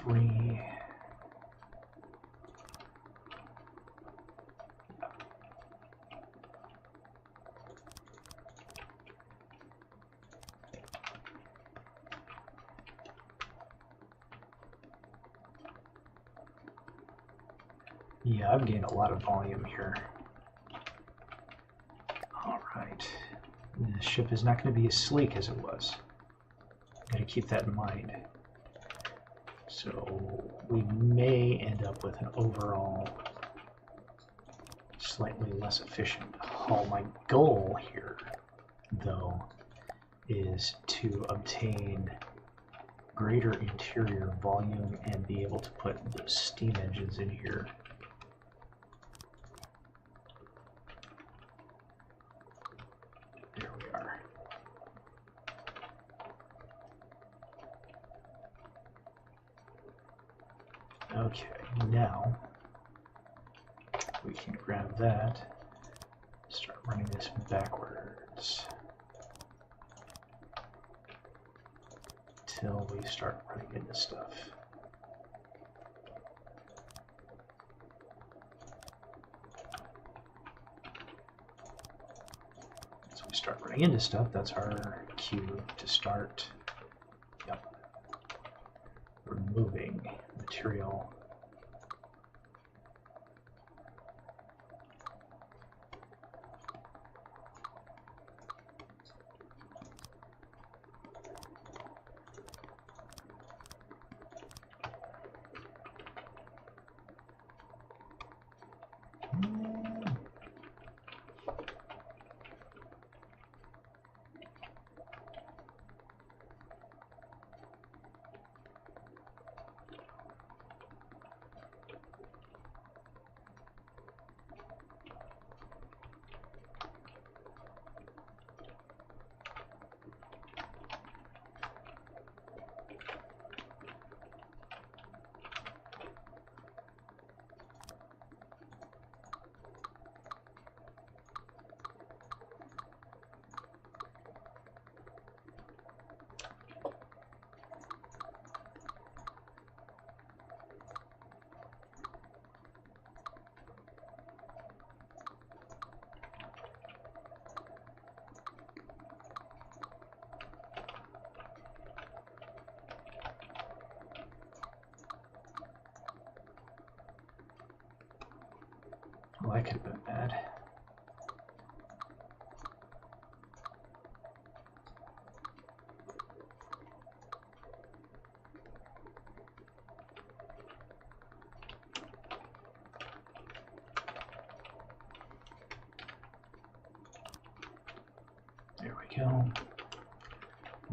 Three. Yeah, I've gained a lot of volume here. All right. The ship is not going to be as sleek as it was. Got to keep that in mind. So we may end up with an overall slightly less efficient hull. My goal here, though, is to obtain greater interior volume and be able to put the steam engines in here. There we are. Okay, now we can grab that, start running this backwards till we start running into stuff. As we start running into stuff, that's our cue to start removing material. that could have been bad. There we go.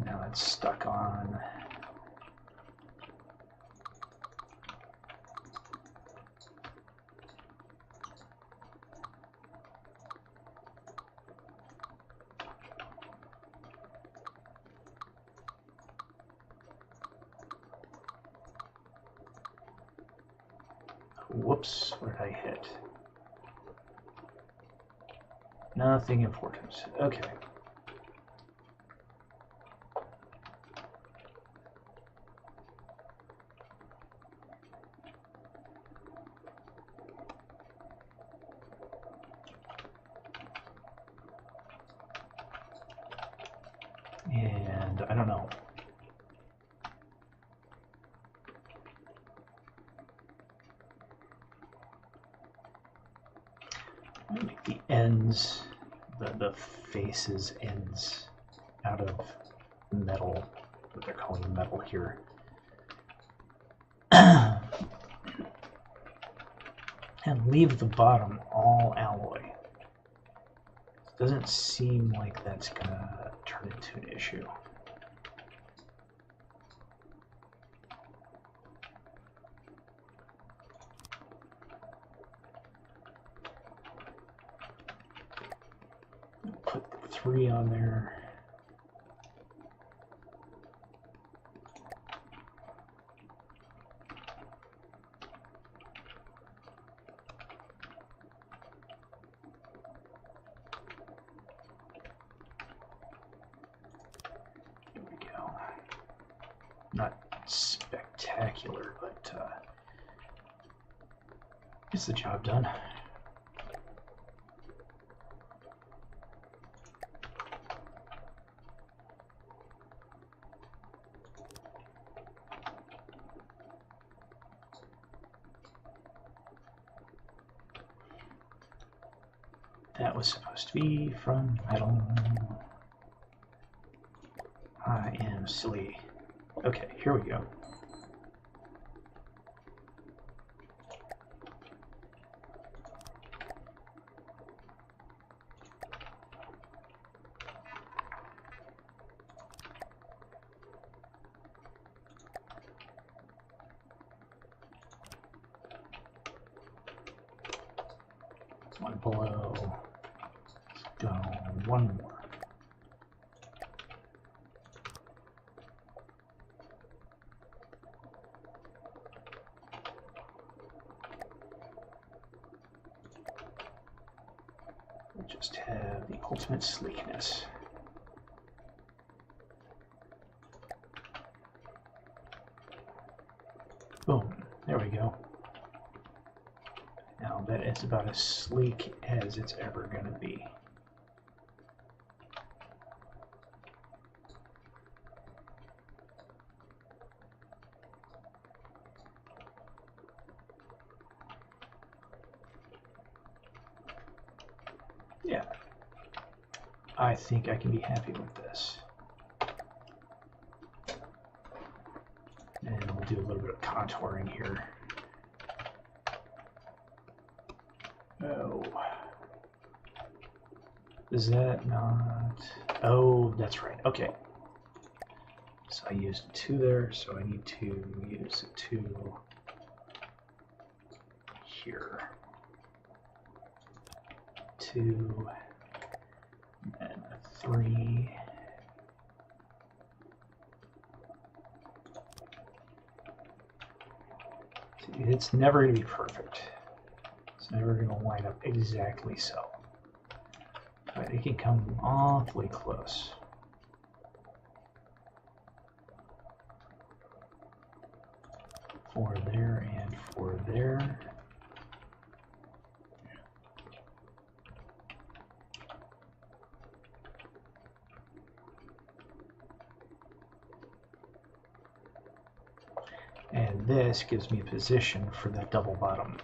Now it's stuck on. Whoops, what did I hit? Nothing important. Okay. And I don't know. I make the ends, the faces ends out of metal, what they're calling metal here. And leave the bottom all alloy. Doesn't seem like that's gonna turn into an issue. Put 3 on there. Not spectacular, but gets the job done. That was supposed to be from metal. I am silly. Okay, here we go. One below. Let's go one more. Just have the ultimate sleekness. Boom, there we go. Now that it's about as sleek as it's ever going to be. Yeah, I think I can be happy with this. And we'll do a little bit of contouring here. Oh, is that not? Oh, that's right. Okay. So I used 2 there, so I need to use a 2 here. 2 and a 3. It's never going to be perfect. It's never going to line up exactly so. But it can come awfully close. For there and for there. And this gives me a position for that double bottom.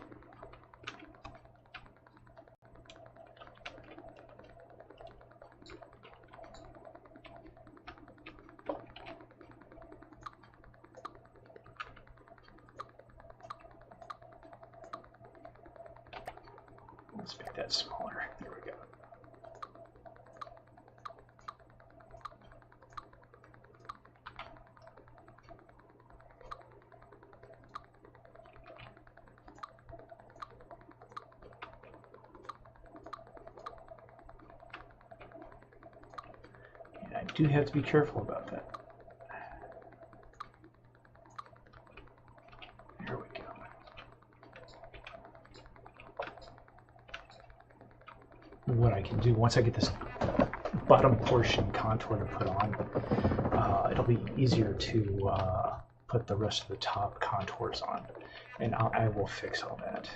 Let's make that smaller. There we go. And I do have to be careful about that. There we go. What I can do once I get this bottom portion contour to put on, it'll be easier to put the rest of the top contours on, and I will fix all that.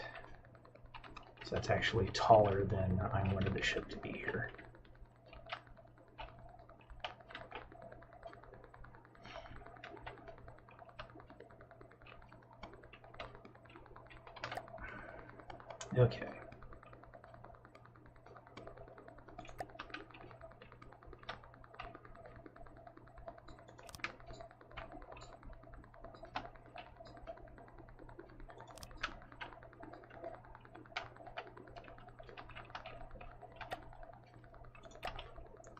So that's actually taller than I wanted the ship to be here. Okay.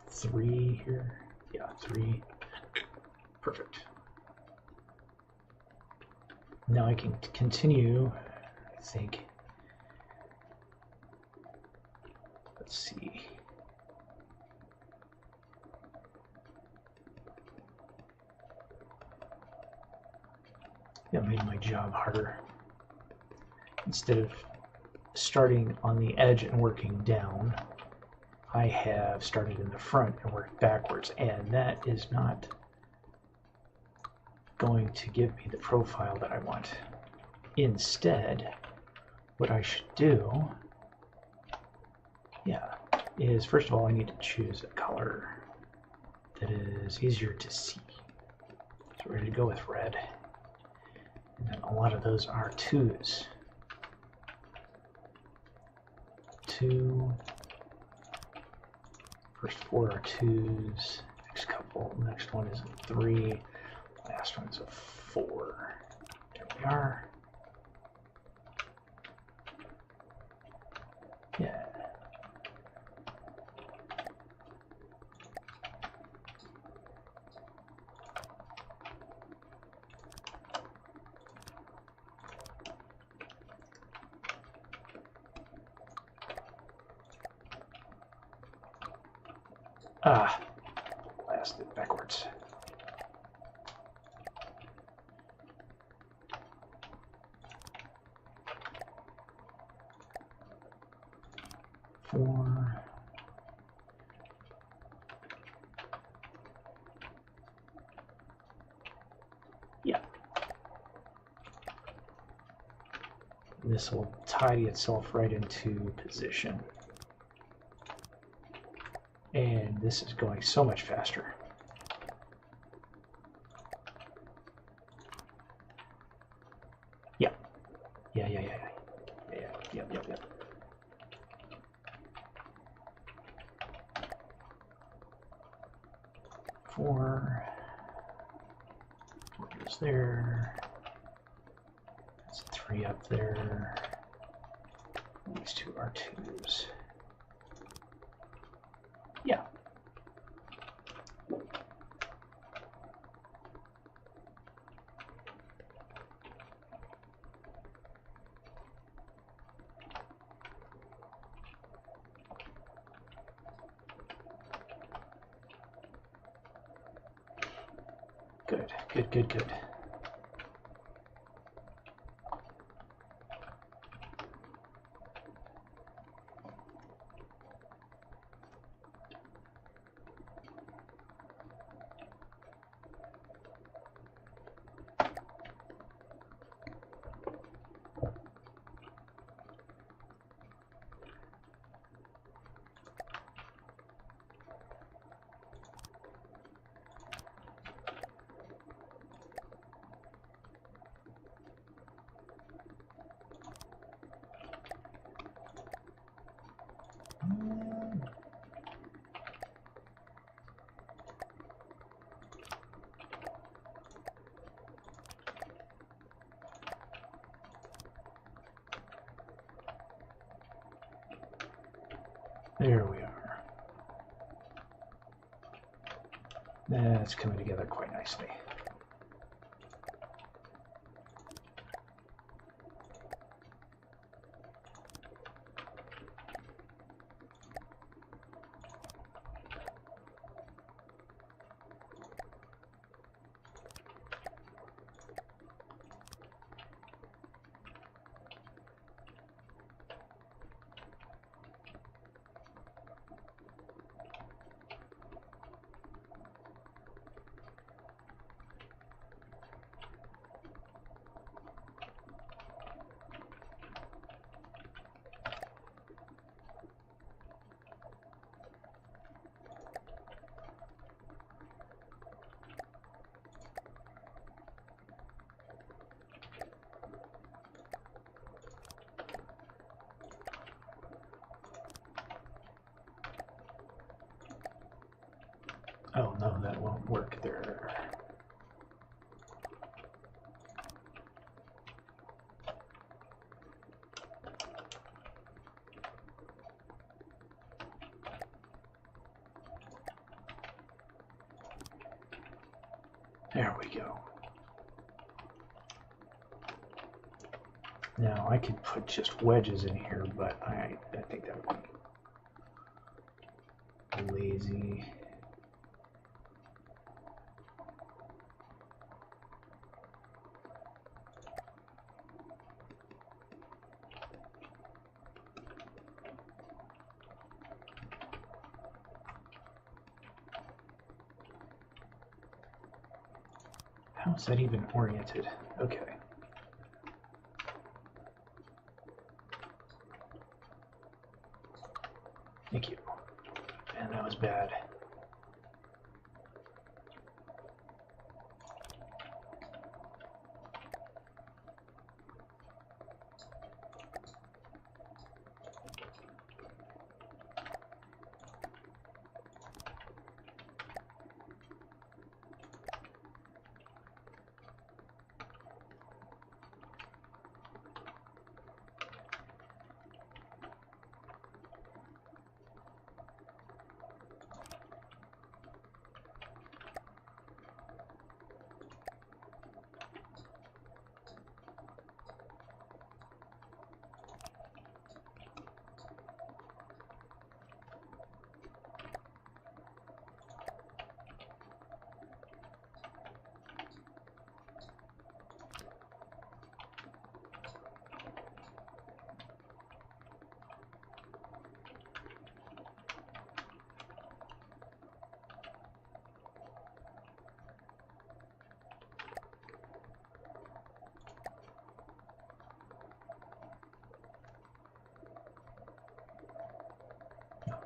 Three here. Yeah, 3. Perfect. Now I can continue, I think. Let's see. That made my job harder. Instead of starting on the edge and working down, I have started in the front and worked backwards, and that is not going to give me the profile that I want. Instead, what I should do, is first of all I need to choose a color that is easier to see. So we're going to go with red. And then a lot of those are 2s. 2. First 4 are 2s. Next one is a 3. Last one's a 4. There we are. Yeah. Blasted backwards. Four. Yeah. This will tidy itself right into position. And this is going so much faster. Yeah. Yep. 4. 4 goes there. That's 3 up there. These 2 are 2s. Yeah. Good. There we are. That's coming together quite nicely. Oh no, that won't work there. There we go. Now I could put just wedges in here, but I think that would be lazy. How is that even oriented? Okay. Thank you. And that was bad.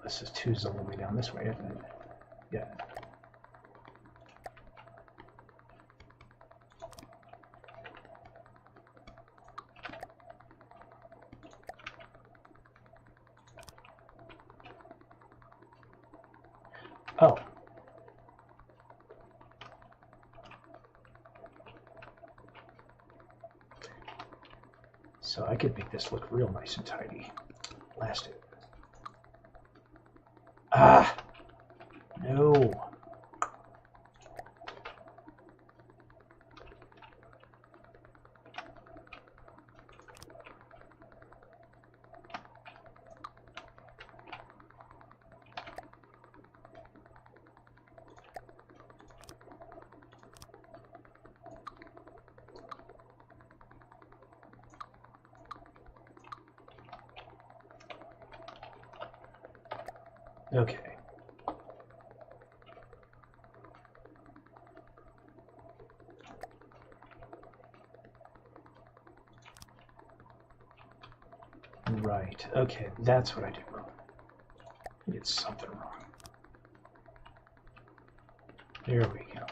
This is 2's all the way down this way, isn't it? Yeah. Oh. So I could make this look real nice and tidy. Blast it. Ah! No. Okay. Right. Okay, that's what I did wrong. I did something wrong. There we go.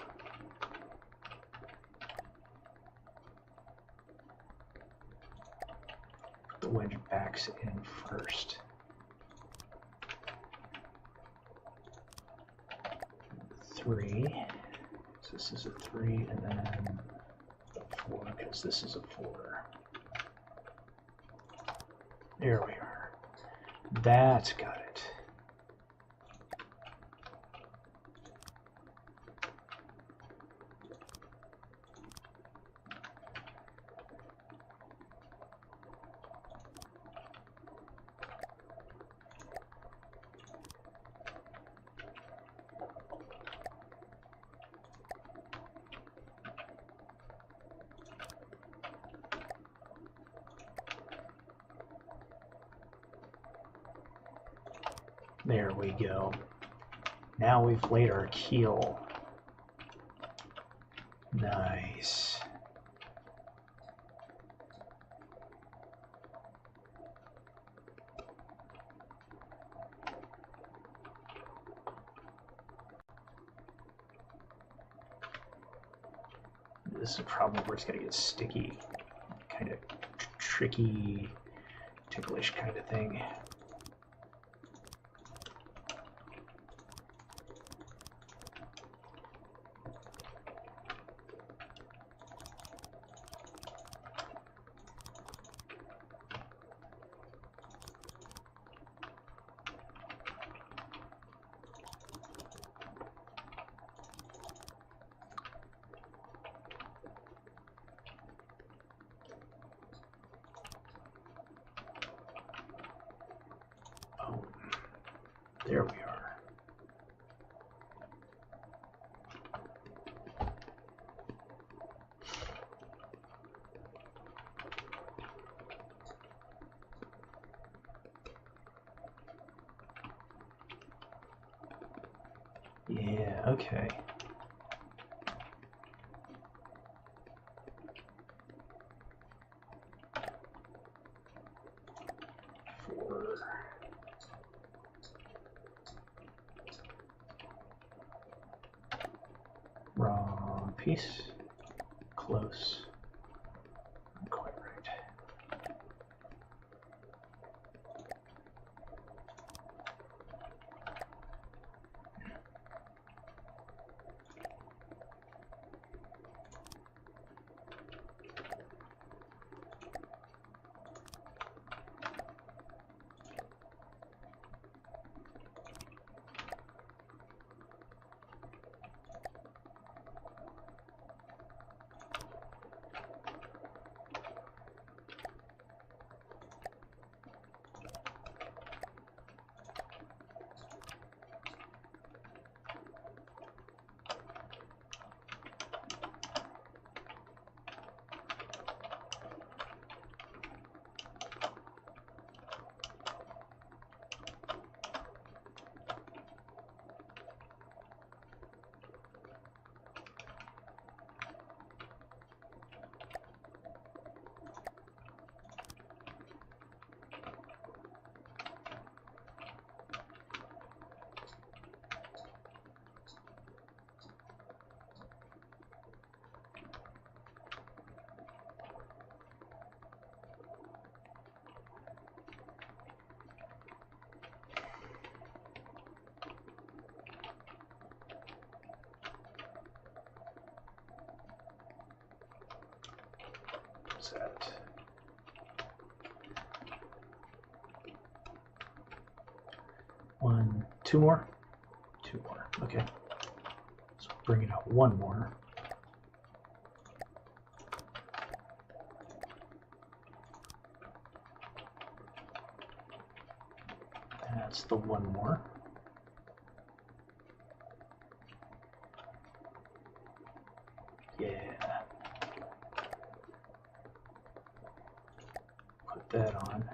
Put the wedge backs in first. 3. So this is a 3, and then a 4, because this is a 4. There we are. That's got it. There we go. Now we've laid our keel. Nice. This is a problem where it's going to get sticky, kind of tricky, ticklish kind of thing. There we are. Yeah, okay. Wrong piece. Close. Not quite right. Set. One, two more? Two more, okay. So bring it out one more. That's the one more. Yeah. Put that on.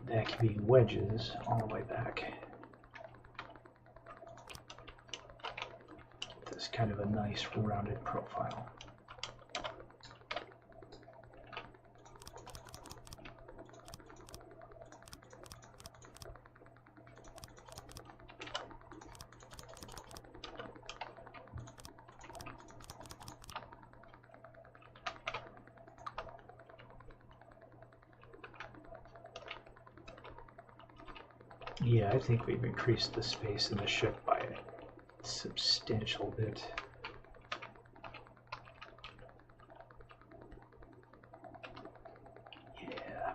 That can be wedges all the way back. Get this kind of a nice rounded profile. Yeah, I think we've increased the space in the ship by a substantial bit. Yeah.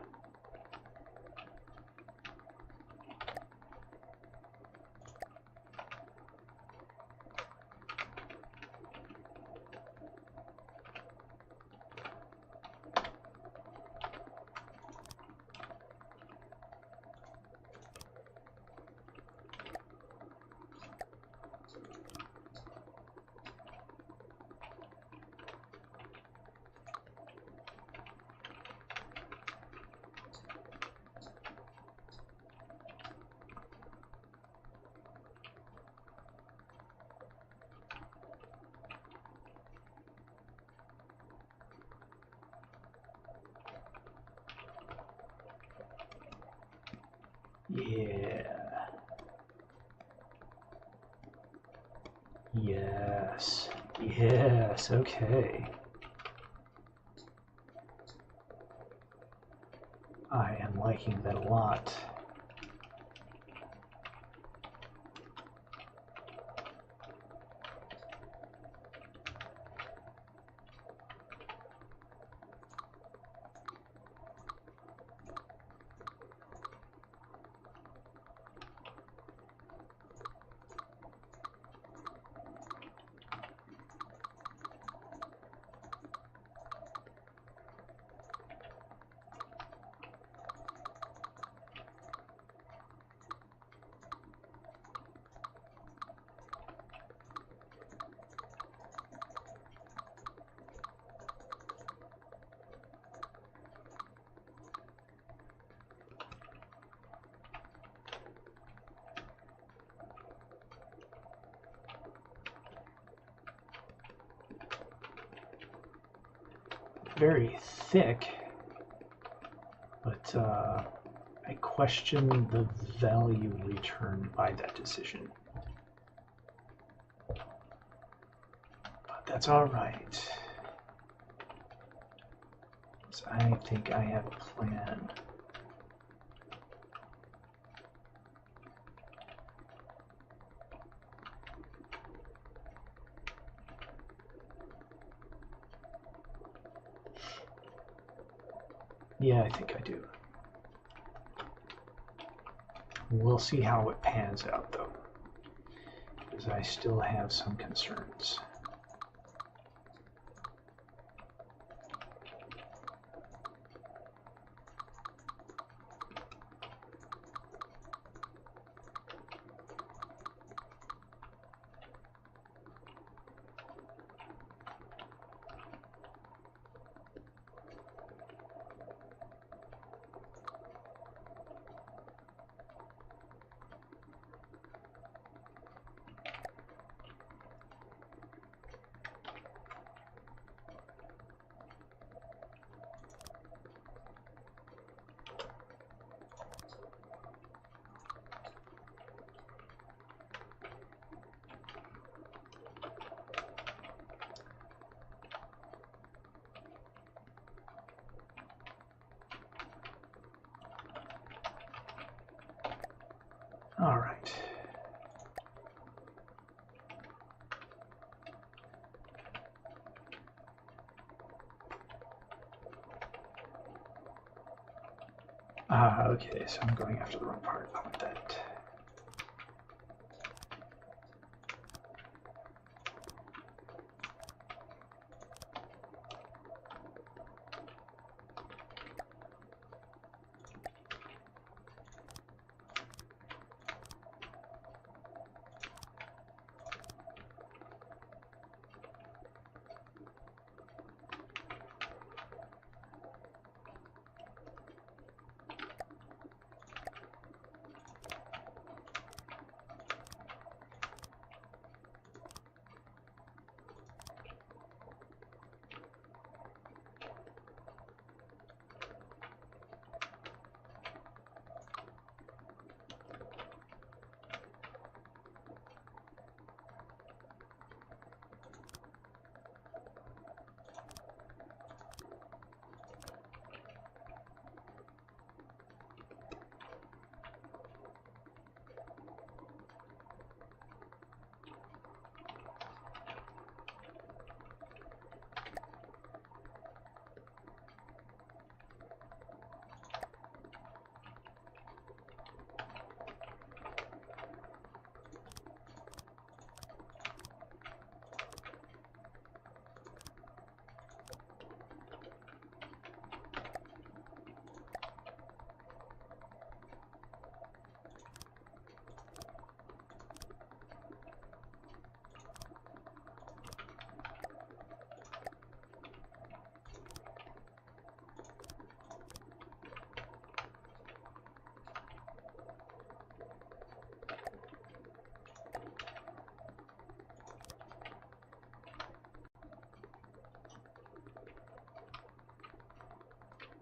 Yeah. Yes. Yes, okay. I am liking that a lot. Very thick, but I question the value returned by that decision. But that's all right. So I think I have a plan. Yeah, I think I do. We'll see how it pans out, though, because I still have some concerns. All right. Okay, so I'm going after the wrong part. I want that.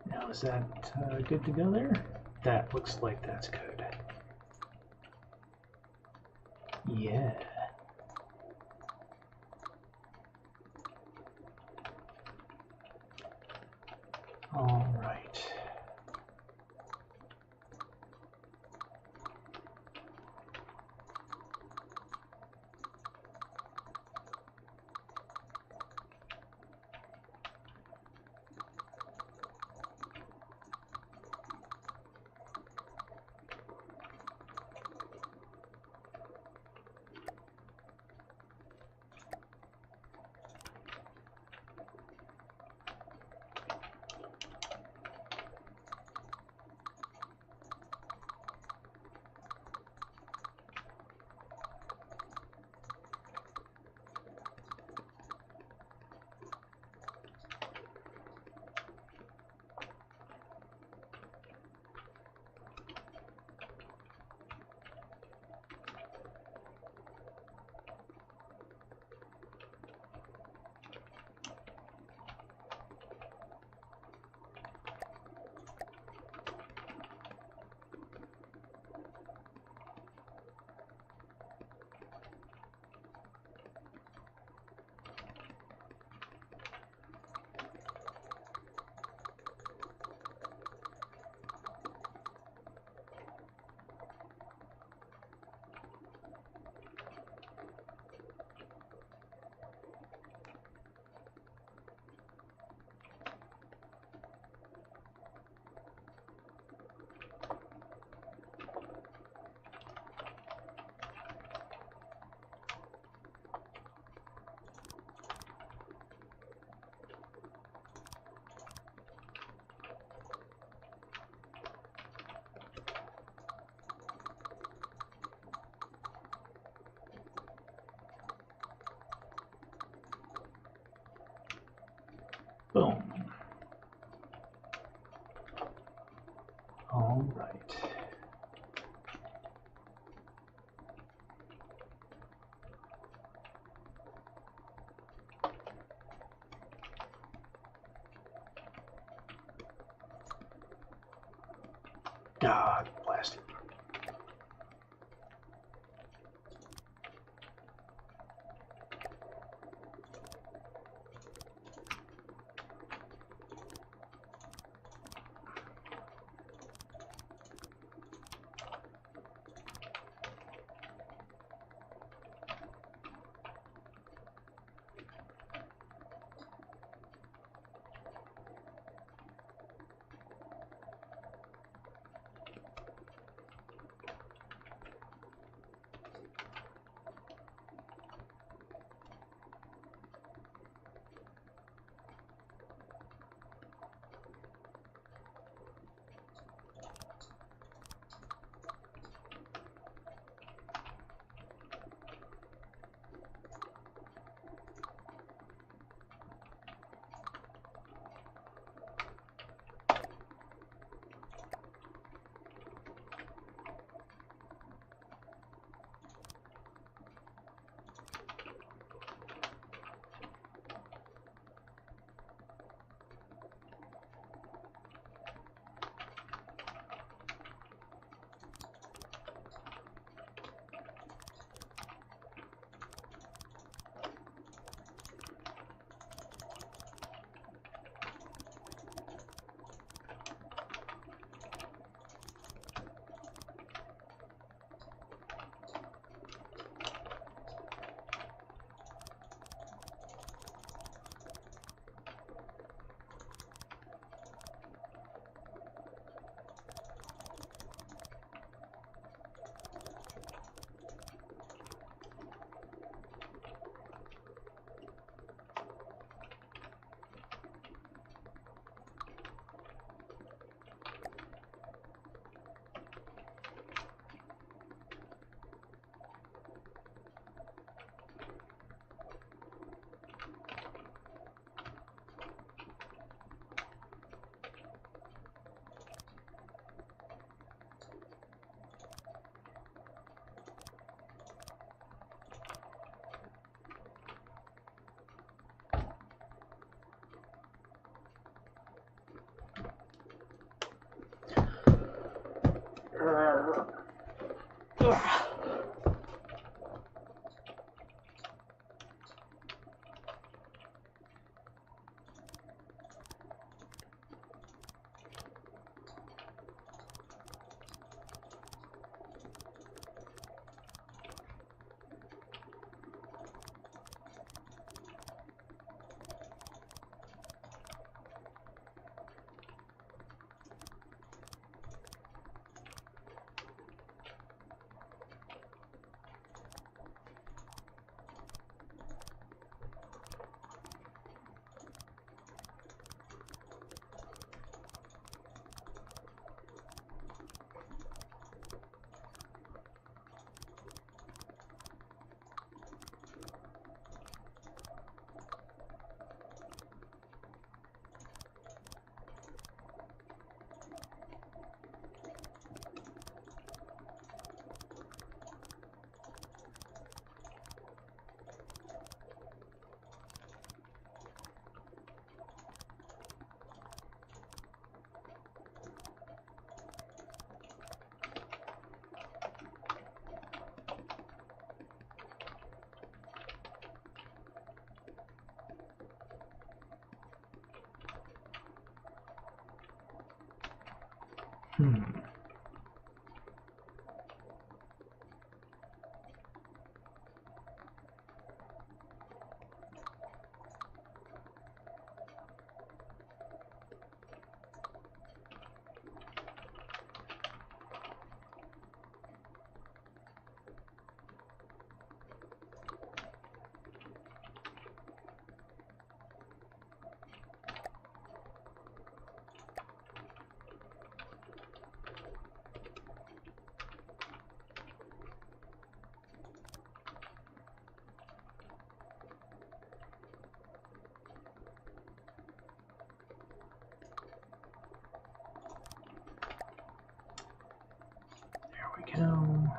Now, is that good to go there? That looks like that's good. Yeah. All right. Boom. All right. God blast it. There we go.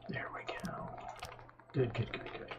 There we go. Good, good, good, good.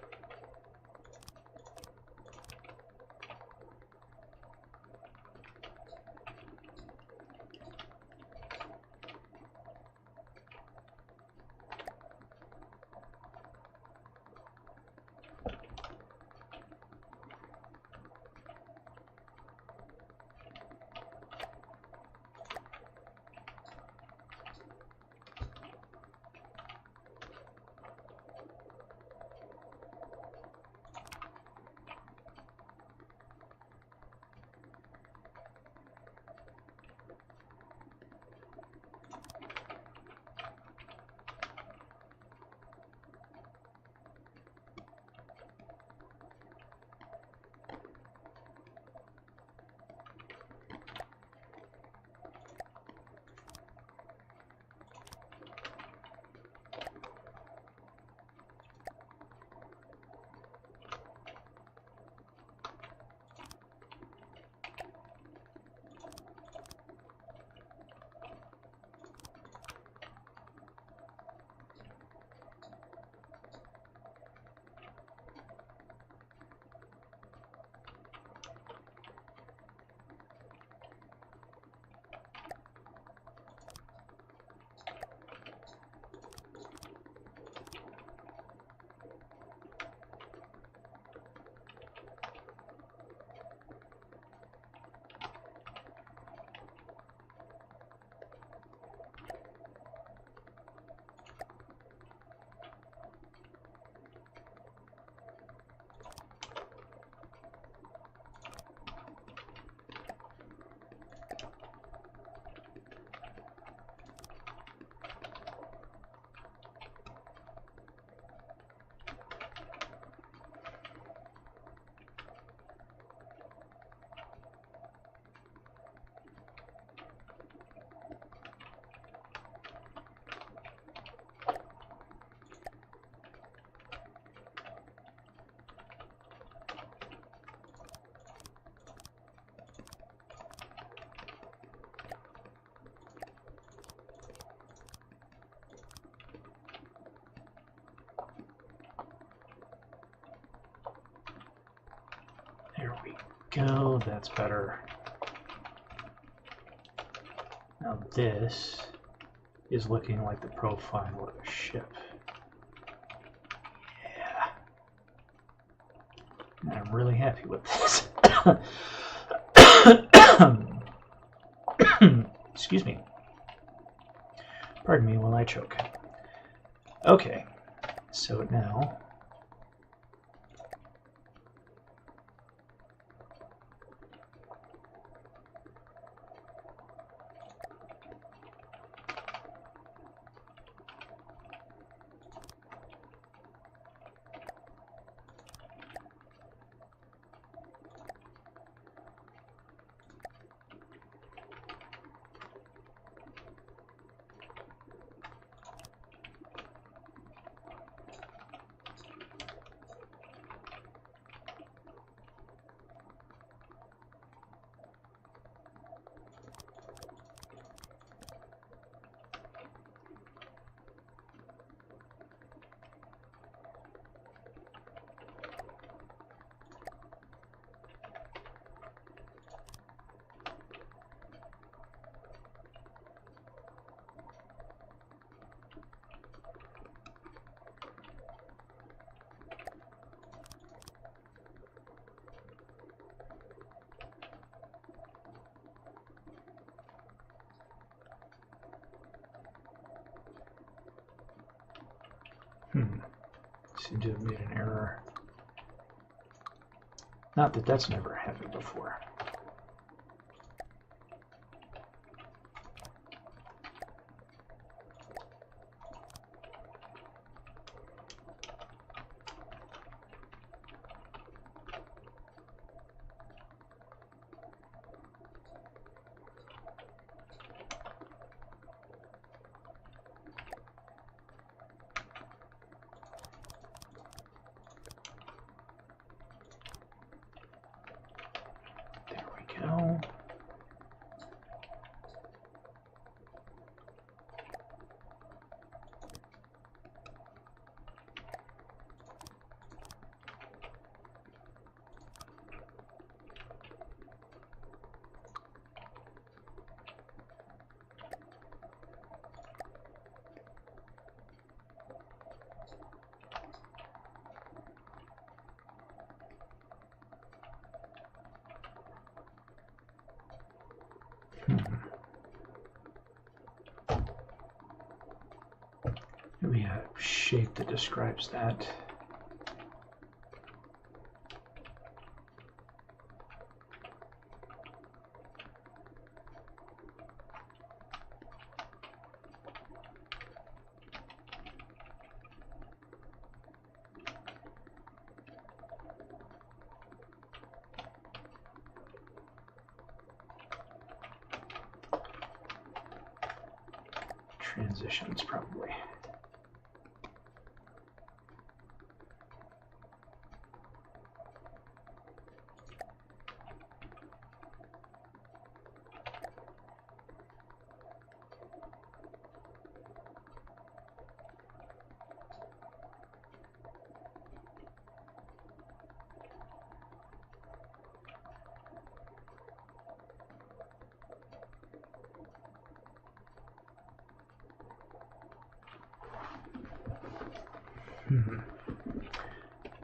go. That's better. Now this is looking like the profile of a ship. Yeah. I'm really happy with this. Excuse me. Pardon me while I choke. Okay, so now seem to have made an error. Not that that's never happened before. Go. Maybe a shape that describes that. Transitions, probably.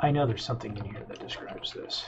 I know there's something in here that describes this.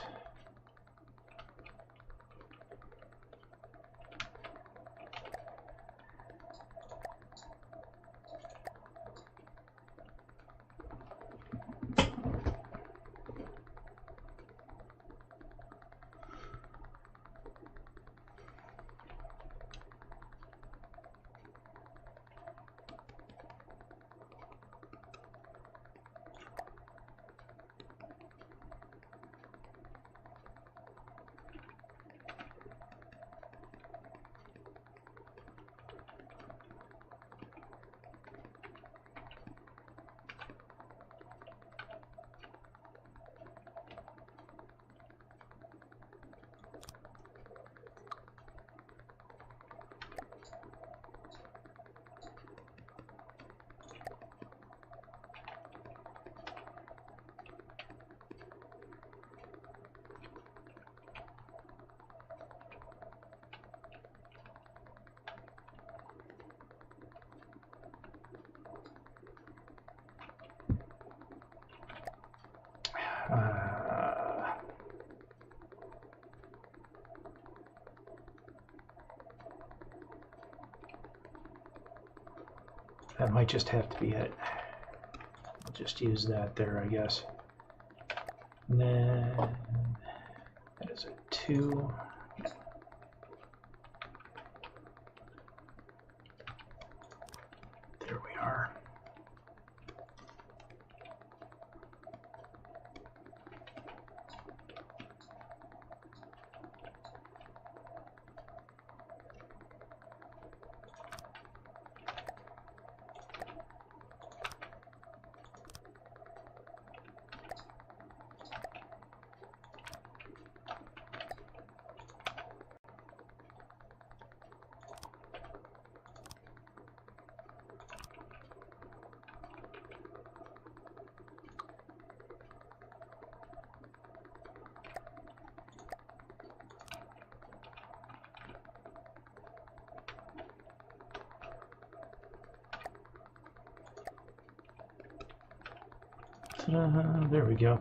That might just have to be it. I'll just use that there, I guess. And then that is a 2. There we are. There we go.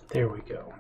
There we go.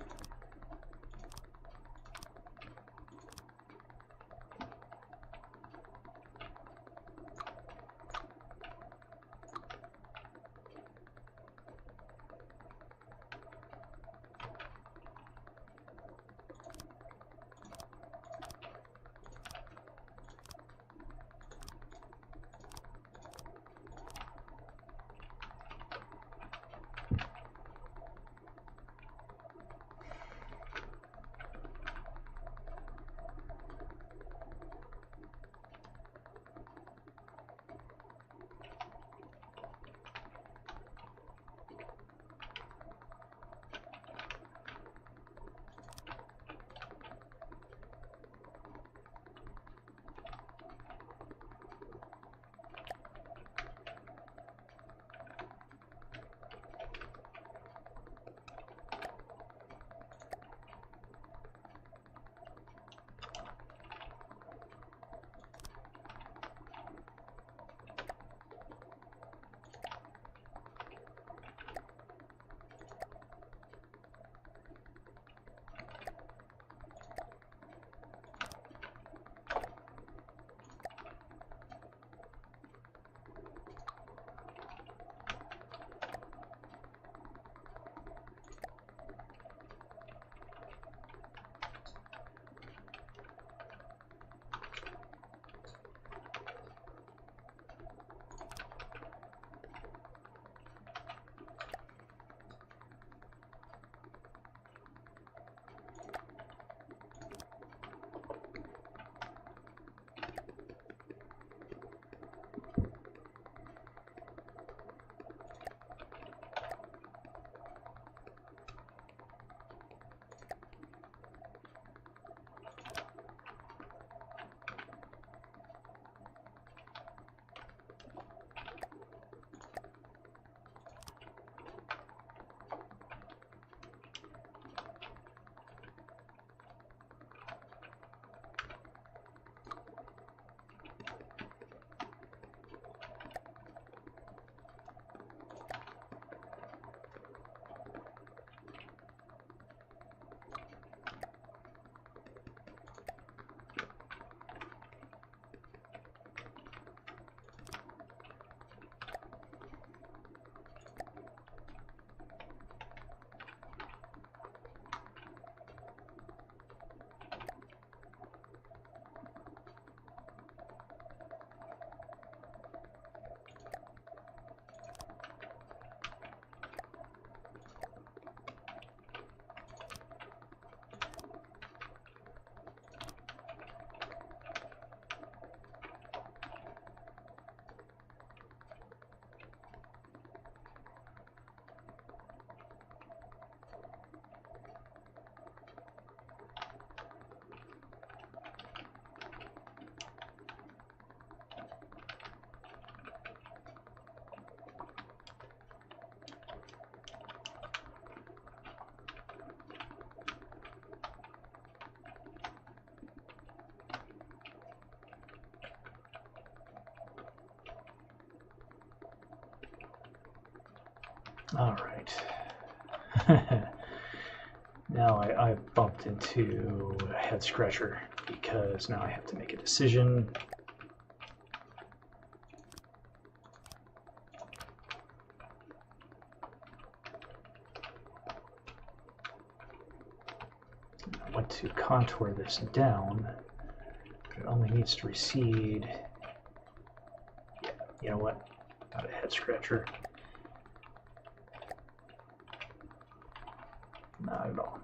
All right. Now I bumped into a head scratcher because now I have to make a decision. I want to contour this down, but it only needs to recede. Yeah, you know what? Not a head scratcher. Not at all.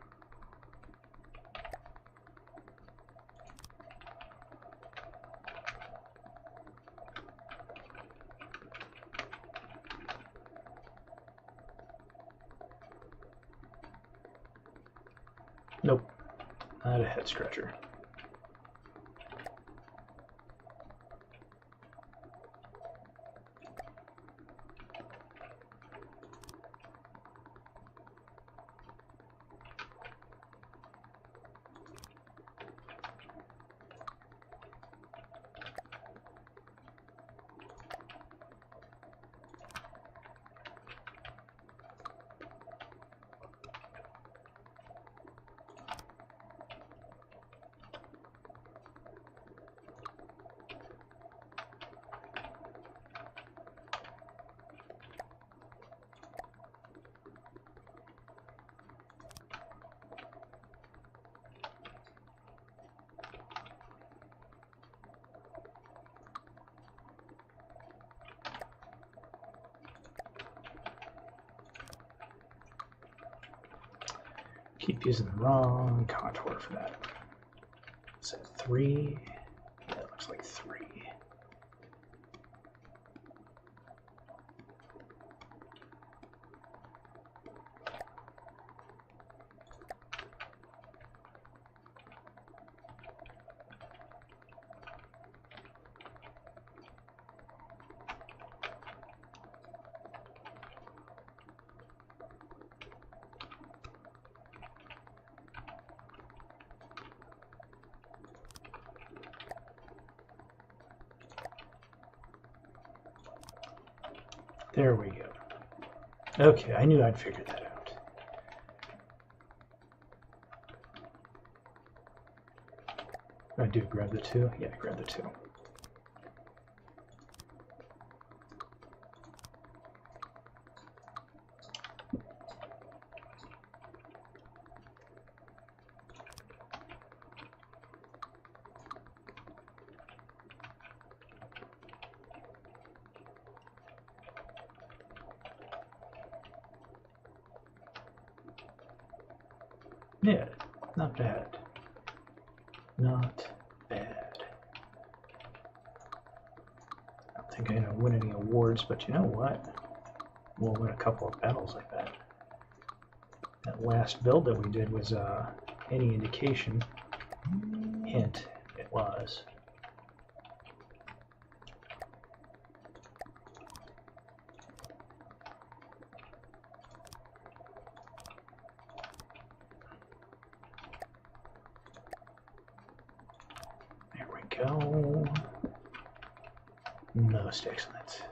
Nope, not a head scratcher. Keep using the wrong contour for that. Is that 3? Yeah, it looks like 3. There we go. Okay, I knew I'd figured that out. I do grab the 2? Yeah, grab the 2. Yeah, not bad. Not bad. I don't think I'm going to win any awards, but you know what? We'll win a couple of battles like that. That last build that we did was any indication. Hint, it was. Go. Most excellent.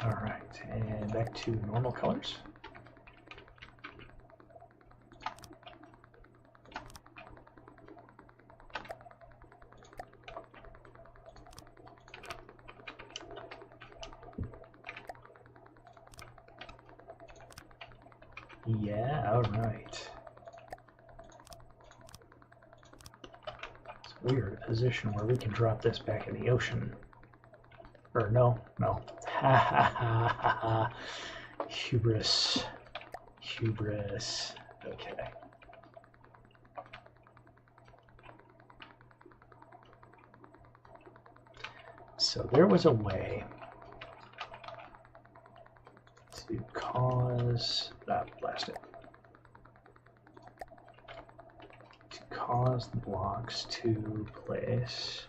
All right, and back to normal colors. Yeah, all right. So we are in a position where we can drop this back in the ocean. Or no. Ha ha ha ha ha. Hubris. Hubris. Okay. So there was a way to cause blast it. To cause the blocks to place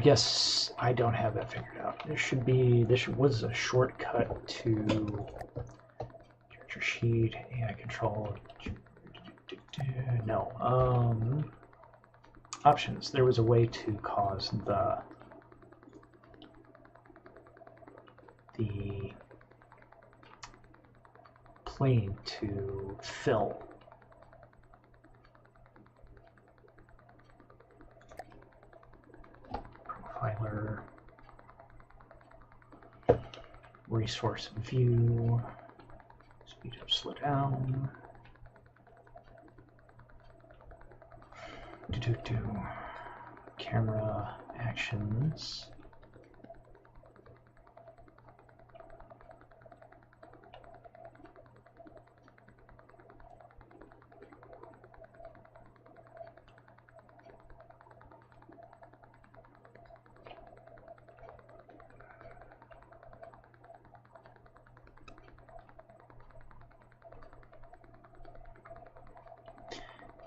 guess I don't have that figured out. There should be, was a shortcut to character sheet, AI control. No. Options. There was a way to cause the plane to fill. Profiler, resource view, speed up, slow down. Camera actions.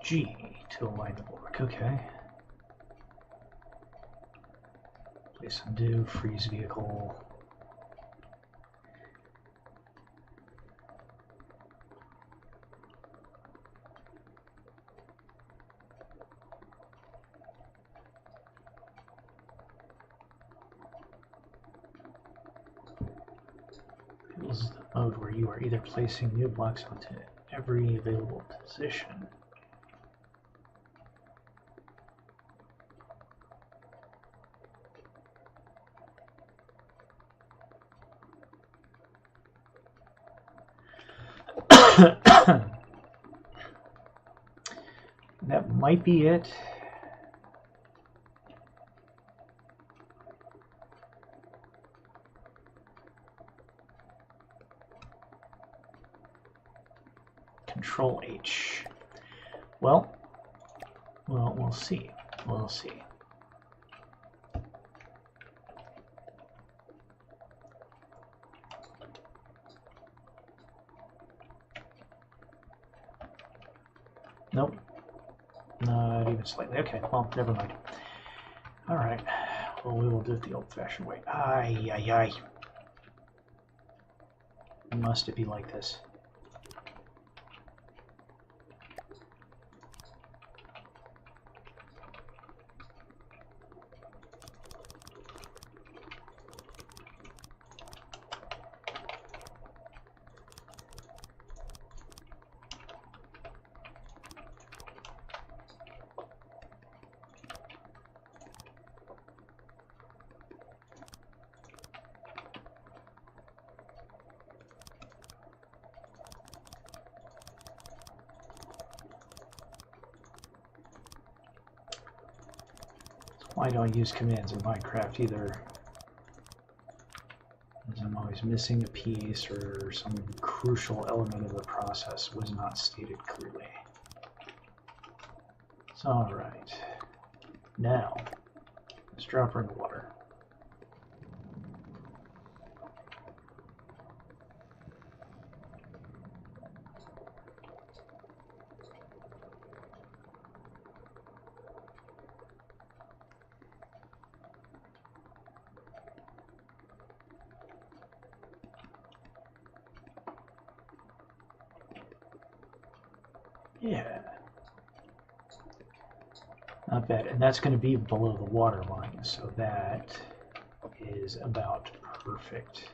G to align the work. Okay. Place undo, freeze vehicle. This is the mode where you are either placing new blocks onto every available position. That might be it. Control H. Well, we'll see. We'll see. Nope. Not even slightly. Okay, well, never mind. All right. Well, we will do it the old-fashioned way. Ay, ay, ay. Must it be like this? I don't use commands in Minecraft either, as I'm always missing a piece or some crucial element of the process was not stated clearly. So, all right, now let's drop her in the water. Yeah, not bad. And that's going to be below the water line, so that is about perfect.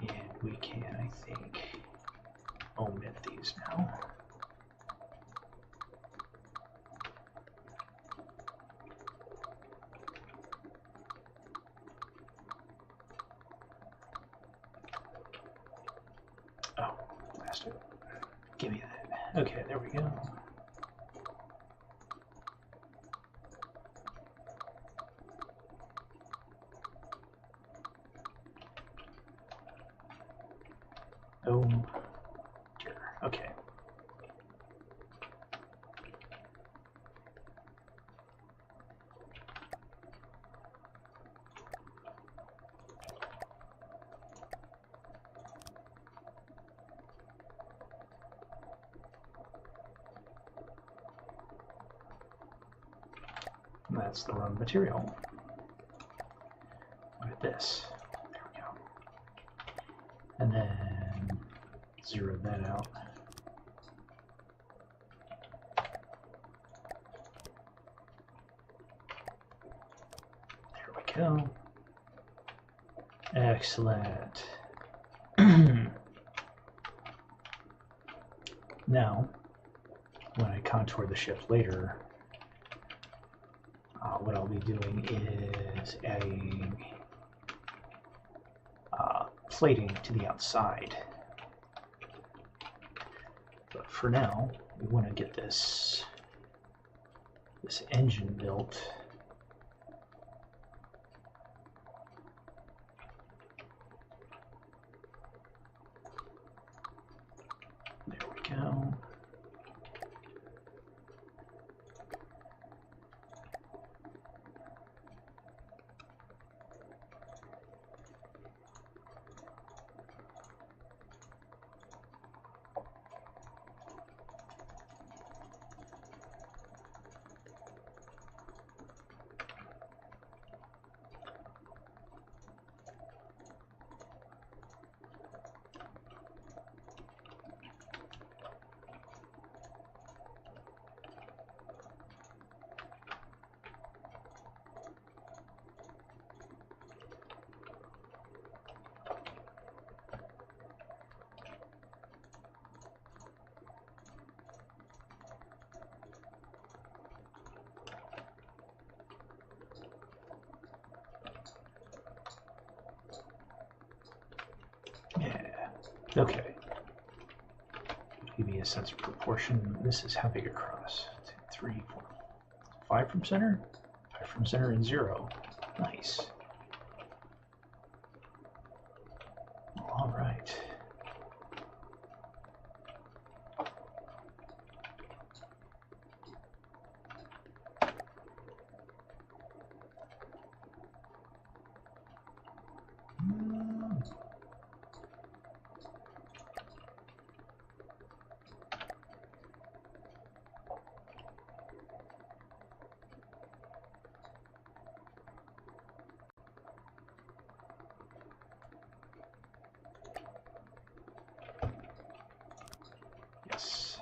And we can, I think, omit these now. Oh, bastard. Give me that. Okay, there we go. Oh, dear. Okay. And that's the wrong material. Look at this. There we go. And then zero that out. There we go. Excellent. Now, when I contour the ship later, what I'll be doing is adding plating to the outside. But for now, we want to get this engine built. There we go. Okay. Give me a sense of proportion. This is how big across? 2, 3, 4, 5 from center? 5 from center and 0. Nice. All right. Yes.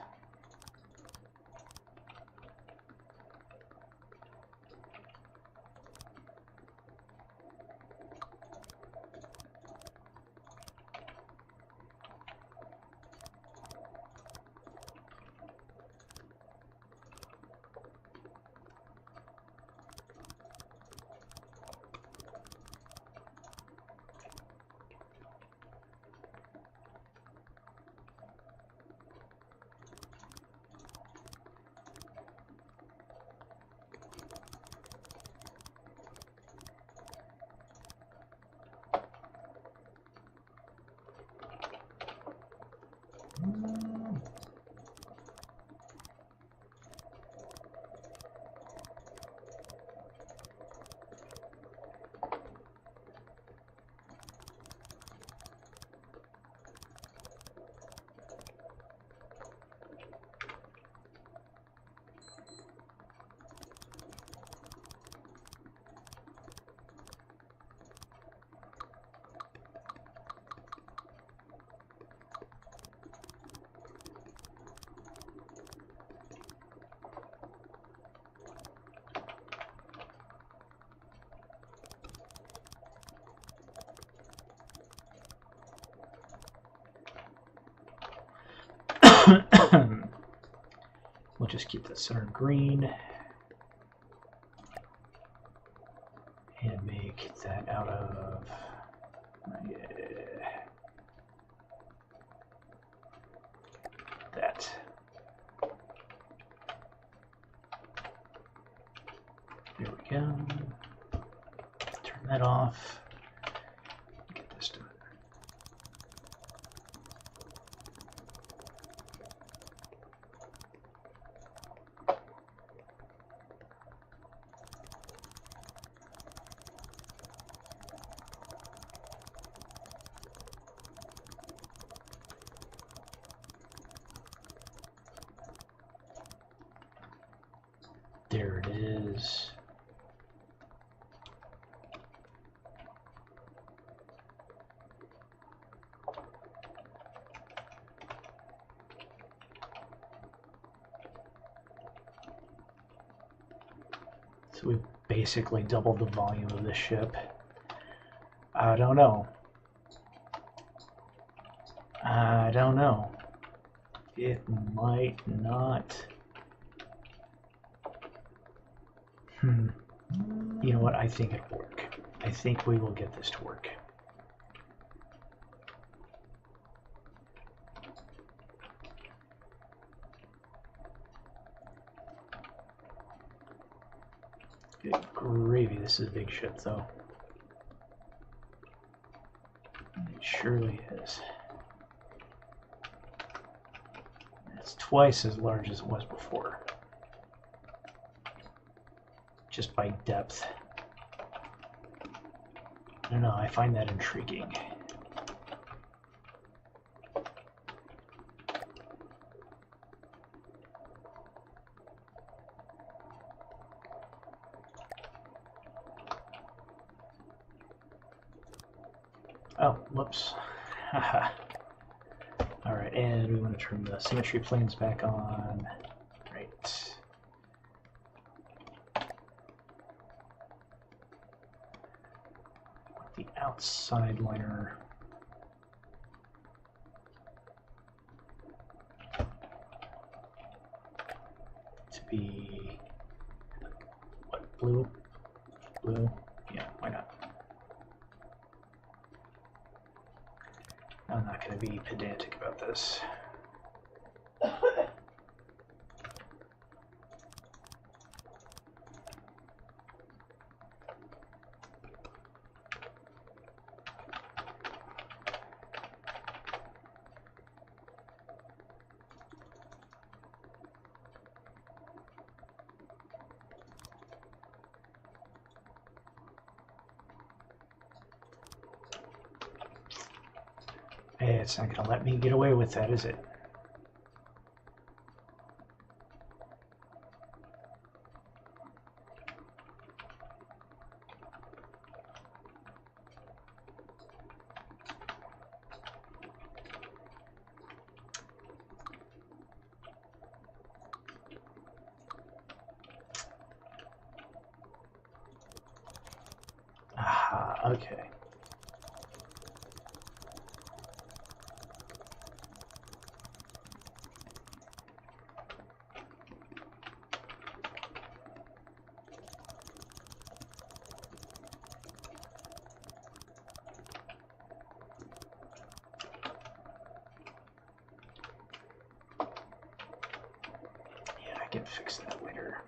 We'll just keep the center green and make that out of that. There we go. Turn that off. Get this done. There it is. So we've basically doubled the volume of the ship. I don't know. I don't know. It might not. You know what? I think it'll work. I think we will get this to work. Good gravy. This is a big ship, though. It surely is. It's twice as large as it was before. Just by depth. I don't know, I find that intriguing. Oh, whoops. Haha. Alright, and we want to turn the symmetry planes back on. Right. The outside liner. To be what, blue? Blue? Yeah, why not? I'm not going to be pedantic about this. Hey, it's not going to let me get away with that, is it? Aha, okay. I can fix that later.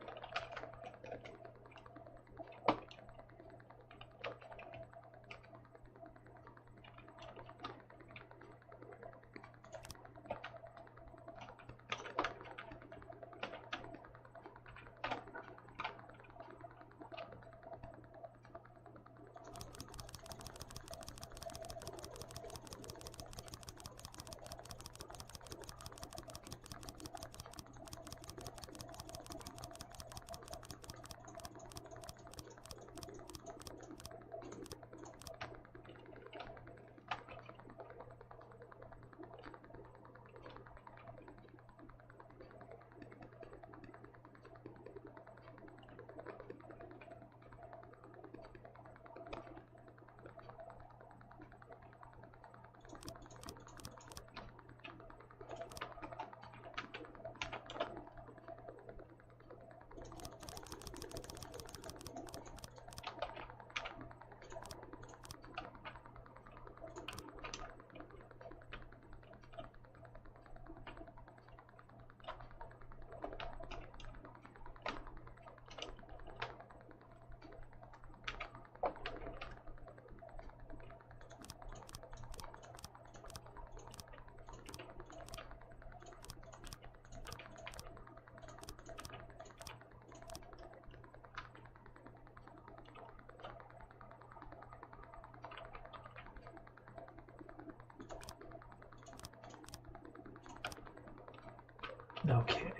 Okay.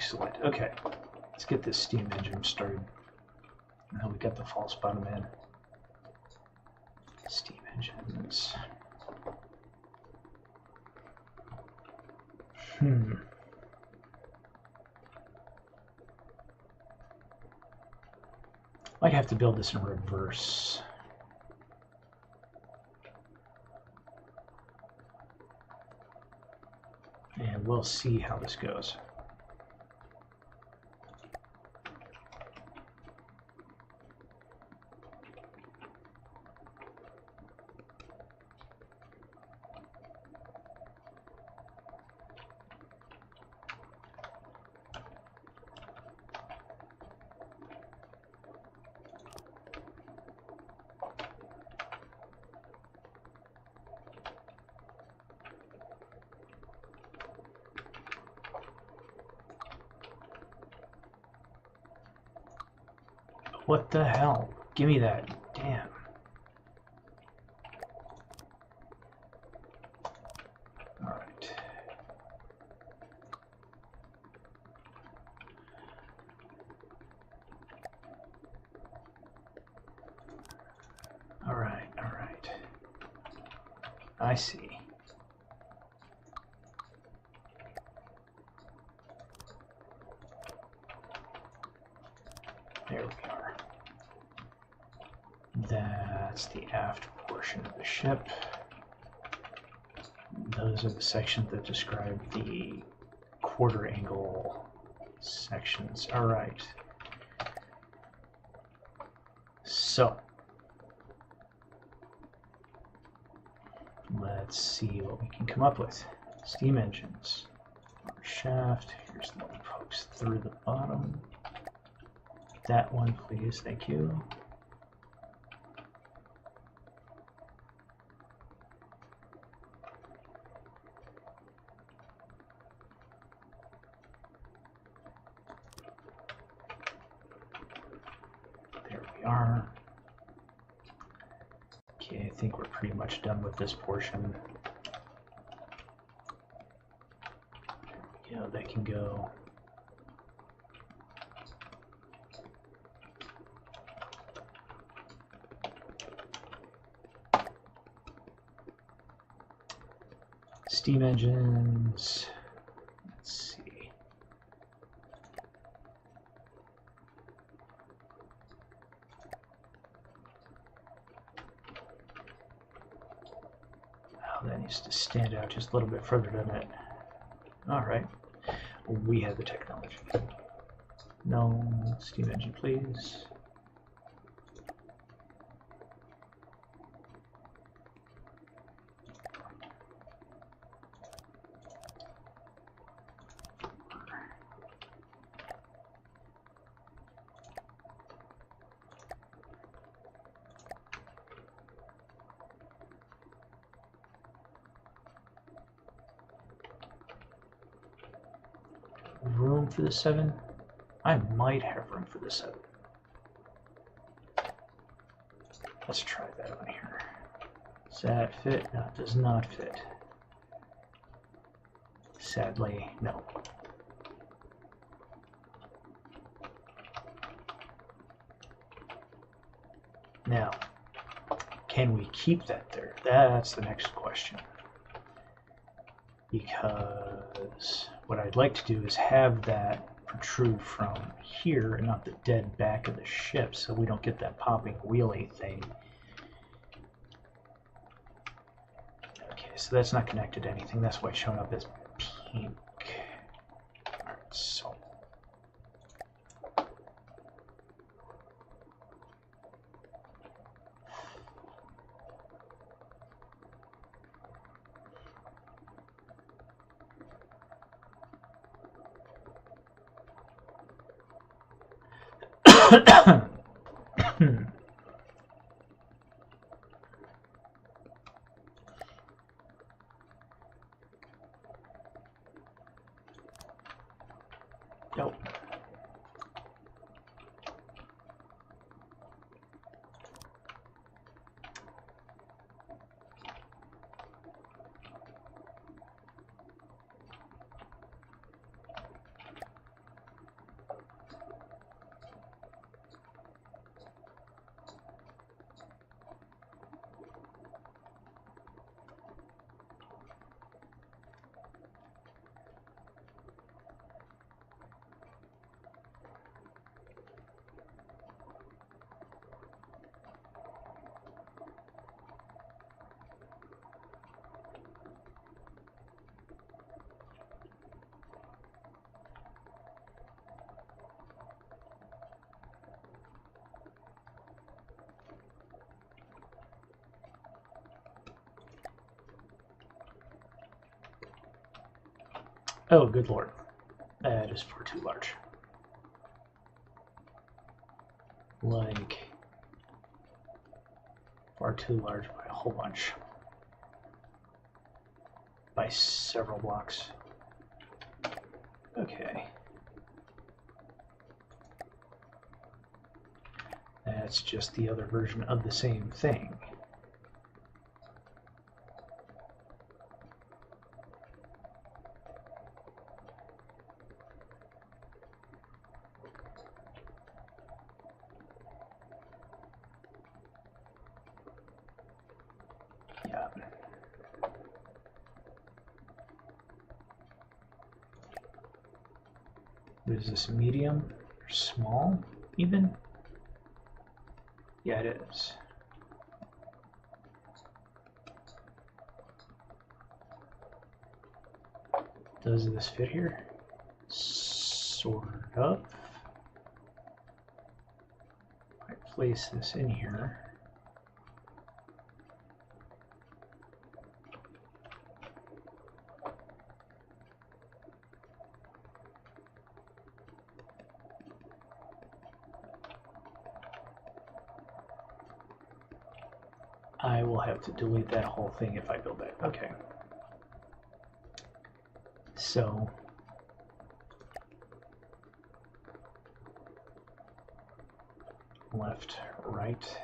Excellent. Okay, let's get this steam engine started. Now we got the false bottom in. Steam engines. Might have to build this in reverse. And we'll see how this goes. What the hell? Give me that. Damn. Alright. Alright. I see. There we are. That's the aft portion of the ship. Those are the sections that describe the quarter angle sections. All right. So let's see what we can come up with. Steam engines. Our shaft. Here's the one that pokes through the bottom. That one, please. Thank you. There we are. Okay, I think we're pretty much done with this portion. Yeah, that can go. Steam engines. Let's see. Oh, that needs to stand out just a little bit further, doesn't it? All right. We have the technology. No steam engine, please. Room for the 7? I might have room for the 7. Let's try that one here. Does that fit? No, it does not fit. Sadly, no. Now, can we keep that there? That's the next question. Because what I'd like to do is have that protrude from here and not the dead back of the ship, so we don't get that popping wheelie thing. Okay, so that's not connected to anything. That's why it's showing up as pink. Alright, so nope. Oh, good lord. That is far too large. Like, far too large by a whole bunch. By several blocks. Okay. That's just the other version of the same thing. Yeah. What is this, medium or small even? Yeah, it is. Does this fit here? Sort of. I place this in here. I will have to delete that whole thing if I build that. Okay. So left, right.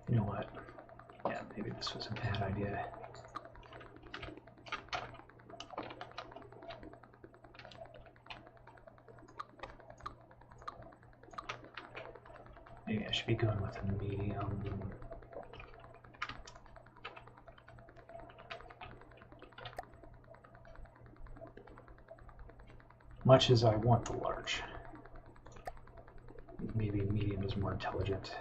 You know what? Yeah, maybe this was a bad idea. Maybe I should be going with a medium. Much as I want the large. Maybe medium is more intelligent.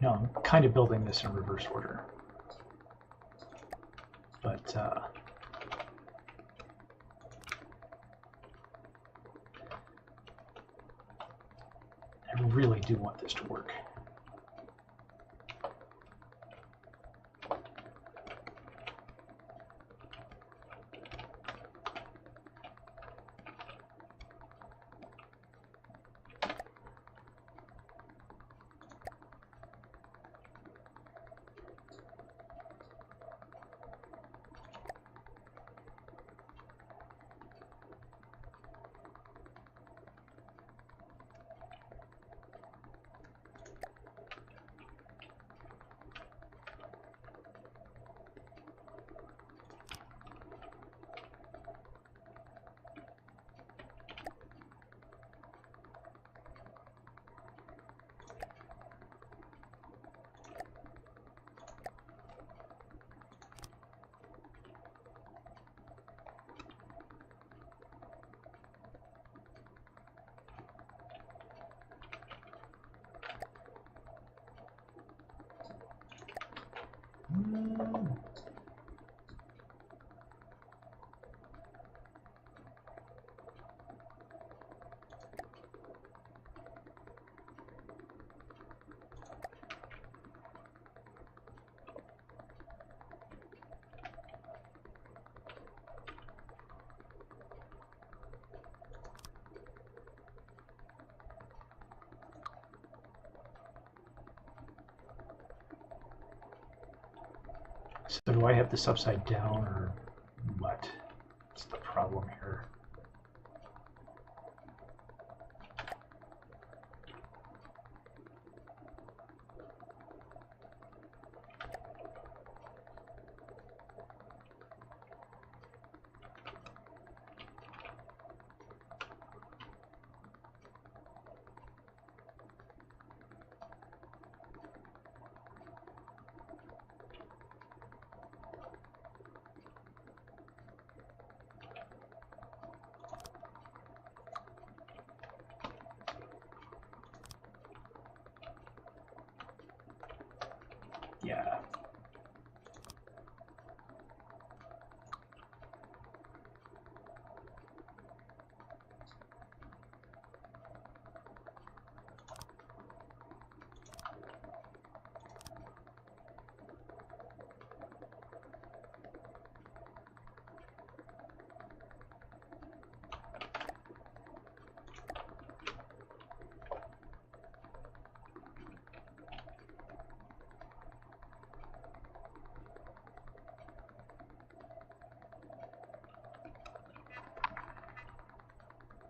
No, I'm kind of building this in reverse order. But I really do want this to work. So do I have this upside down or what? What's the problem here?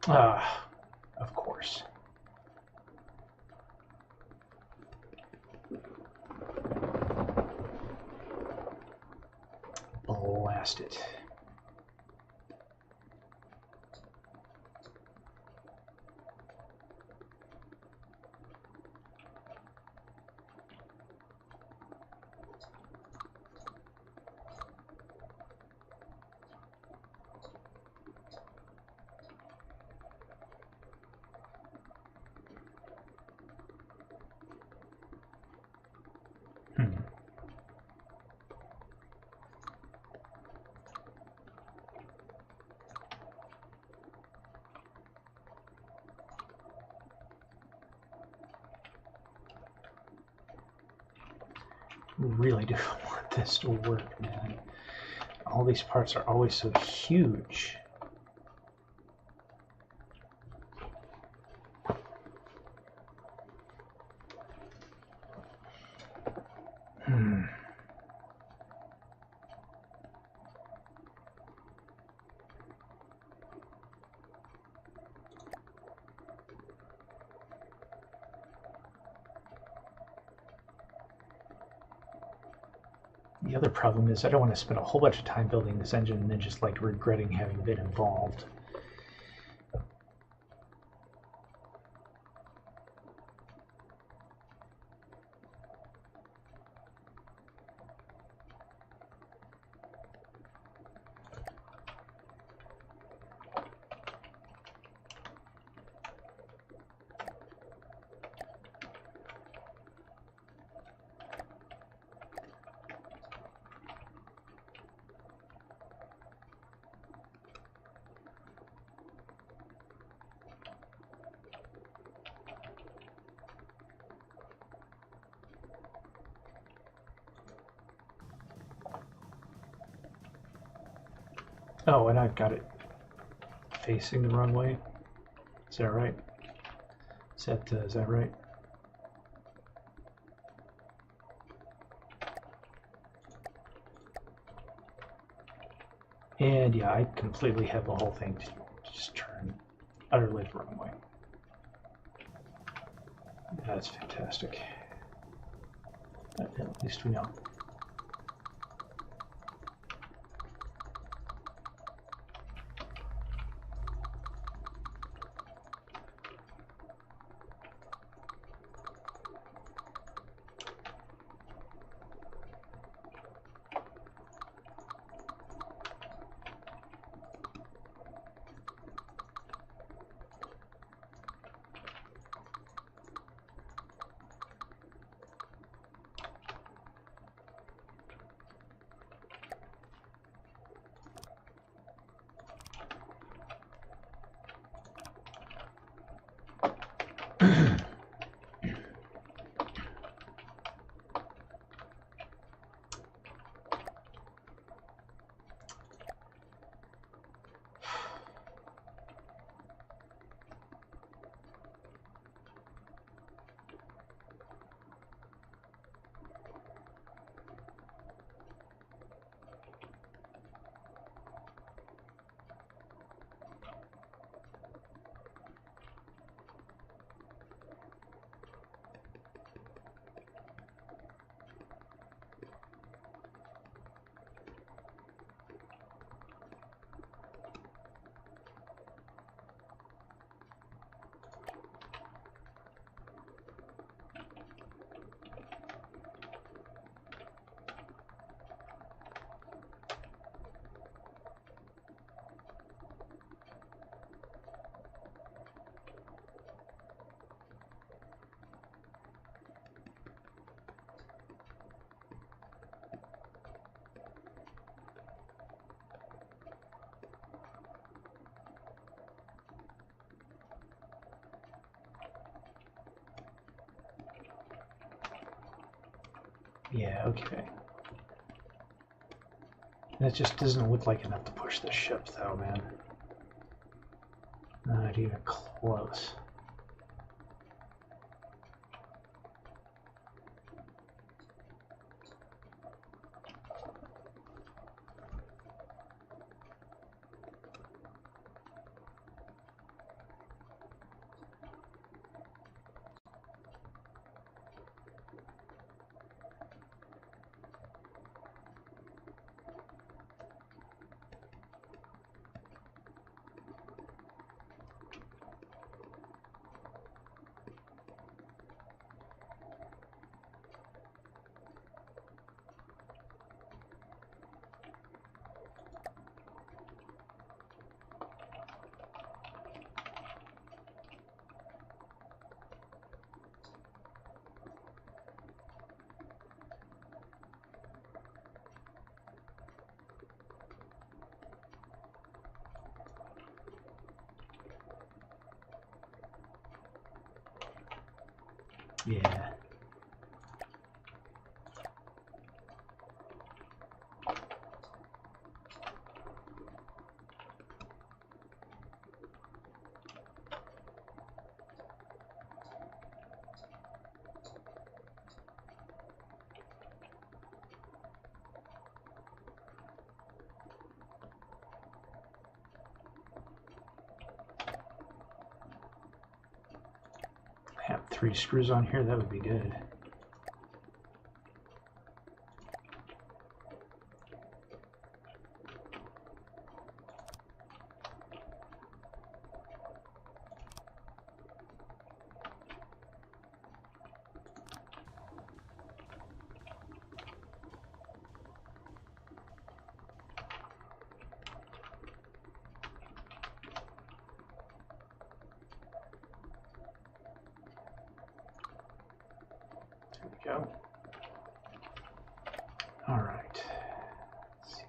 Yeah. Of course. Blast it. Really do want this to work, man. All these parts are always so huge. The other problem is I don't want to spend a whole bunch of time building this engine and then just like regretting having been involved. Oh, and I've got it facing the wrong way. Is that right? Is that right? And yeah, I completely have the whole thing just turn utterly the wrong way. That's fantastic. At least we know. Yeah, okay. That just doesn't look like enough to push the ship, though, man. Not even close. Yeah. Have 3 screws on here, that would be good. There we go. All right. Let's see.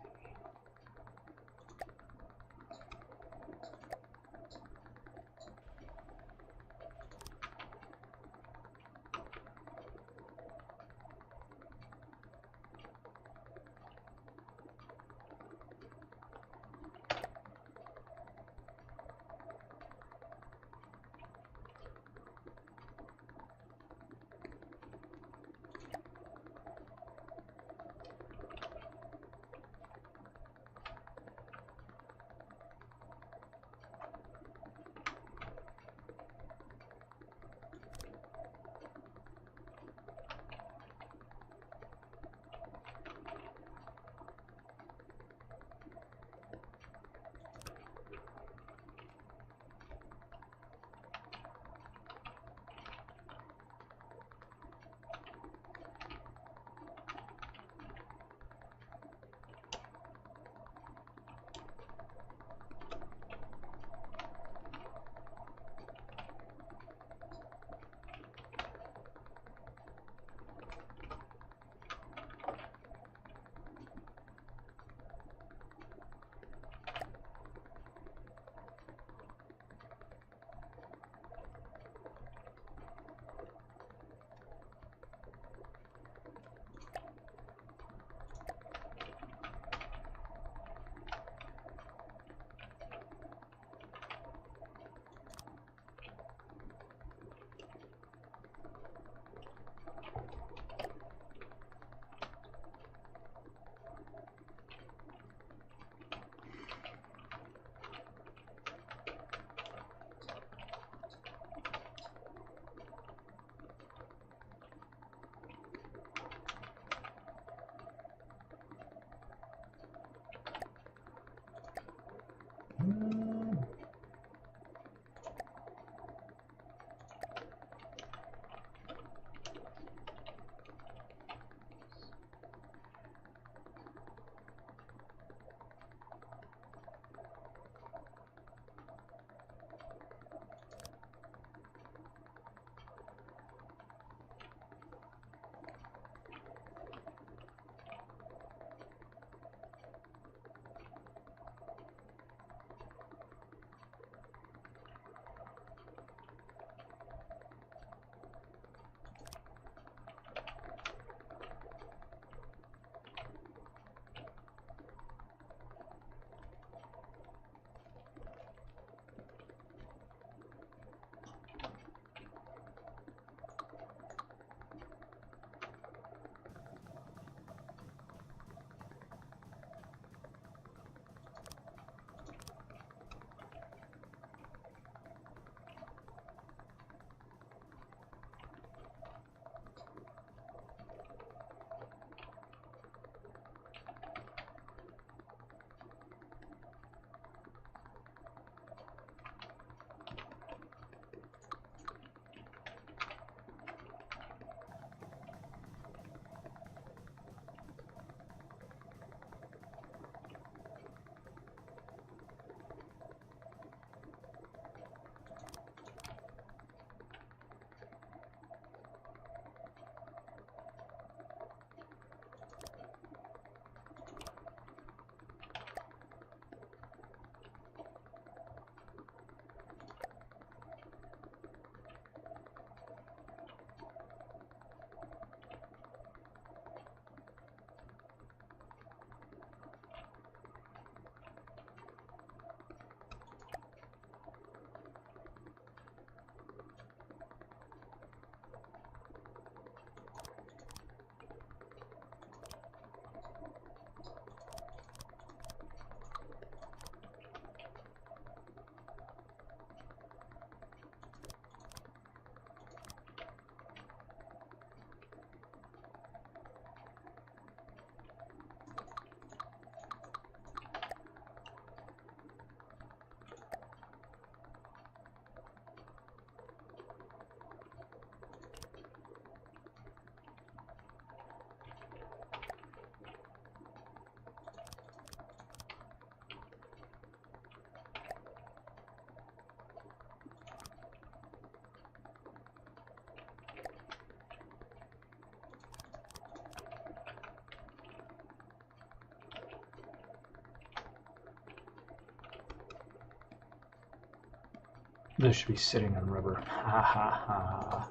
This should be sitting on rubber. Ha ha ha.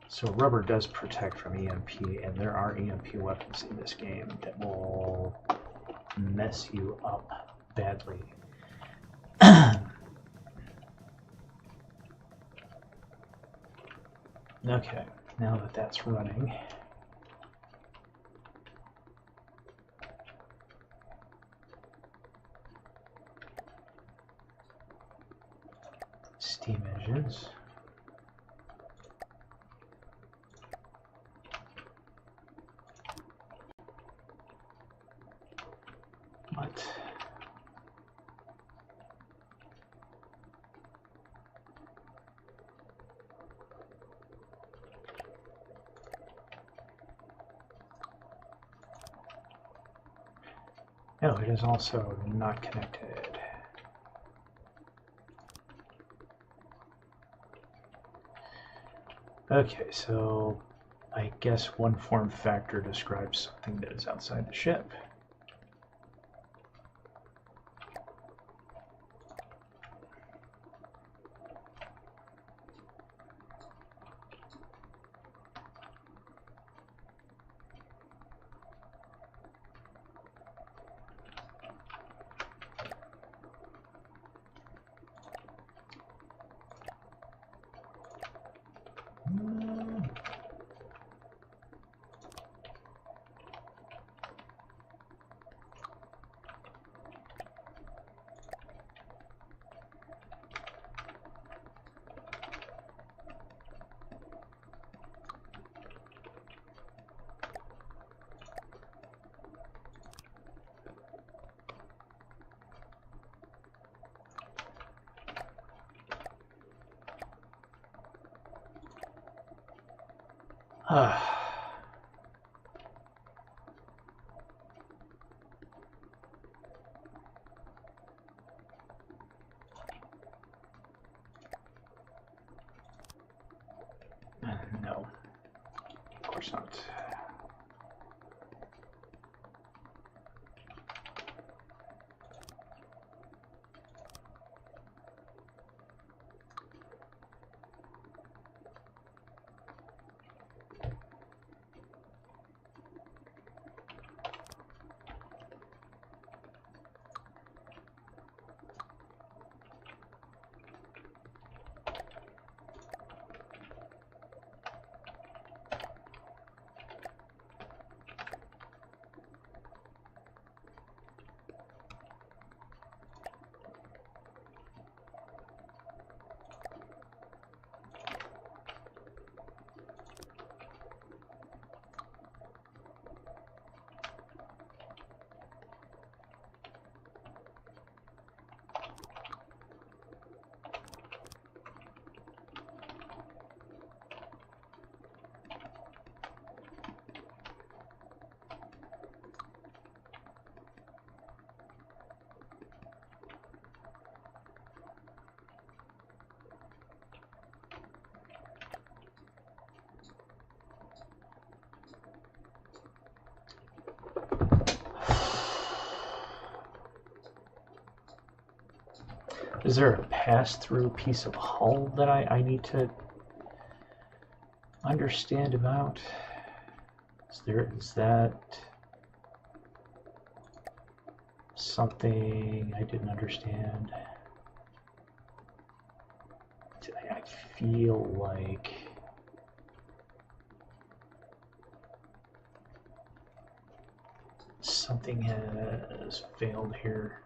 So rubber does protect from EMP, and there are EMP weapons in this game that will mess you up badly. Okay, now that that's running, steam engines. What? No, it is also not connected. Okay, so I guess one form factor describes something that is outside the ship. No, of course not. Is there a pass-through piece of hull that I need to understand about? Is that something I didn't understand? I feel like something has failed here.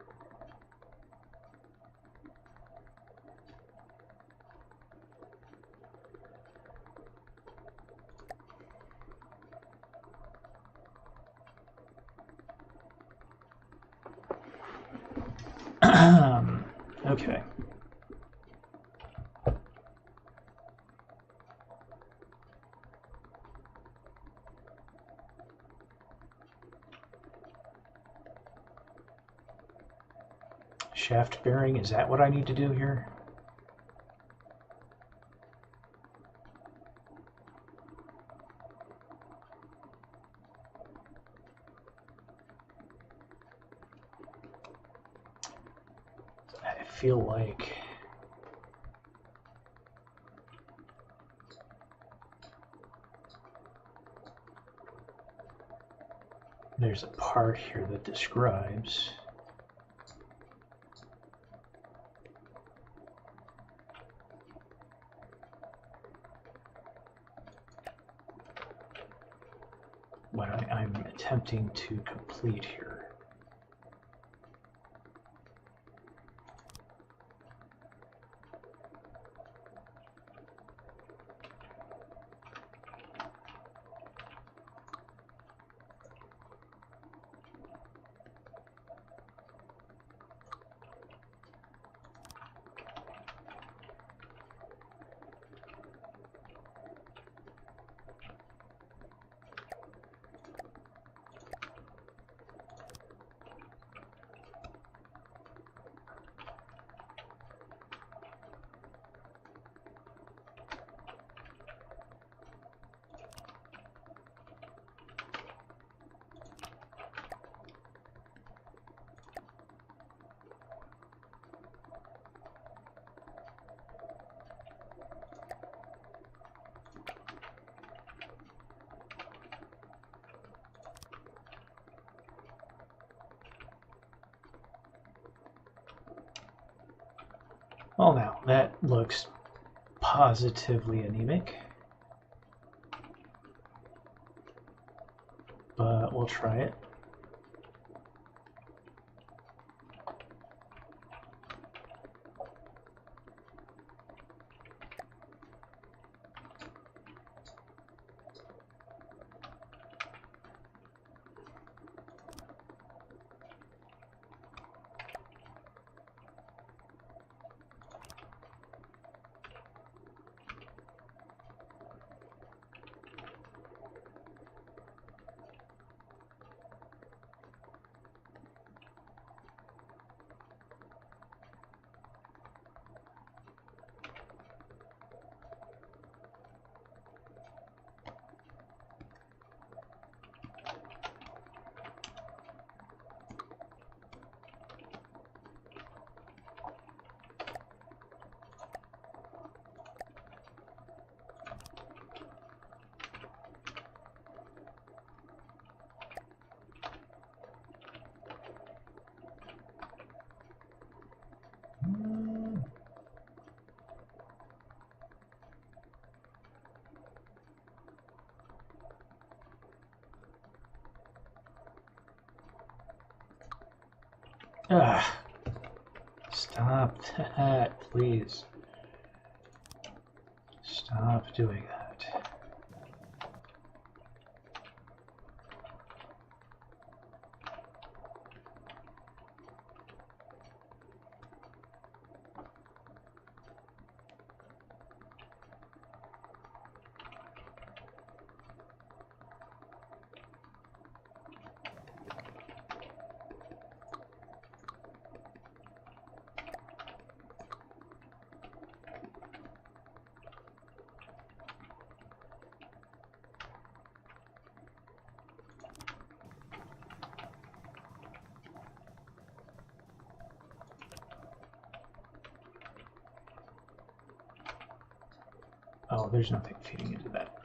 Okay. Shaft bearing, is that what I need to do here? feel like there's a part here that describes what I'm attempting to complete here. Well, now that looks positively anemic, but we'll try it. Stop that, please. Stop doing that. Oh, there's nothing feeding into that.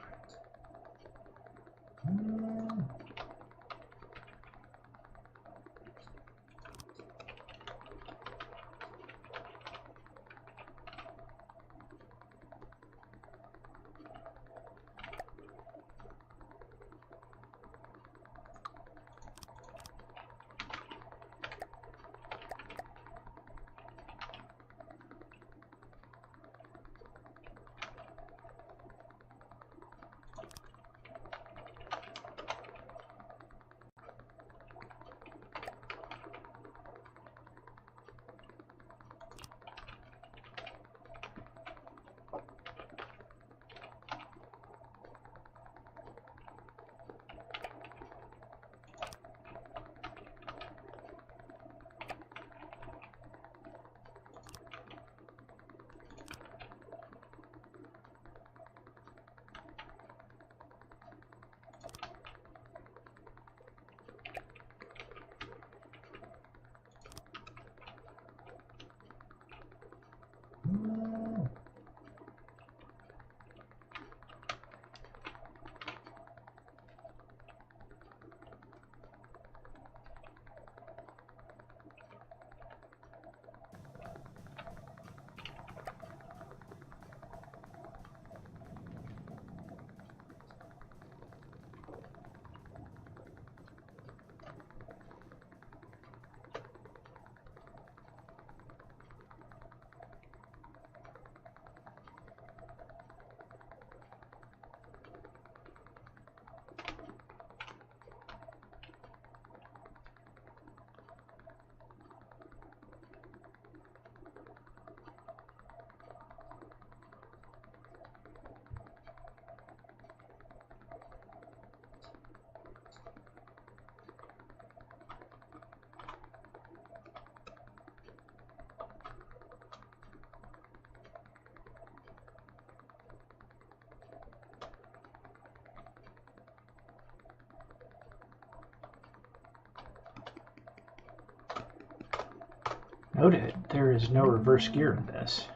Noted, there is no reverse gear in this.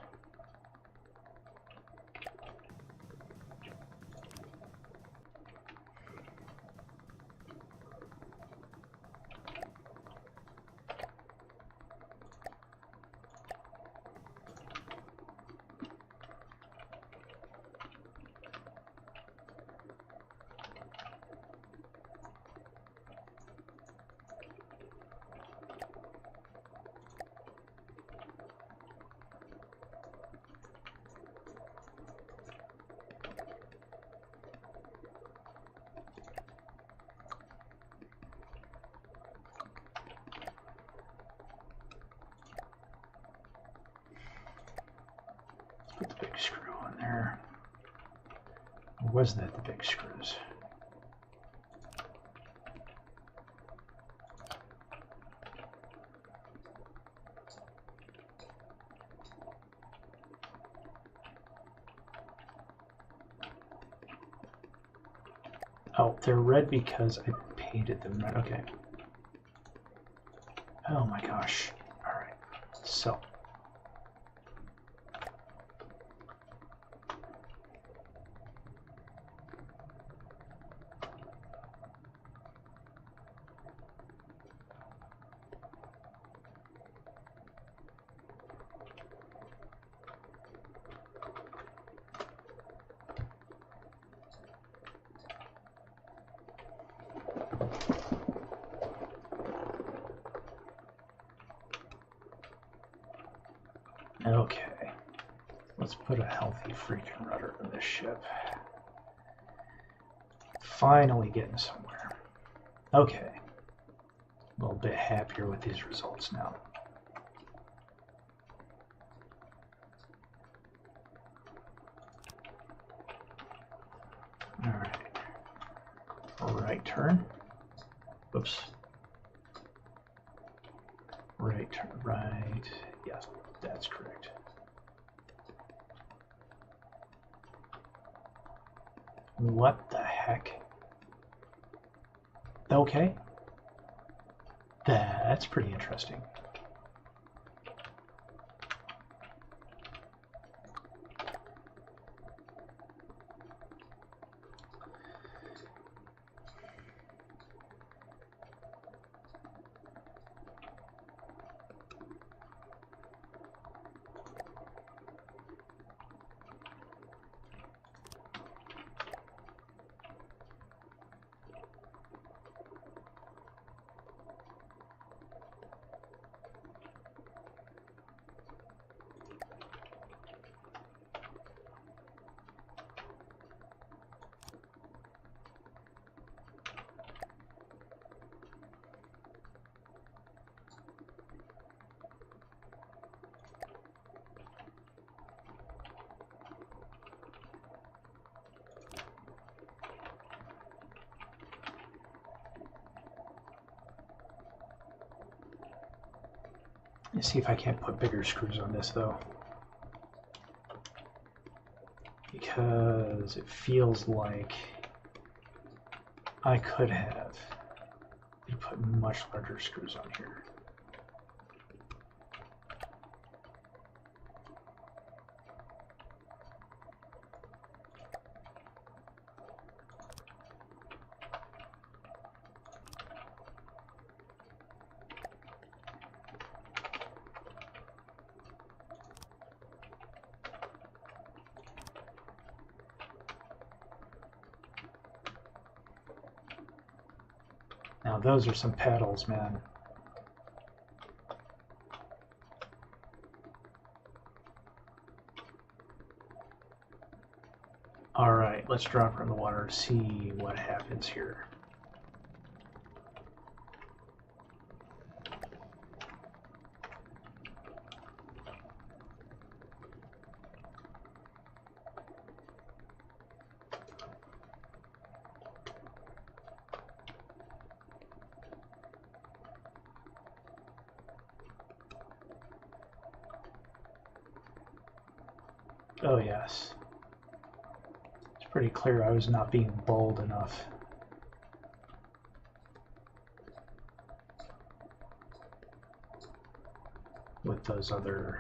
Put the big screw on there. Or was that the big screws? Oh, they're red because I painted them red. Okay. Oh my gosh. All right. So. Okay, let's put a healthy freaking rudder in this ship. Finally getting somewhere. Okay, a little bit happier with these results now. All right, right turn. Oops. Right turn, right. Yes, that's correct. What the heck? Okay. That's pretty interesting. Let's see if I can't put bigger screws on this though, because it feels like I could have put much larger screws on here. Now those are some paddles, man. All right, let's drop her in the water to see what happens here. Oh yes. It's pretty clear I was not being bold enough. with those other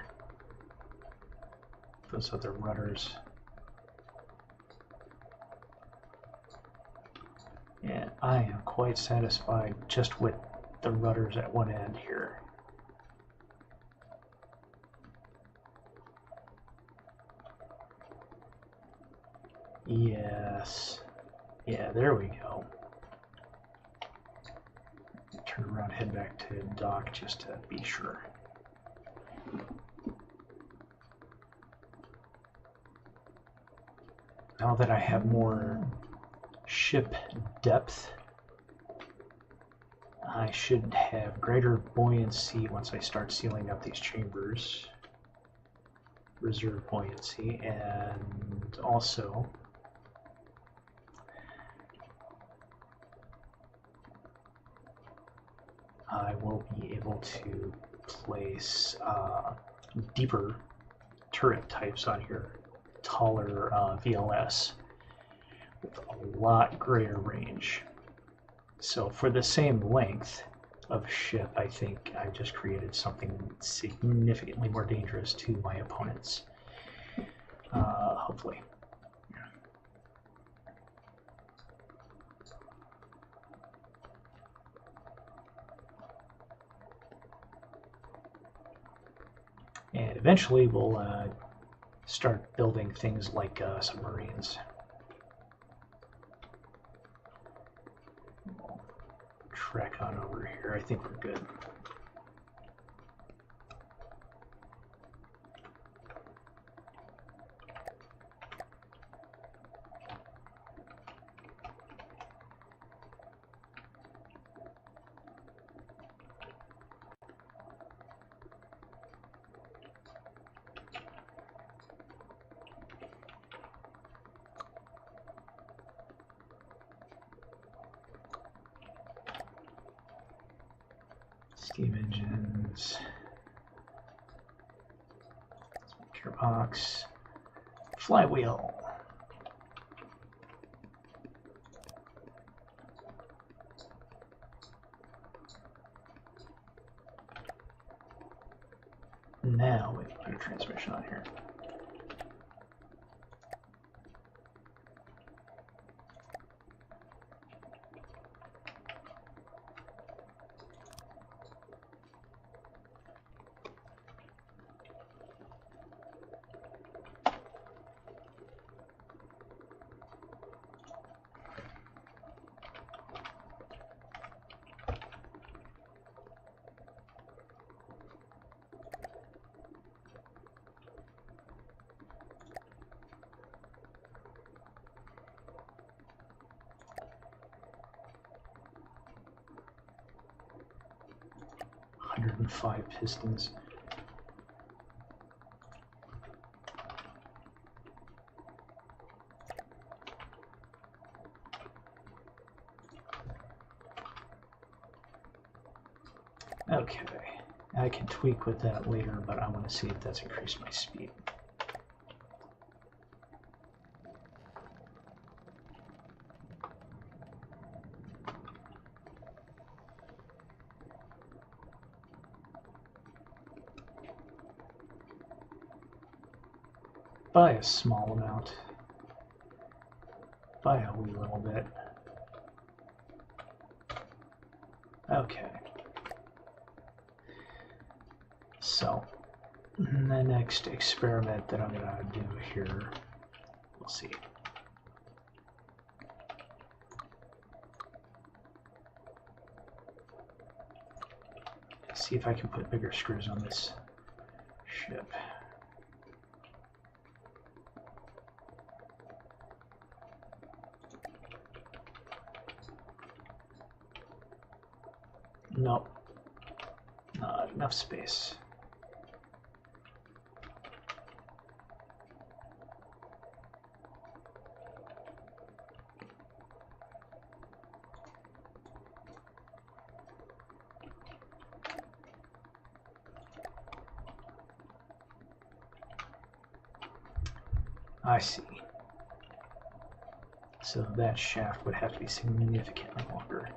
rudders. And I am quite satisfied just with the rudders at one end here. Yes. Yeah, there we go. Turn around, head back to dock just to be sure. Now that I have more ship depth, I should have greater buoyancy once I start sealing up these chambers. Reserve buoyancy, and also I will be able to place deeper turret types on here, taller VLS with a lot greater range. So for the same length of ship, I think I just created something significantly more dangerous to my opponents. Hopefully. And eventually we'll start building things like submarines. We'll trek on over here. I think we're good. Steam engines, gearbox, flywheel. Now we can put a transmission on here. And 5 pistons. Okay, I can tweak with that later, but I want to see if that's increased my speed. By a small amount. By a wee little bit. Okay. So, the next experiment that I'm going to do here, we'll see. See if I can put bigger screws on this ship. Nope. Not enough space. I see. So that shaft would have to be significantly longer.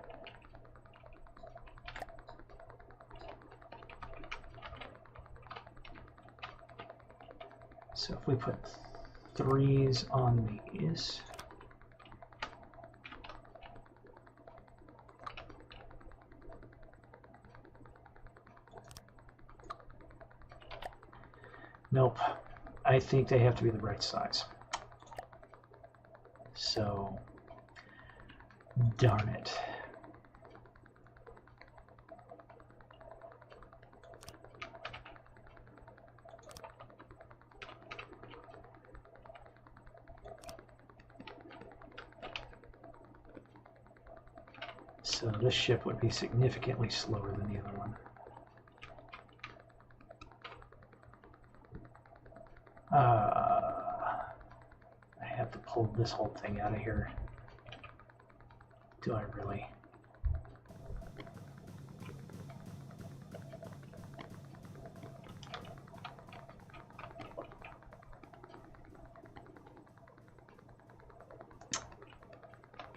So if we put 3s on these, nope, I think they have to be the right size. So, darn it. So this ship would be significantly slower than the other one. I have to pull this whole thing out of here. Do I really?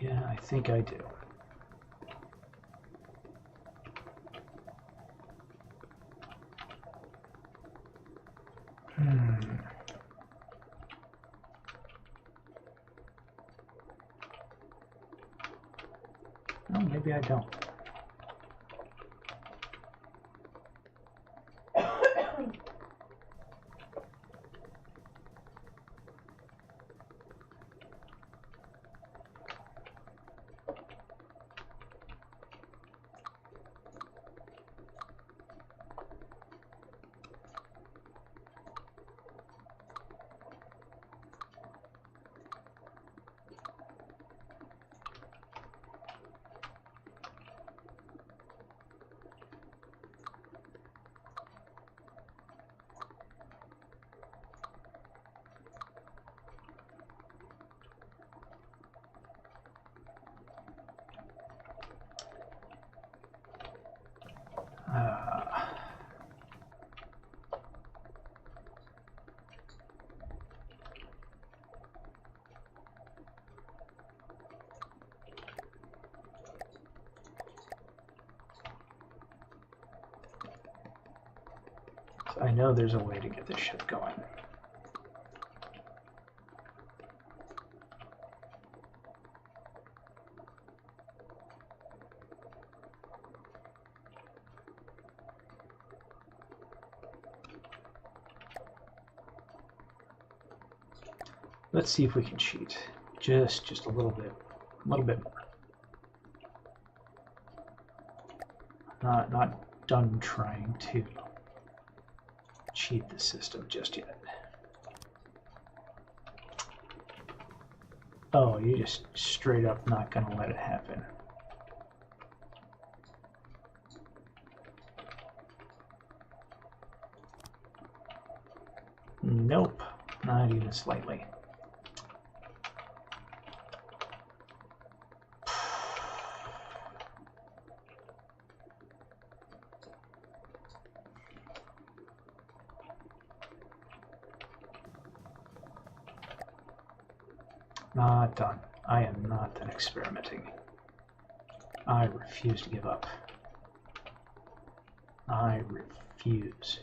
Yeah, I think I do. No, maybe I don't. I know there's a way to get this ship going. Let's see if we can cheat. Just a little bit more. Not done trying to cheat the system just yet. Oh, you just straight up not gonna let it happen. Nope, not even slightly. Not done. I am not done experimenting. I refuse to give up. I refuse.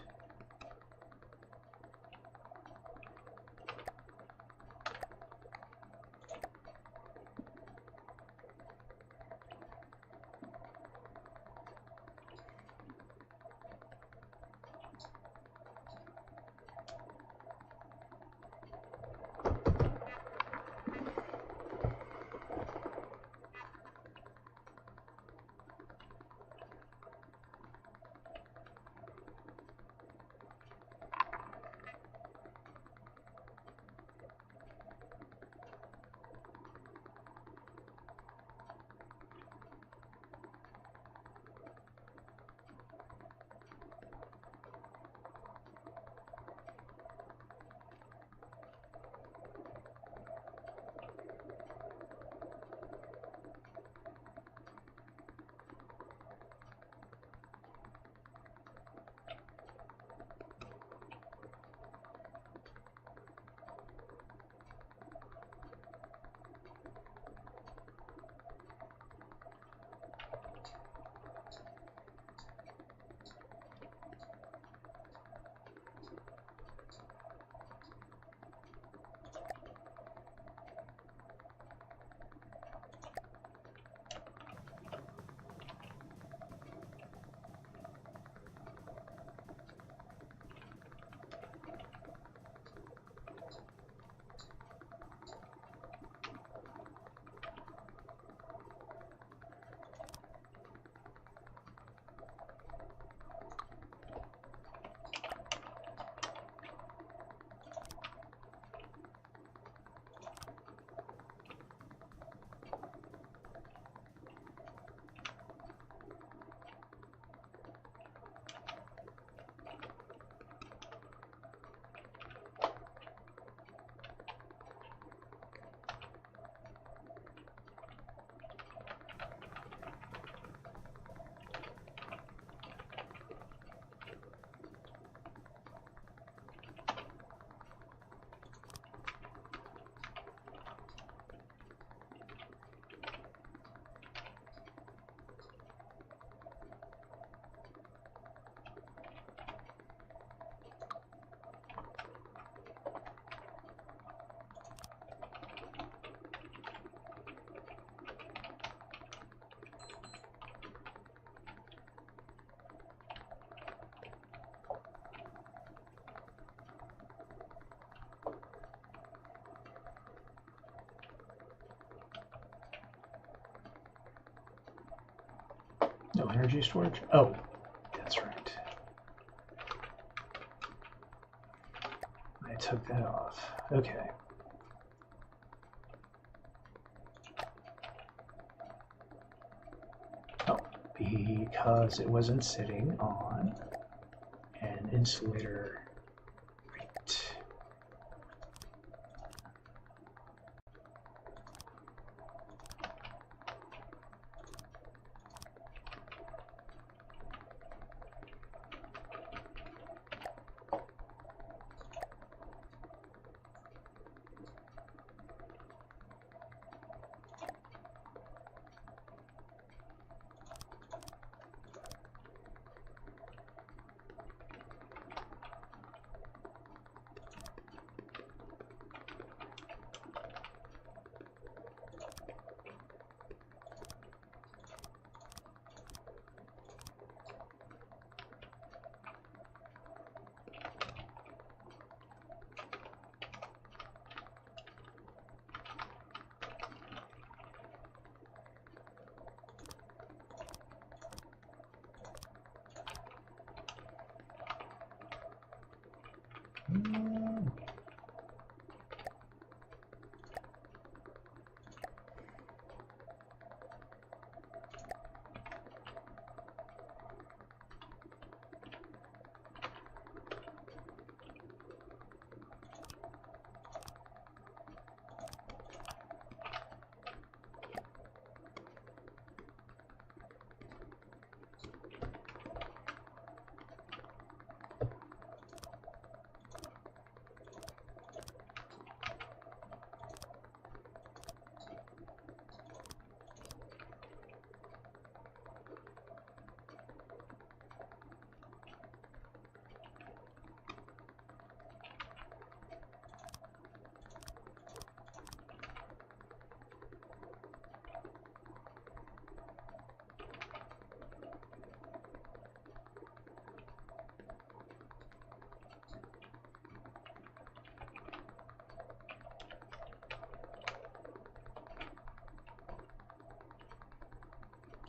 No energy storage? Oh, that's right. I took that off. Okay. Oh, because it wasn't sitting on an insulator. Right.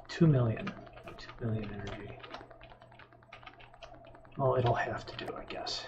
$2 million energy. Well, it'll have to do, I guess.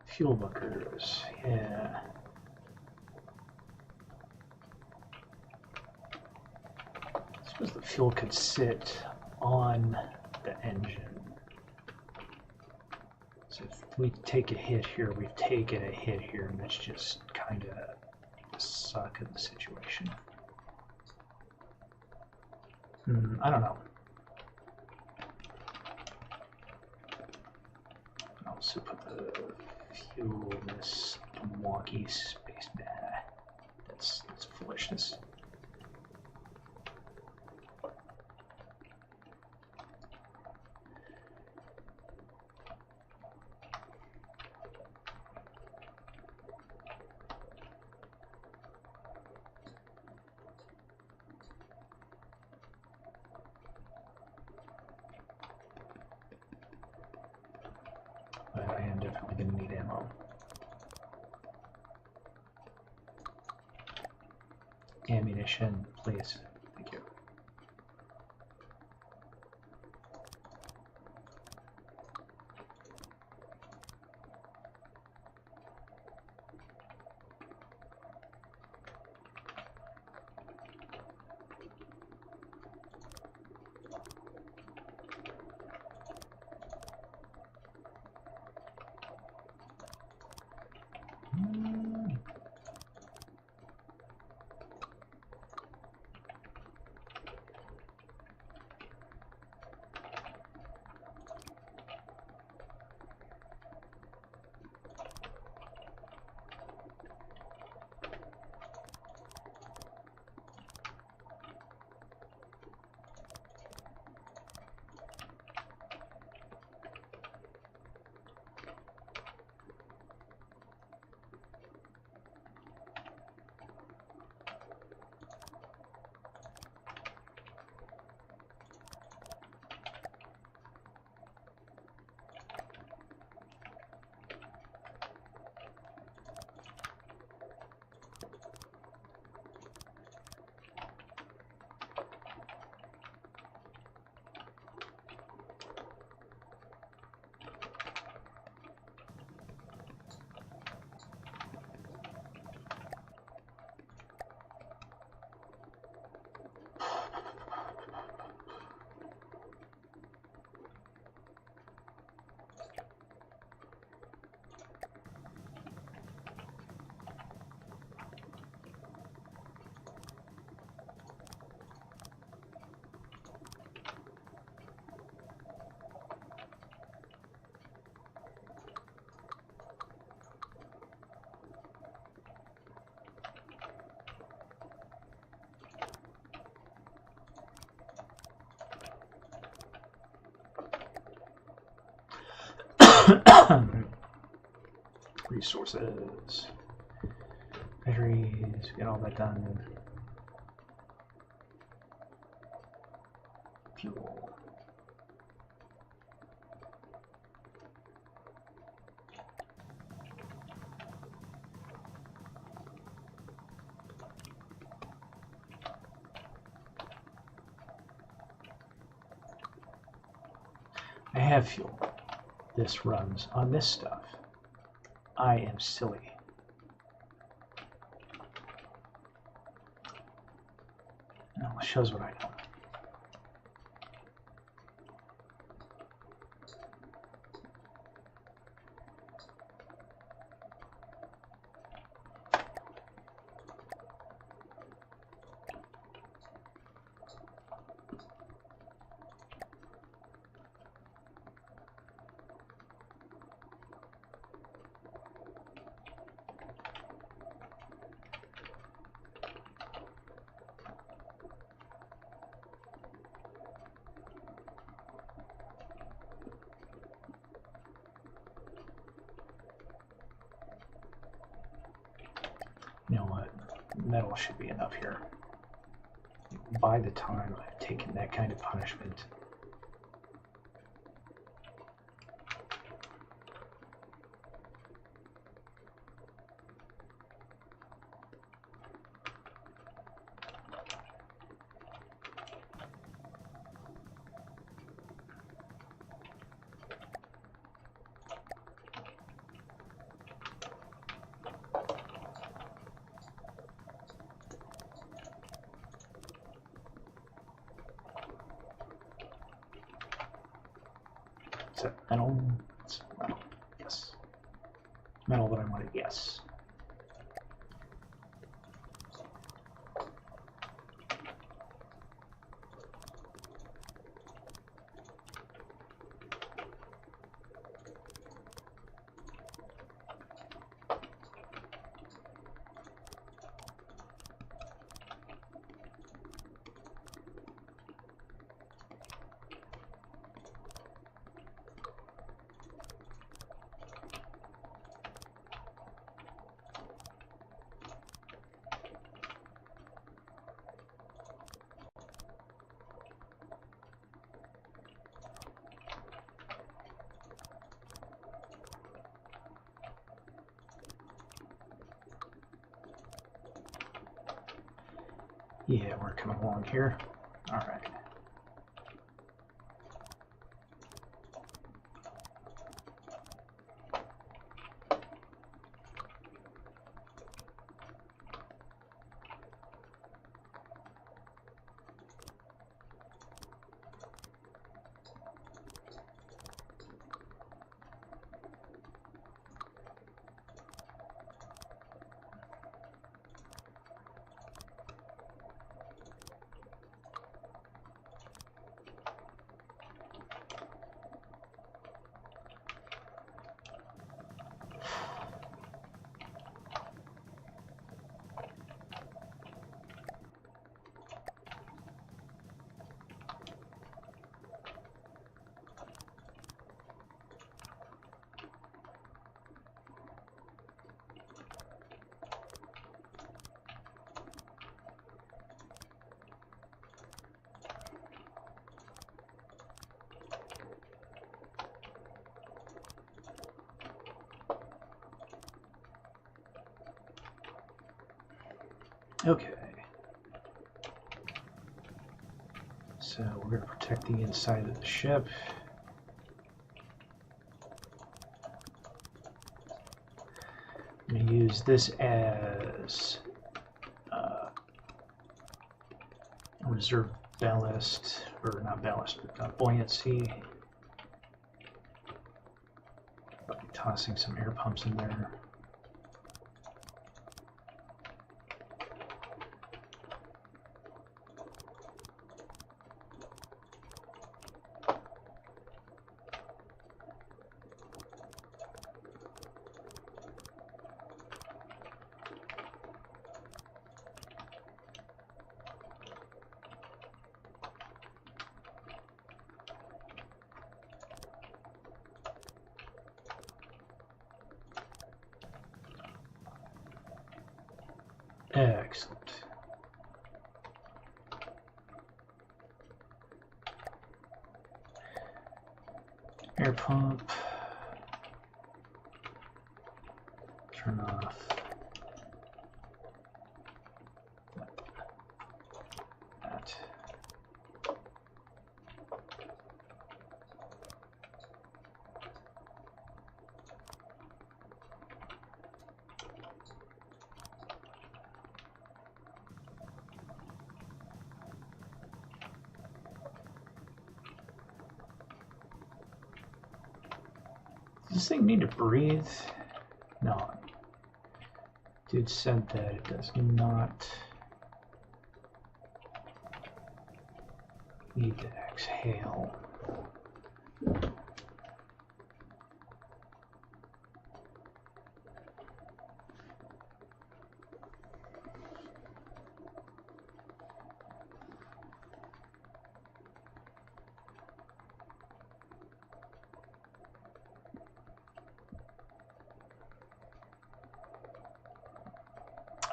Fuel bunkers, yeah. I suppose the fuel could sit on the engine. So if we take a hit here, we've taken a hit here, and that's just kind of the suck of the situation. I don't know. I'll also put the fuel in this wonky space. Nah, that's foolishness. I am definitely going to need ammo. Ammunition, please. Thank you. Resources. Batteries. Get all that done. Fuel. I have fuel. This runs on this stuff. I am silly. Now it shows what I know. You know what? Metal should be enough here. By the time I've taken that kind of punishment. Is that metal? It's metal. Yes. Metal that I wanted. Yes. Yeah, we're coming along here. All right. Okay. So we're going to protect the inside of the ship. I'm going to use this as reserve ballast, or not ballast, but buoyancy. By tossing some air pumps in there. Excellent. Air pump. Turn off. That. Does this thing need to breathe? No. Dude said that it does not need to exhale.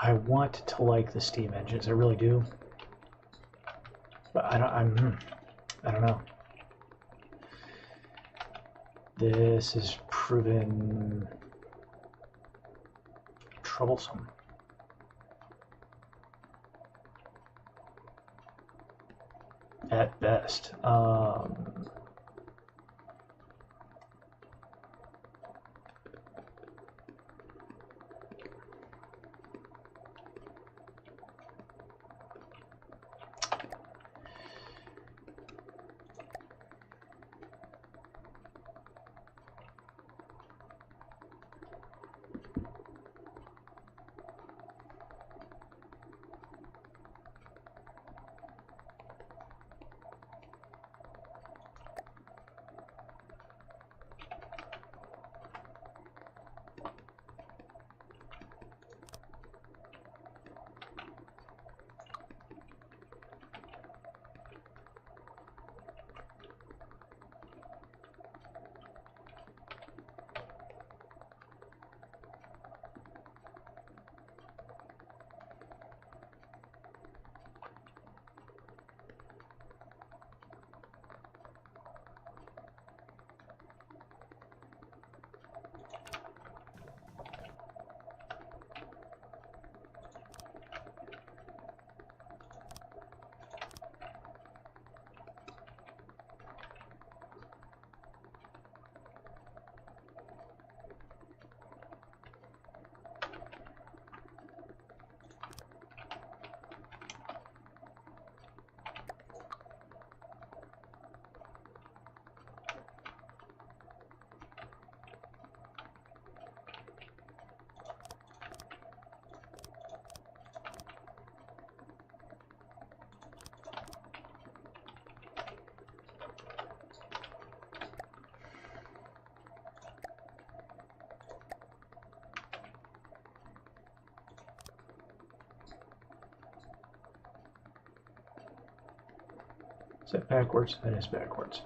I want to like the steam engines, I really do, but I don't know. This is proven troublesome. At best. Is that backwards? That is backwards.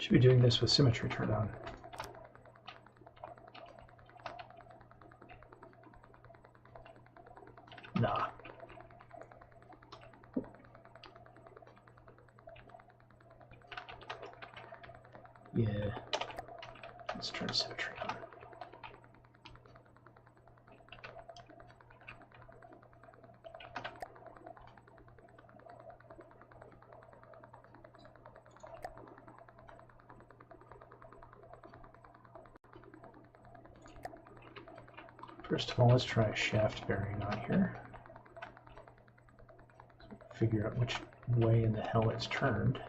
Should be doing this with symmetry turned on. Nah. Yeah. Let's turn symmetry on. First of all, let's try a shaft bearing on here. Figure out which way in the hell it's turned.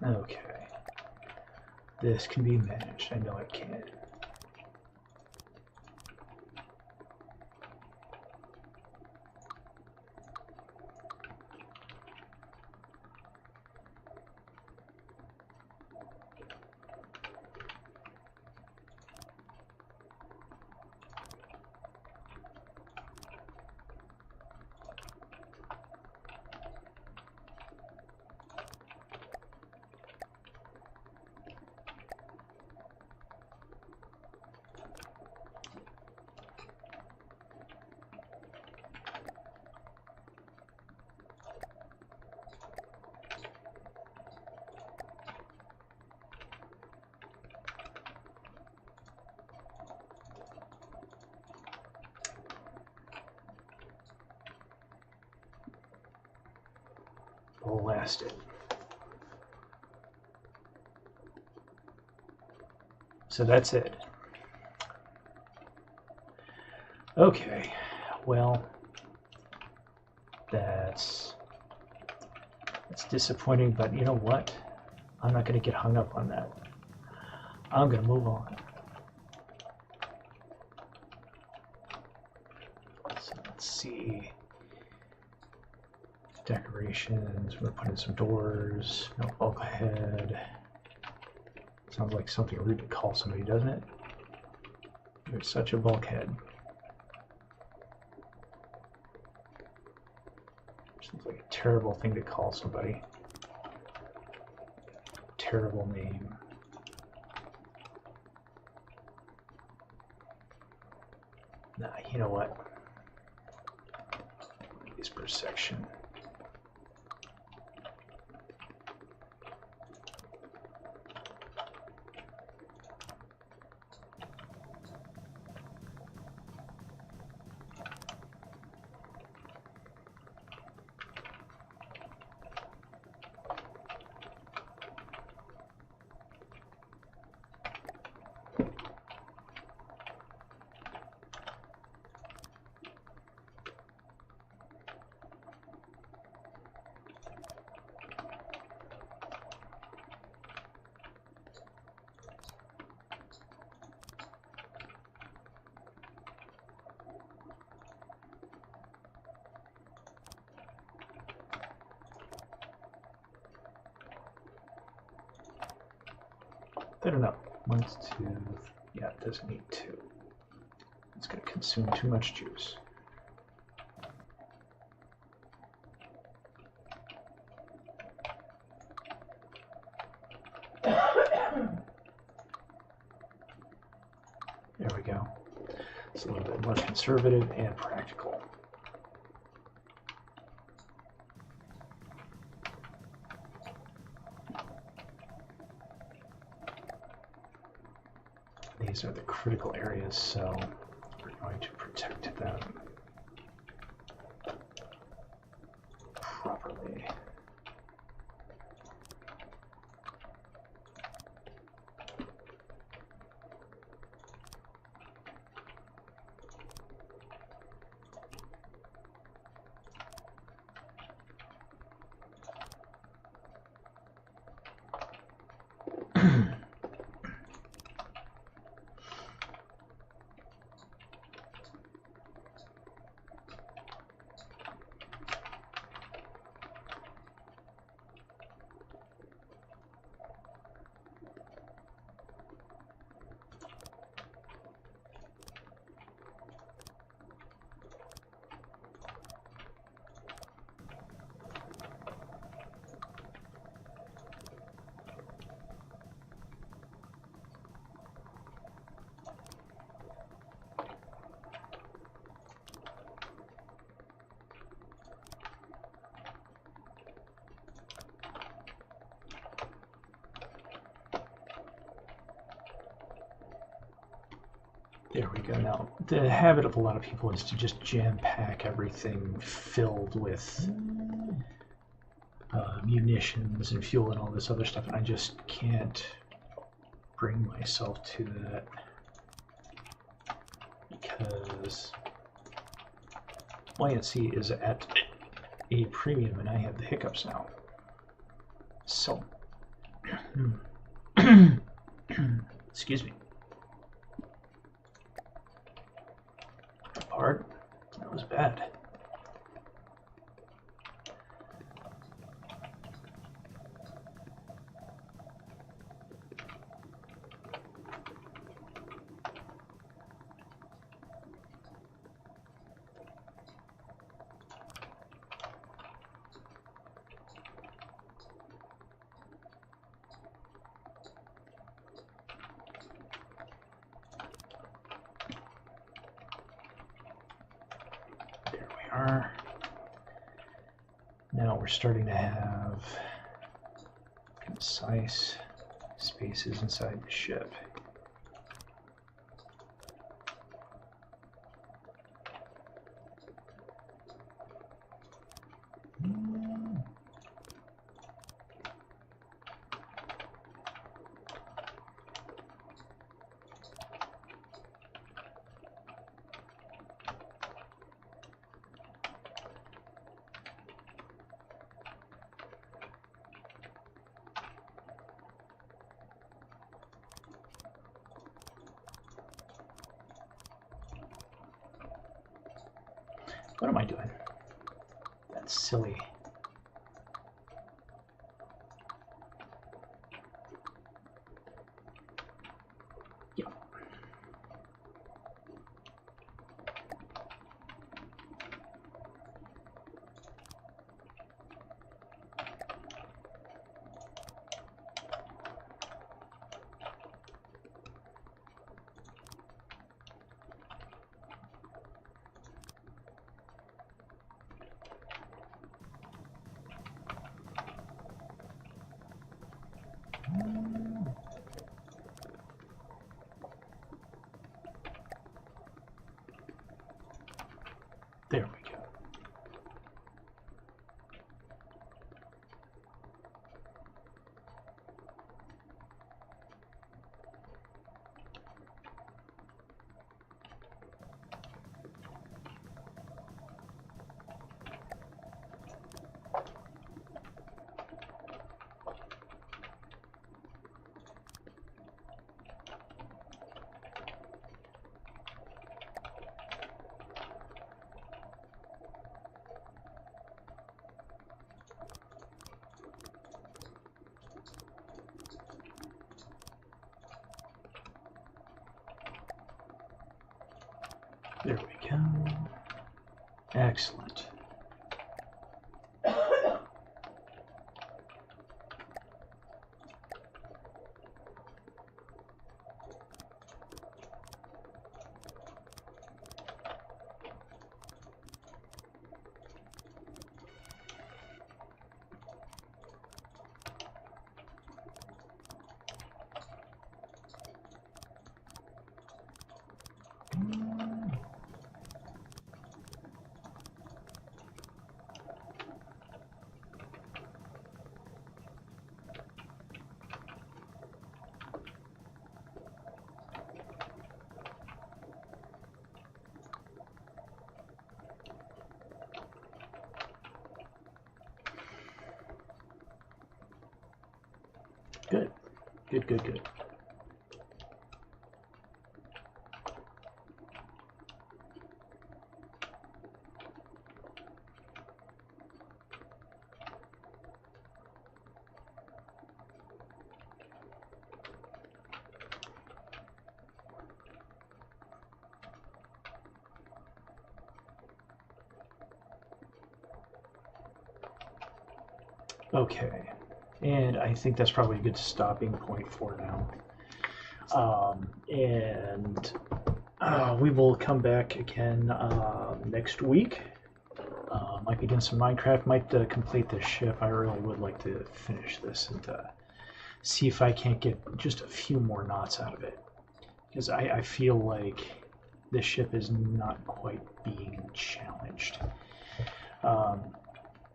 Okay. This can be managed. I know it can. Blast it. So that's it. Okay, well, that's disappointing, but you know what? I'm not going to get hung up on that. I'm going to move on. So let's see. Decorations, we're putting some doors, no bulkhead. Sounds like something rude to call somebody, doesn't it? You're such a bulkhead. Sounds like a terrible thing to call somebody. Terrible name. Nah, you know what? Is per section. I don't know. 1, 2, yeah, it doesn't need 2. It's going to consume too much juice. There we go. a little bit more conservative and practical. These are the critical areas, so we're going to protect them properly. There we go. Now, the habit of a lot of people is to just jam-pack everything filled with munitions and fuel and all this other stuff, and I just can't bring myself to that because buoyancy is at a premium and I have the hiccups now. So, excuse me. Hard. That was bad. Now we're starting to have concise spaces inside the ship. What am I doing? That's silly. Yeah. There we go. There we go. Excellent. Good. Good, good, good. Okay, and I think that's probably a good stopping point for now. We will come back again next week. Might be doing some Minecraft, might complete this ship. I really would like to finish this and see if I can't get just a few more knots out of it. Because I feel like this ship is not quite being challenged.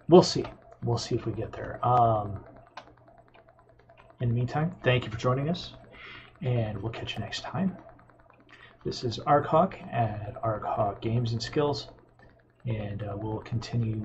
We'll see. We'll see if we get there. In the meantime, thank you for joining us, and we'll catch you next time. This is ArcHawk at ArcHawk Games and Skills, and we'll continue